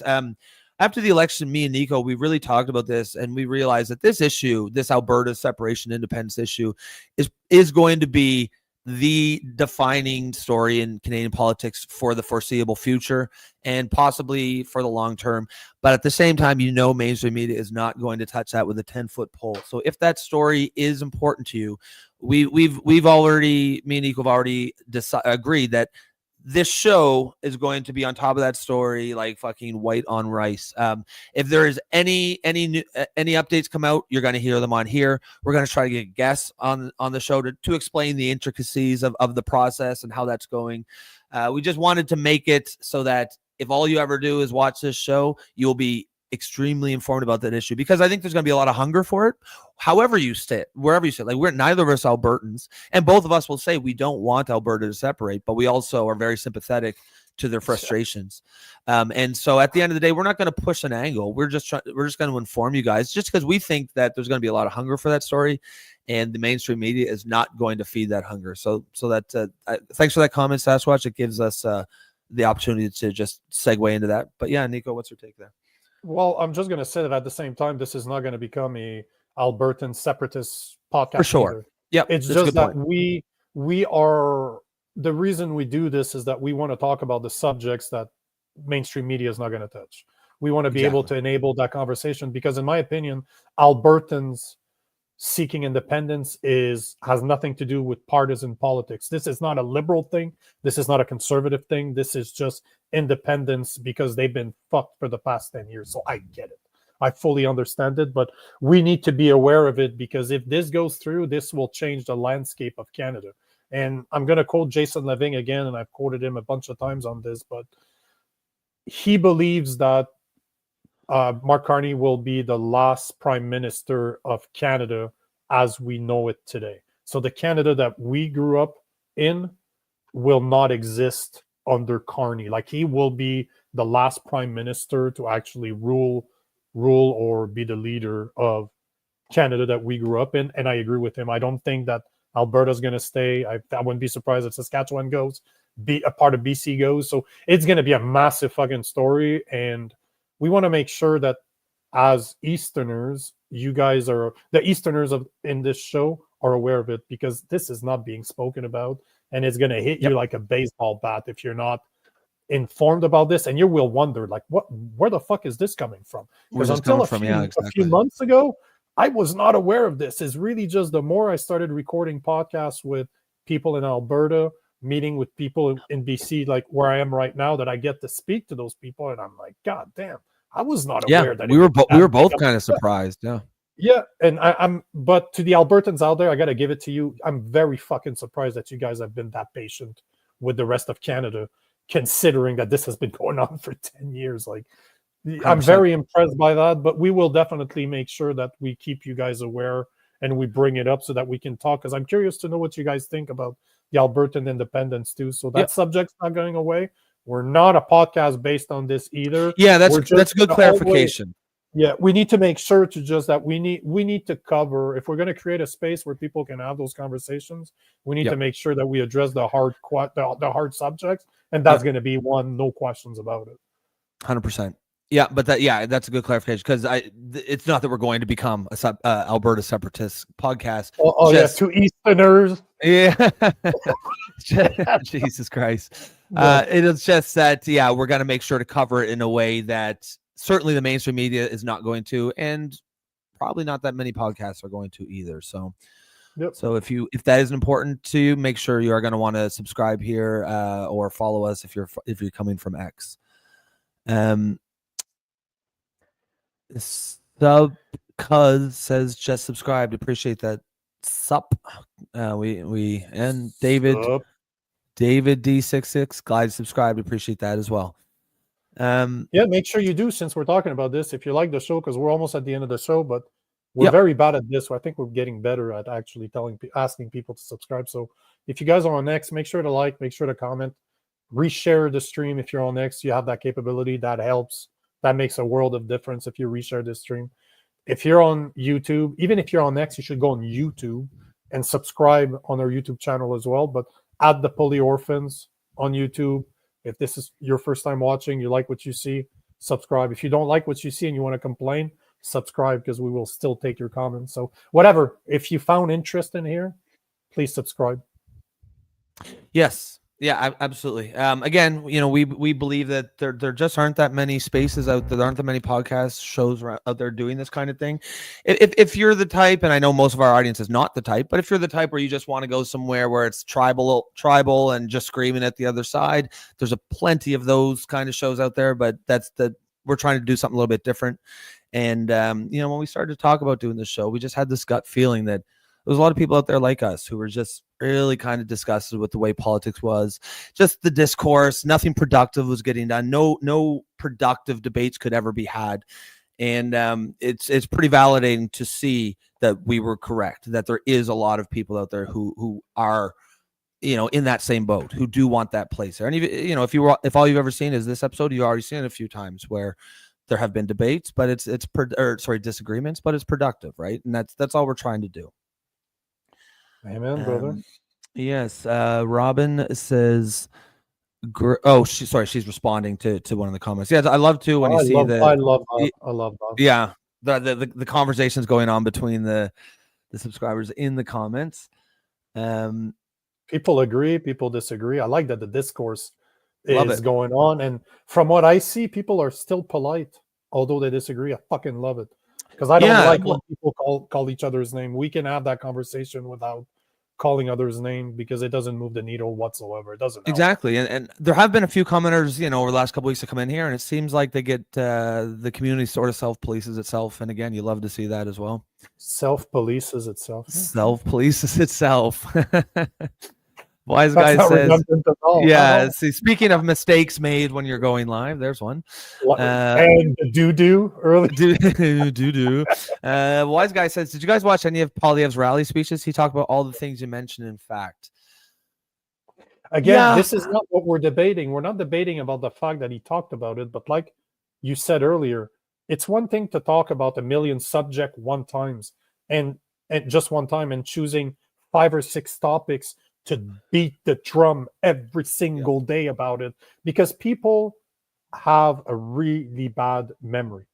After the election, me and Nico, we really talked about this, and we realized that this issue, this Alberta separation independence issue, is going to be the defining story in Canadian politics for the foreseeable future and possibly for the long term. But at the same time, mainstream media is not going to touch that with a 10-foot pole. So if that story is important to you, we've already, me and Nico have already agreed that this show is going to be on top of that story, like fucking white on rice. If there is any updates come out, you're going to hear them on here. We're going to try to get guests on the show to explain the intricacies of the process and how that's going. We just wanted to make it so that if all you ever do is watch this show, you'll be extremely informed about that issue, because I think there's going to be a lot of hunger for it. However you sit, wherever you sit, like neither of us Albertans, and both of us will say we don't want Alberta to separate, but we also are very sympathetic to their frustrations. And so at the end of the day, we're not going to push an angle. We're just going to inform you guys, just because we think that there's going to be a lot of hunger for that story, and the mainstream media is not going to feed that hunger. So that thanks for that comment, Sasquatch. It gives us the opportunity to just segue into that. But yeah, Nico, what's your take there? Well, I'm just going to say that at the same time, this is not going to become a Albertan separatist podcast. For sure. Yeah, it's just that we are, the reason we do this is that we want to talk about the subjects that mainstream media is not going to touch. We want to be able to enable that conversation, because in my opinion, Albertans seeking independence has nothing to do with partisan politics. This is not a liberal thing. This is not a conservative thing. This is just independence because they've been fucked for the past 10 years. So I get it. I fully understand it, but we need to be aware of it, because if this goes through, this will change the landscape of Canada. And I'm going to quote Jason Leving again, and I've quoted him a bunch of times on this, but he believes that Mark Carney will be the last prime minister of Canada as we know it today. So the Canada that we grew up in will not exist under Carney. Like, he will be the last prime minister to actually rule or be the leader of Canada that we grew up in. And I agree with him. I don't think that Alberta's going to stay. I wouldn't be surprised if Saskatchewan goes, a part of BC goes. So it's going to be a massive fucking story. And we want to make sure that as Easterners, you guys are the Easterners in this show are aware of it, because this is not being spoken about, and it's going to hit you like a baseball bat if you're not informed about this, and you will wonder, like, where the fuck is this coming from? Because until a few months ago, I was not aware of this. It's really just the more I started recording podcasts with people in Alberta, meeting with people in BC, like where I am right now, that I get to speak to those people, and I'm like, God damn, I was not aware that we were both kind of surprised. Yeah, and but to the Albertans out there, I got to give it to you. I'm very fucking surprised that you guys have been that patient with the rest of Canada, considering that this has been going on for 10 years. Like, 100%. I'm very impressed by that, but we will definitely make sure that we keep you guys aware and we bring it up so that we can talk, because I'm curious to know what you guys think about the Albertan independence too. So that subject's not going away. We're not a podcast based on this either. Yeah, that's a good clarification. Yeah, we need to make sure to just that we need to cover, if we're going to create a space where people can have those conversations, we need to make sure that we address the hard subjects, and that's going to be one, no questions about it. 100%. Yeah, but that's a good clarification, because it's not that we're going to become a Alberta separatist podcast. Two Easterners. Yeah. Jesus Christ. It is just that we're going to make sure to cover it in a way that certainly the mainstream media is not going to, and probably not that many podcasts are going to either. So, so if that is important to you, make sure you are going to want to subscribe here or follow us if you're coming from X. Sub Cuz says just subscribed. Appreciate that. Sup. We and David D66 glad subscribed. Appreciate that as well. Make sure you do, since we're talking about this, if you like the show, because we're almost at the end of the show, but we're very bad at this. So I think we're getting better at actually asking people to subscribe. So if you guys are on X, make sure to like, make sure to comment, reshare the stream. If you're on X, you have that capability. That helps. That makes a world of difference if you reshare this stream. If you're on YouTube, even if you're on X, you should go on YouTube and subscribe on our YouTube channel as well. But add the Poilievre Orphans on YouTube. If this is your first time watching, you like what you see, subscribe. If you don't like what you see and you want to complain, subscribe, because we will still take your comments. So whatever, if you found interest in here, please subscribe. Yes. Yeah, absolutely. Again, we believe that there just aren't that many spaces out there. There aren't that many podcast shows out there doing this kind of thing. If you're the type, and I know most of our audience is not the type, but if you're the type where you just want to go somewhere where it's tribal and just screaming at the other side, there's plenty of those kind of shows out there. But we're trying to do something a little bit different. And when we started to talk about doing this show, we just had this gut feeling that there was a lot of people out there like us who were just really kind of disgusted with the way politics was, just the discourse. Nothing productive was getting done. No productive debates could ever be had. And it's pretty validating to see that we were correct, that there is a lot of people out there who are, in that same boat, who do want that place there. And if all you've ever seen is this episode, you've already seen it a few times where there have been debates, but disagreements, but it's productive, right? And that's all we're trying to do. Amen, brother. Yes. Robin says, she's responding to one of the comments. Yeah, I love to when you see that. I love that. Yeah, the conversations going on between the subscribers in the comments. People agree, people disagree. I like that the discourse is going on, and from what I see, people are still polite, although they disagree. I fucking love it. Because I don't like when people call each other's name. We can have that conversation without calling others' name, because it doesn't move the needle whatsoever. It doesn't help. Exactly. And there have been a few commenters, over the last couple of weeks to come in here, and it seems like they get the community sort of self-polices itself. And again, you love to see that as well. Self-polices itself. Self-polices itself. Wise guy says, see, speaking of mistakes made when you're going live, there's one. And the doo-doo early. Doo-doo. Wise guy says, did you guys watch any of Poilievre's rally speeches? He talked about all the things you mentioned, in fact. Again, this is not what we're debating. We're not debating about the fact that he talked about it, but like you said earlier, it's one thing to talk about a million subject one times and just one time, and choosing 5 or 6 topics to beat the drum every single day about it, because people have a really bad memory.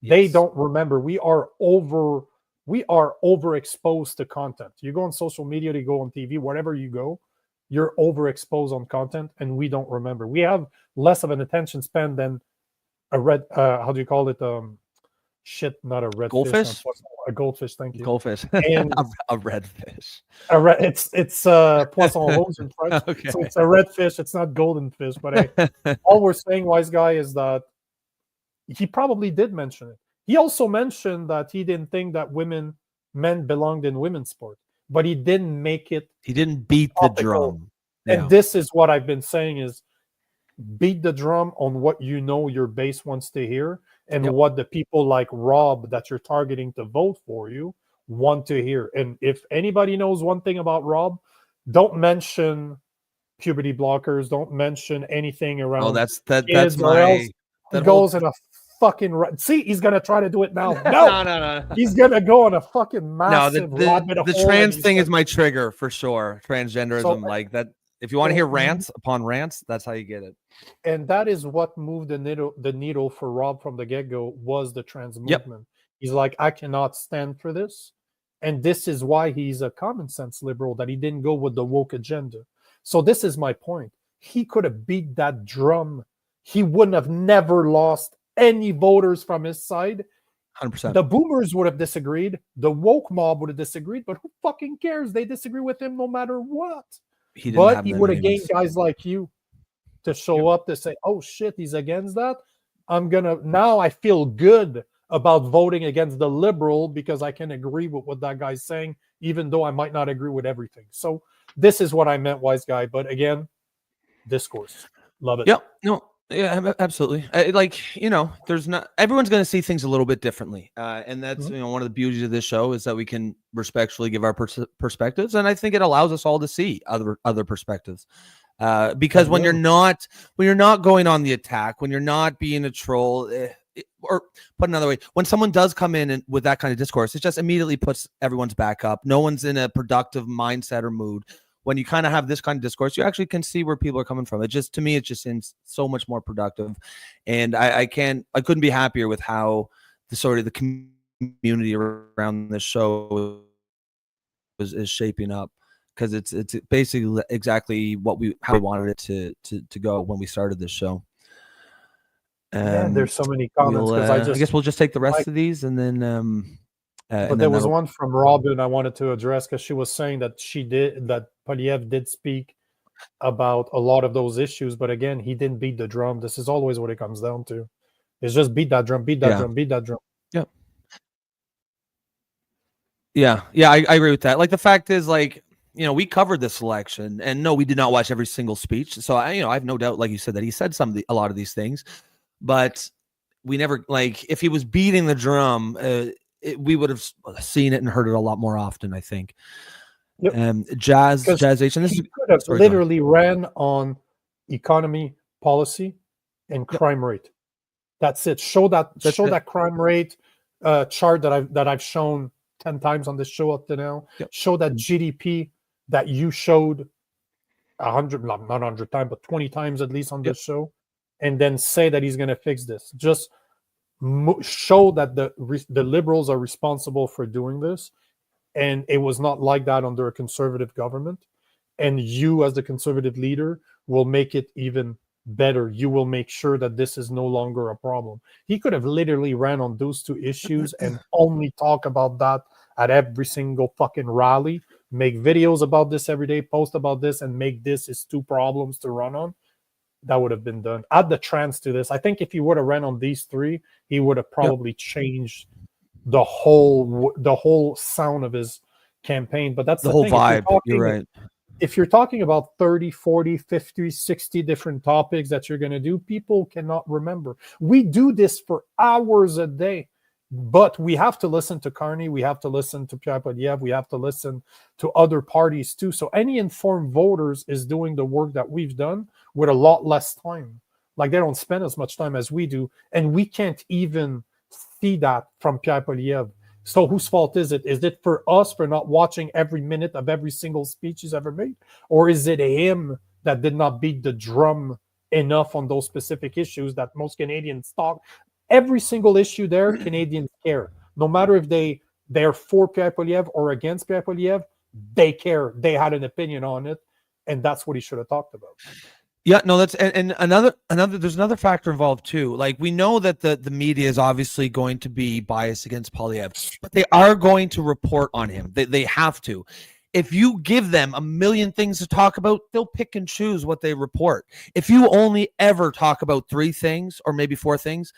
They Yes. don't remember. We are overexposed to content. You go on social media, you go on TV, wherever you go, you're overexposed on content, and we don't remember. We have less of an attention span than a red. How do you call it? Not a red Goldfish? fish, a goldfish. Thank you. Goldfish. And a red fish. it's poisson rouge in French. Okay. So it's a red fish. It's not golden fish. But all we're saying, wise guy, is that he probably did mention it. He also mentioned that he didn't think that men belonged in women's sport, but he didn't make it. He didn't beat the topical. drum. And Yeah. this is what I've been saying: is beat the drum on what you know your base wants to hear, and what the people like Rob that you're targeting to vote for you want to hear. And if anybody knows one thing about Rob, don't mention puberty blockers. Don't mention anything around. Oh, that's kids, or else he goes in a fucking see. He's gonna try to do it now. No. He's gonna go on a fucking massive rabbit hole. The trans thing is my trigger for sure. Transgenderism, So, like that. If you want to hear rants upon rants, that's how you get it. And that is what moved the needle for Rob from the get-go, was the trans movement. He's like, I cannot stand for this. And this is why he's a common sense liberal, that he didn't go with the woke agenda. So this is my point. He could have beat that drum. He wouldn't have never lost any voters from his side. 100%. The boomers would have disagreed. The woke mob would have disagreed. But who fucking cares? They disagree with him no matter what. He would have gained guys like you to show up to say, oh shit, he's against that. Now I feel good about voting against the liberal because I can agree with what that guy's saying, even though I might not agree with everything. So this is what I meant, wise guy. But again, discourse. Love it. Yep. No. Yeah, absolutely. There's not, everyone's going to see things a little bit differently. And that's, one of the beauties of this show is that we can respectfully give our perspectives. And I think it allows us all to see other perspectives. Because when you're not going on the attack, when you're not being a troll, or put another way, when someone does come in and with that kind of discourse, it just immediately puts everyone's back up. No one's in a productive mindset or mood. When you kind of have this kind of discourse, you actually can see where people are coming from. It just seems so much more productive. And I couldn't be happier with how the community around this show is shaping up, because it's basically exactly how we wanted it to go when we started this show. There's so many comments, because I guess we'll just take the rest of these and then but there was one from Robin I wanted to address, because she was saying that Poilievre did speak about a lot of those issues, but again, he didn't beat the drum. This is always what it comes down to. It's just beat that drum, beat that drum, beat that drum. Yeah, I agree with that. Like, the fact is, like, we covered this election, and no, we did not watch every single speech. So I have no doubt, like you said, that he said a lot of these things, but we never, like, if he was beating the drum, we would have seen it and heard it a lot more often, I think. Jazzation. This could have literally ran on economy, policy, and crime rate. That's it. Show that crime rate chart that I've shown 10 times on this show up to now. Show that GDP that you showed 100 times, but 20 times at least on this show, and then say that he's going to fix this. Just show that the liberals are responsible for doing this, and it was not like that under a conservative government. And you, as the conservative leader, will make it even better. You will make sure that this is no longer a problem. He could have literally ran on those two issues and only talk about that at every single fucking rally, make videos about this every day, post about this, and make this his two problems to run on. That would have been done. Add the trans to this. I think if he would have ran on these three, he would have probably changed the whole sound of his campaign. But that's the whole thing. vibe. You're right. If you're talking about 30, 40, 50, 60 different topics that you're going to do, people cannot remember. We do this for hours a day, but we have to listen to Carney. We have to listen to Pierre Poilievre. We have to listen to other parties too. So any informed voters is doing the work that we've done with a lot less time. Like, they don't spend as much time as we do. And we can't even see that from Pierre Poilievre. So whose fault is it? Is it for us for not watching every minute of every single speech he's ever made? Or is it him that did not beat the drum enough on those specific issues that most Canadians talk? Every single issue there, Canadians care. No matter if they're for Pierre Poilievre or against Pierre Poilievre, they care. They had an opinion on it, and that's what he should have talked about. Yeah, no, that's and another there's another factor involved too. Like, we know that the media is obviously going to be biased against Poilievre, but they are going to report on him. They have to. If you give them a million things to talk about, they'll pick and choose what they report. If you only ever talk about 3 things or maybe 4 things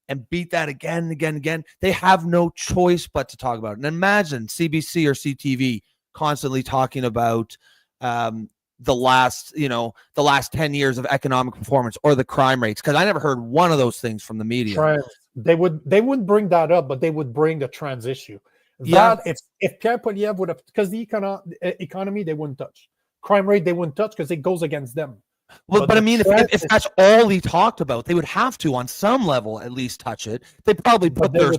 and beat that again and again and again, they have no choice but to talk about it. And imagine CBC or CTV constantly talking about the last 10 years of economic performance or the crime rates, because I never heard one of those things from the media. They wouldn't bring that up, but they would bring the trans issue. That if Pierre Poilievre would have, because the economy they wouldn't touch, crime rate they wouldn't touch because it goes against them. Well, but I mean, if that's all he talked about, they would have to on some level at least touch it. They probably put their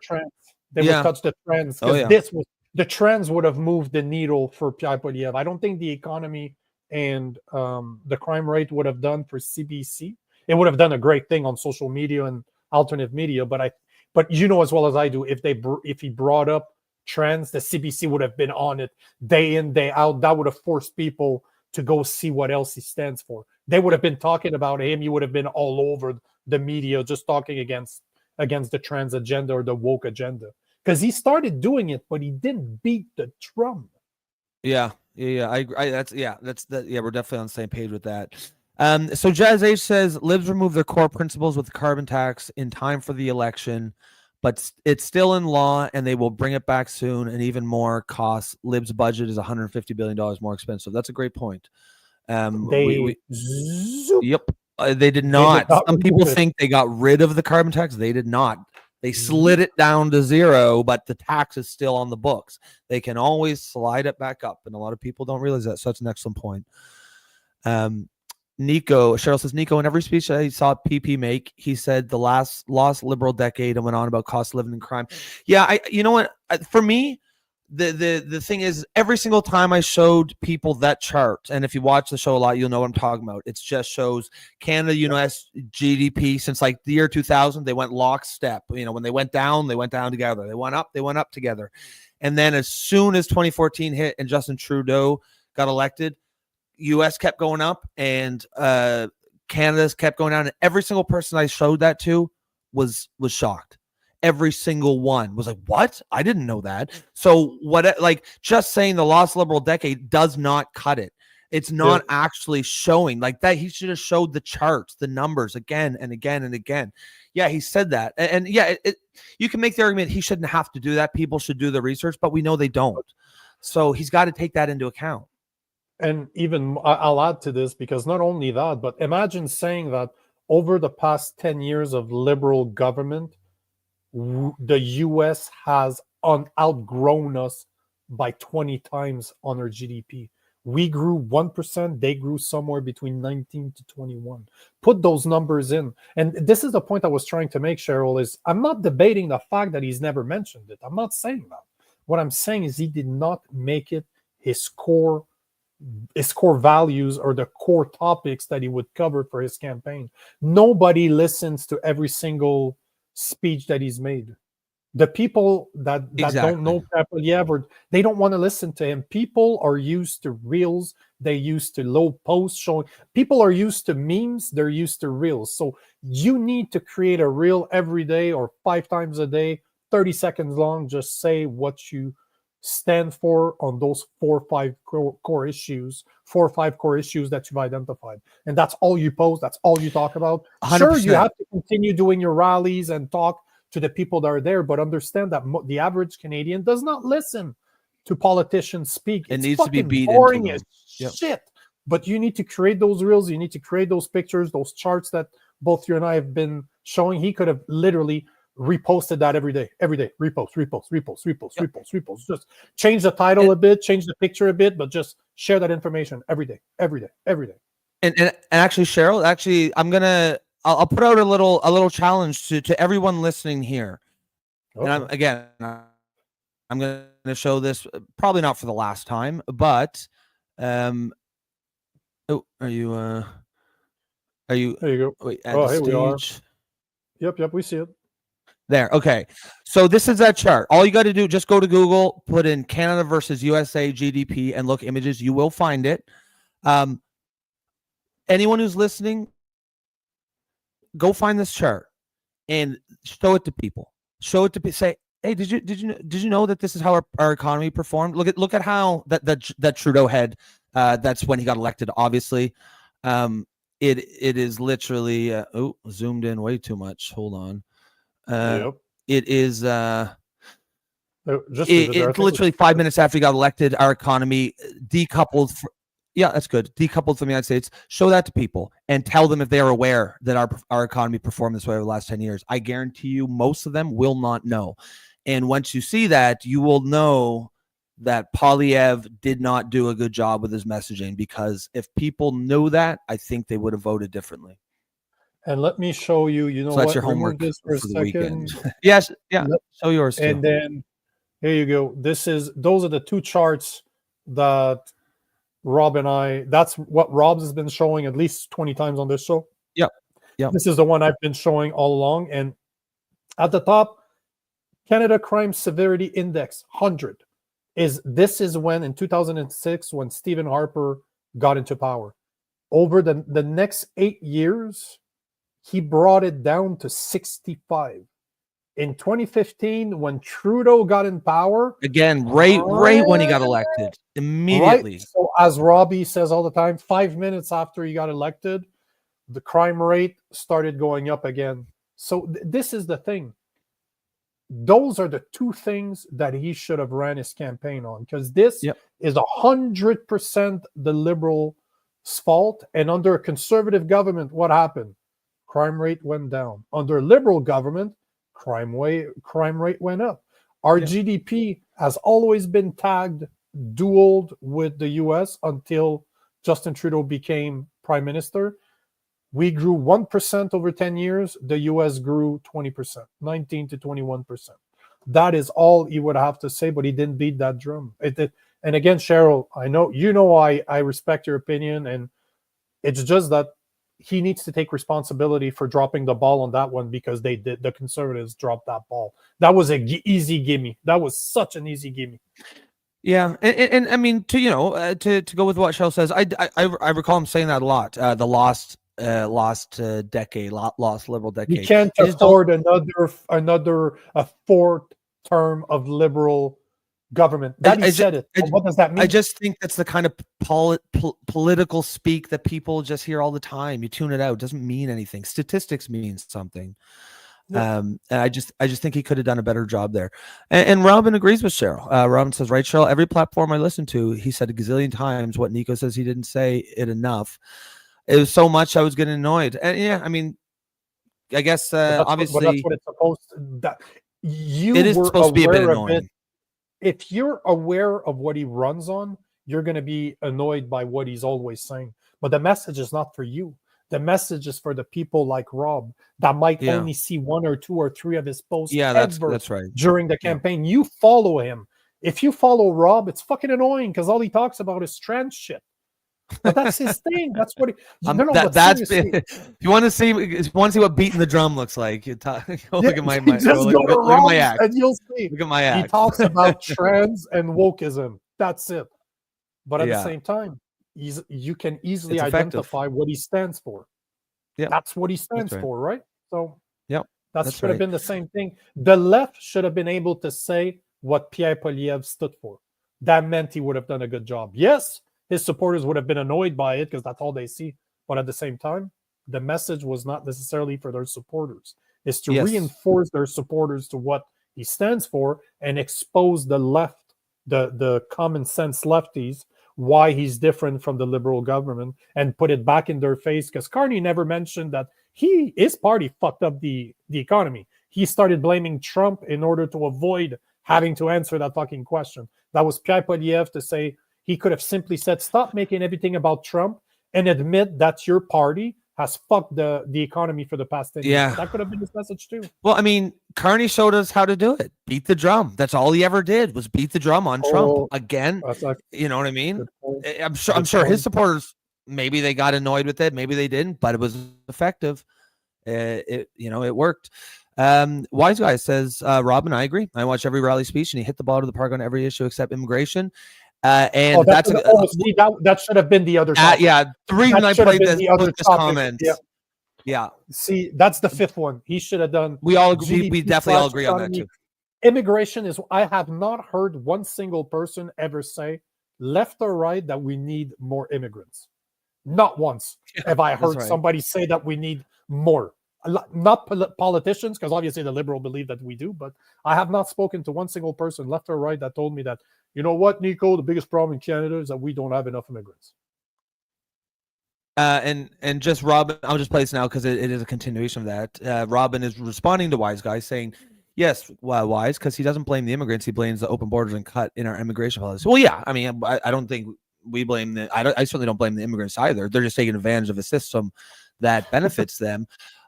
trends. They would touch the trends, because the trends would have moved the needle for Pierre Poilievre. I don't think the economy and the crime rate would have done for CBC. It would have done a great thing on social media and alternative media, but you know as well as I do, if he brought up trends, the CBC would have been on it day in, day out. That would have forced people to go see what else he stands for. They would have been talking about him. You would have been all over the media just talking against the trans agenda or the woke agenda, because he started doing it, but he didn't beat the drum. Yeah. We're definitely on the same page with that. So Jazz H says Libs remove their core principles with the carbon tax in time for the election, but it's still in law and they will bring it back soon, and even more costs. Libs budget is $150 billion more expensive. That's a great point. They did not. Some people think they got rid of the carbon tax. They did not. They slid it down to 0, but the tax is still on the books. They can always slide it back up, and a lot of people don't realize that. So that's an excellent point. Cheryl says, Nico, in every speech I saw PP make, he said the lost liberal decade and went on about cost of living and crime. Yeah, you know what? For me, the thing is, every single time I showed people that chart, and if you watch the show a lot, you'll know what I'm talking about. It just shows Canada, US GDP since like the year 2000. They went lockstep. When they went down together. They went up together. And then as soon as 2014 hit and Justin Trudeau got elected, US kept going up and Canada's kept going down. And every single person I showed that to was shocked. Every single one was like, what? I didn't know that. So just saying the lost liberal decade does not cut it. It's not actually showing like that. He should have showed the charts, the numbers again and again and again. Yeah, he said that. And you can make the argument he shouldn't have to do that. People should do the research, but we know they don't. So he's got to take that into account. And even I'll add to this, because not only that, but imagine saying that over the past 10 years of liberal government, the US has outgrown us by 20 times on our GDP. We grew 1%. They grew somewhere between 19 to 21. Put those numbers in. And this is the point I was trying to make, Cheryl, is I'm not debating the fact that he's never mentioned it. I'm not saying that. What I'm saying is he did not make it his core values or the core topics that he would cover for his campaign. Nobody listens to every single speech that he's made. The people that don't know Pierre Poilievre, they don't want to listen to him. People are used to reels. They're used to low posts showing. People are used to memes. They're used to reels. So you need to create a reel every day or 5 times a day, 30 seconds long. Just say what you stand for on those 4 or 5 core issues that you've identified. And that's all you post. That's all you talk about. 100%. Sure, you have to continue doing your rallies and talk to the people that are there, but understand that the average Canadian does not listen to politicians speak. It needs to be beat boring as shit. But you need to create those reels. You need to create those pictures, those charts that both you and I have been showing. He could have literally reposted that every day. Repost. Just change the title a bit, change the picture a bit, but just share that information every day. And actually, Cheryl, I'll put out a little challenge to everyone listening here. Okay. And I'm going to show this probably not for the last time, but are you? There you go. Wait, here we are. Yep, we see it. There. Okay. So this is that chart. All you got to do, just go to Google, put in Canada versus USA GDP and look images. You will find it. Anyone who's listening, go find this chart and show it to people. Show it to say, hey, did you know that this is how our economy performed? Look at how that Trudeau had. That's when he got elected. Obviously, it is literally zoomed in way too much. Hold on. It is it's literally 5 minutes after he got elected. Our economy decoupled. That's good. Decoupled from the United States. Show that to people and tell them if they are aware that our economy performed this way over the last 10 years. I guarantee you most of them will not know. And once you see that, you will know that Poilievre did not do a good job with his messaging, because if people knew that, I think they would have voted differently. And let me show you, so that's your homework for the weekend. Yes. Yeah. Show yours too. And then here you go. Those are the two charts that Rob and that's what Rob's has been showing at least 20 times on this show. Yep. This is the one I've been showing all along. And at the top, Canada Crime Severity Index 100 this is when in 2006 when Stephen Harper got into power. Over the next 8 years, he brought it down to 65. In 2015, when Trudeau got in power, again, right when he got elected, immediately. Right? So as Robbie says all the time, 5 minutes after he got elected, the crime rate started going up again. So this is the thing. Those are the two things that he should have ran his campaign on, because this is 100% the Liberals' fault. And under a conservative government, what happened? Crime rate went down. Under a Liberal government, crime rate went up. Our GDP has always been dueled with the US until Justin Trudeau became prime minister. We grew 1% over 10 years. The US grew 20%, 19 to 21%. That is all he would have to say, but he didn't beat that drum. And again, Cheryl, I know I respect your opinion, and it's just that he needs to take responsibility for dropping the ball on that one, because the Conservatives dropped that ball. That was an easy gimme. That was such an easy gimme. Yeah, and I mean, to go with what Cheryl says, I recall him saying that a lot. The lost decade, lost Liberal decade. You can't afford another fourth term of Liberal government. He said it. What does that mean? I just think that's the kind of political speak that people just hear all the time. You tune it out. It doesn't mean anything. Statistics means something. Yeah. And I just think he could have done a better job there. And Robin agrees with Cheryl. Robin says, right, Cheryl, every platform I listened to, he said a gazillion times what Nico says he didn't say it enough. It was so much I was getting annoyed. And yeah, I mean, I guess obviously that's what it's supposed to. It is supposed to be a bit annoying. If you're aware of what he runs on, you're going to be annoyed by what he's always saying. But the message is not for you. The message is for the people like Rob that might only see 1 or 2 or 3 of his posts that's right. during the campaign. You follow him. If you follow Rob, it's fucking annoying because all he talks about is trans shit. But that's his thing. That's what he. If you want to see what beating the drum looks like, look at my act, and you'll see. Look at my act. He talks about trans and wokeism. That's it. But at the same time, you can easily identify what he stands for. Yeah, that's what he stands for, right? So that should have been the same thing. The left should have been able to say what Pierre Poilievre stood for. That meant he would have done a good job. Yes. His supporters would have been annoyed by it because that's all they see. But at the same time, the message was not necessarily for their supporters. It's to reinforce their supporters to what he stands for and expose the left, the common sense lefties, why he's different from the Liberal government, and put it back in their face. Because Carney never mentioned that his party fucked up the economy. He started blaming Trump in order to avoid having to answer that fucking question. That was Pierre Poilievre to say. He could have simply said, stop making everything about Trump and admit that your party has fucked the economy for the past 10 years. That could have been his message too. Well, I mean, Carney showed us how to do it. Beat the drum. That's all he ever did was beat the drum on Trump. Again, you know what I mean? I'm sure his supporters, maybe they got annoyed with it. Maybe they didn't, but it was effective. it worked. Wise Guy says, Robin, I agree. I watch every rally speech, and he hit the ball to the park on every issue except immigration. And that should have been the other topic. The reason I played this comment. Yeah. See, that's the fifth one. He should have done. We all agree. We definitely all agree on that too. Immigration is. I have not heard one single person ever say, left or right, that we need more immigrants. Not once have I heard somebody say that we need more. Not politicians, because obviously the Liberal believe that we do, but I have not spoken to one single person, left or right, that told me that, you know what, Nico, the biggest problem in Canada is that we don't have enough immigrants. And just Robin, I'll just play this now because it is a continuation of that. Robin is responding to Wise Guy saying, yes, Wise, because he doesn't blame the immigrants, he blames the open borders and cut in our immigration policy. Well, yeah, I mean, I don't think we blame I certainly don't blame the immigrants either. They're just taking advantage of a system that benefits them.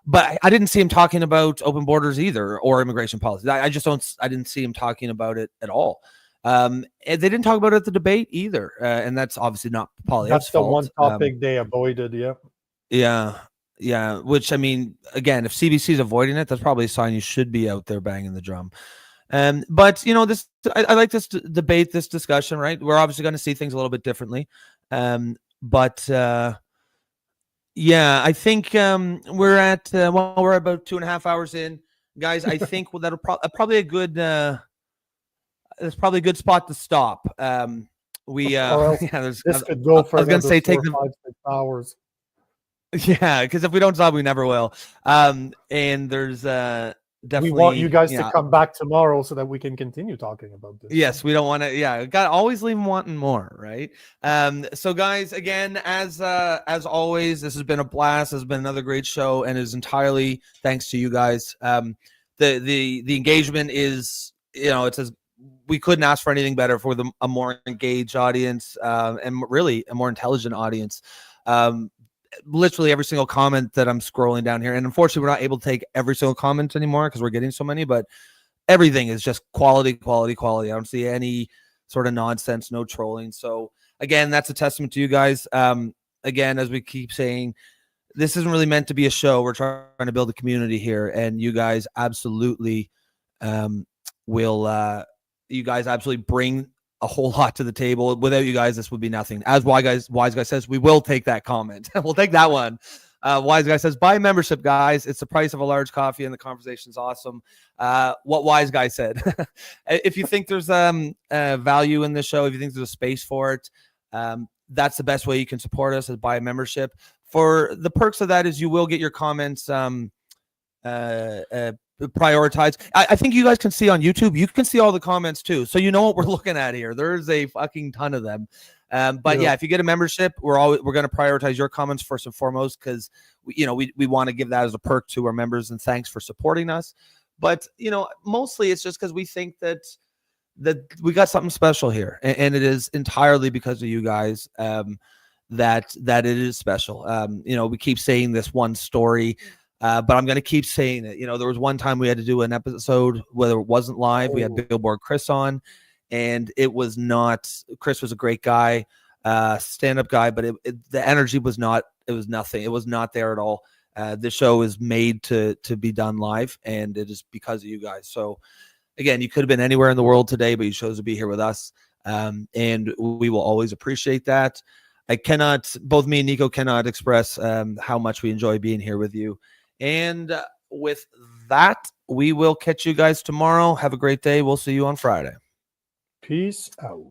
But I didn't see him talking about open borders either or immigration policy. I didn't see him talking about it at all. And they didn't talk about it at the debate either. And that's obviously not Poilievre's That's the fault. one topic they avoided, Yeah. Which, I mean, again, if CBC is avoiding it, that's probably a sign you should be out there banging the drum. But, I like this debate, this discussion, right? We're obviously going to see things a little bit differently. Yeah, I think we're at we're about 2.5 hours in, guys. I think that'll probably a good it's probably a good spot to stop. This could go for. I was going to say take 5-6 hours. Yeah, because if we don't stop, we never will. And there's definitely we want you guys to come back tomorrow so that we can continue talking about this. Yes, we don't want to. Yeah, got always leave them wanting more, right? So guys, again, as always, this has been a blast. This has been another great show, and is entirely thanks to you guys. The engagement is, it's as we couldn't ask for anything better for a more engaged audience, and really a more intelligent audience. Literally every single comment that I'm scrolling down here, and unfortunately we're not able to take every single comment anymore because we're getting so many, but everything is just quality. I don't see any sort of nonsense, no trolling. So again, that's a testament to you guys. Again, as we keep saying, this isn't really meant to be a show. We're trying to build a community here, and you guys absolutely you guys absolutely bring a whole lot to the table. Without you guys, this would be nothing. As Wise Guy says, we will take that comment. We'll take that one. Wise Guy says, buy membership, guys. It's the price of a large coffee, and the conversation's awesome. What Wise Guy said. If you think there's value in this show, if you think there's a space for it, that's the best way you can support us, is buy a membership. For the perks of that is you will get your comments prioritized. I think you guys can see on YouTube, you can see all the comments too, so you know what we're looking at here. There's a fucking ton of them. But if you get a membership, we're going to prioritize your comments first and foremost, because we want to give that as a perk to our members, and thanks for supporting us. But mostly it's just because we think that we got something special here, and it is entirely because of you guys that it is special. We keep saying this one story. But I'm going to keep saying it. There was one time we had to do an episode where it wasn't live. We had Billboard Chris on, and it was not. Chris was a great guy, stand-up guy, but the energy was not. It was nothing. It was not there at all. The show is made to be done live, and it is because of you guys. So, again, you could have been anywhere in the world today, but you chose to be here with us, and we will always appreciate that. Both me and Nico cannot express how much we enjoy being here with you. And with that, we will catch you guys tomorrow. Have a great day. We'll see you on Friday. Peace out.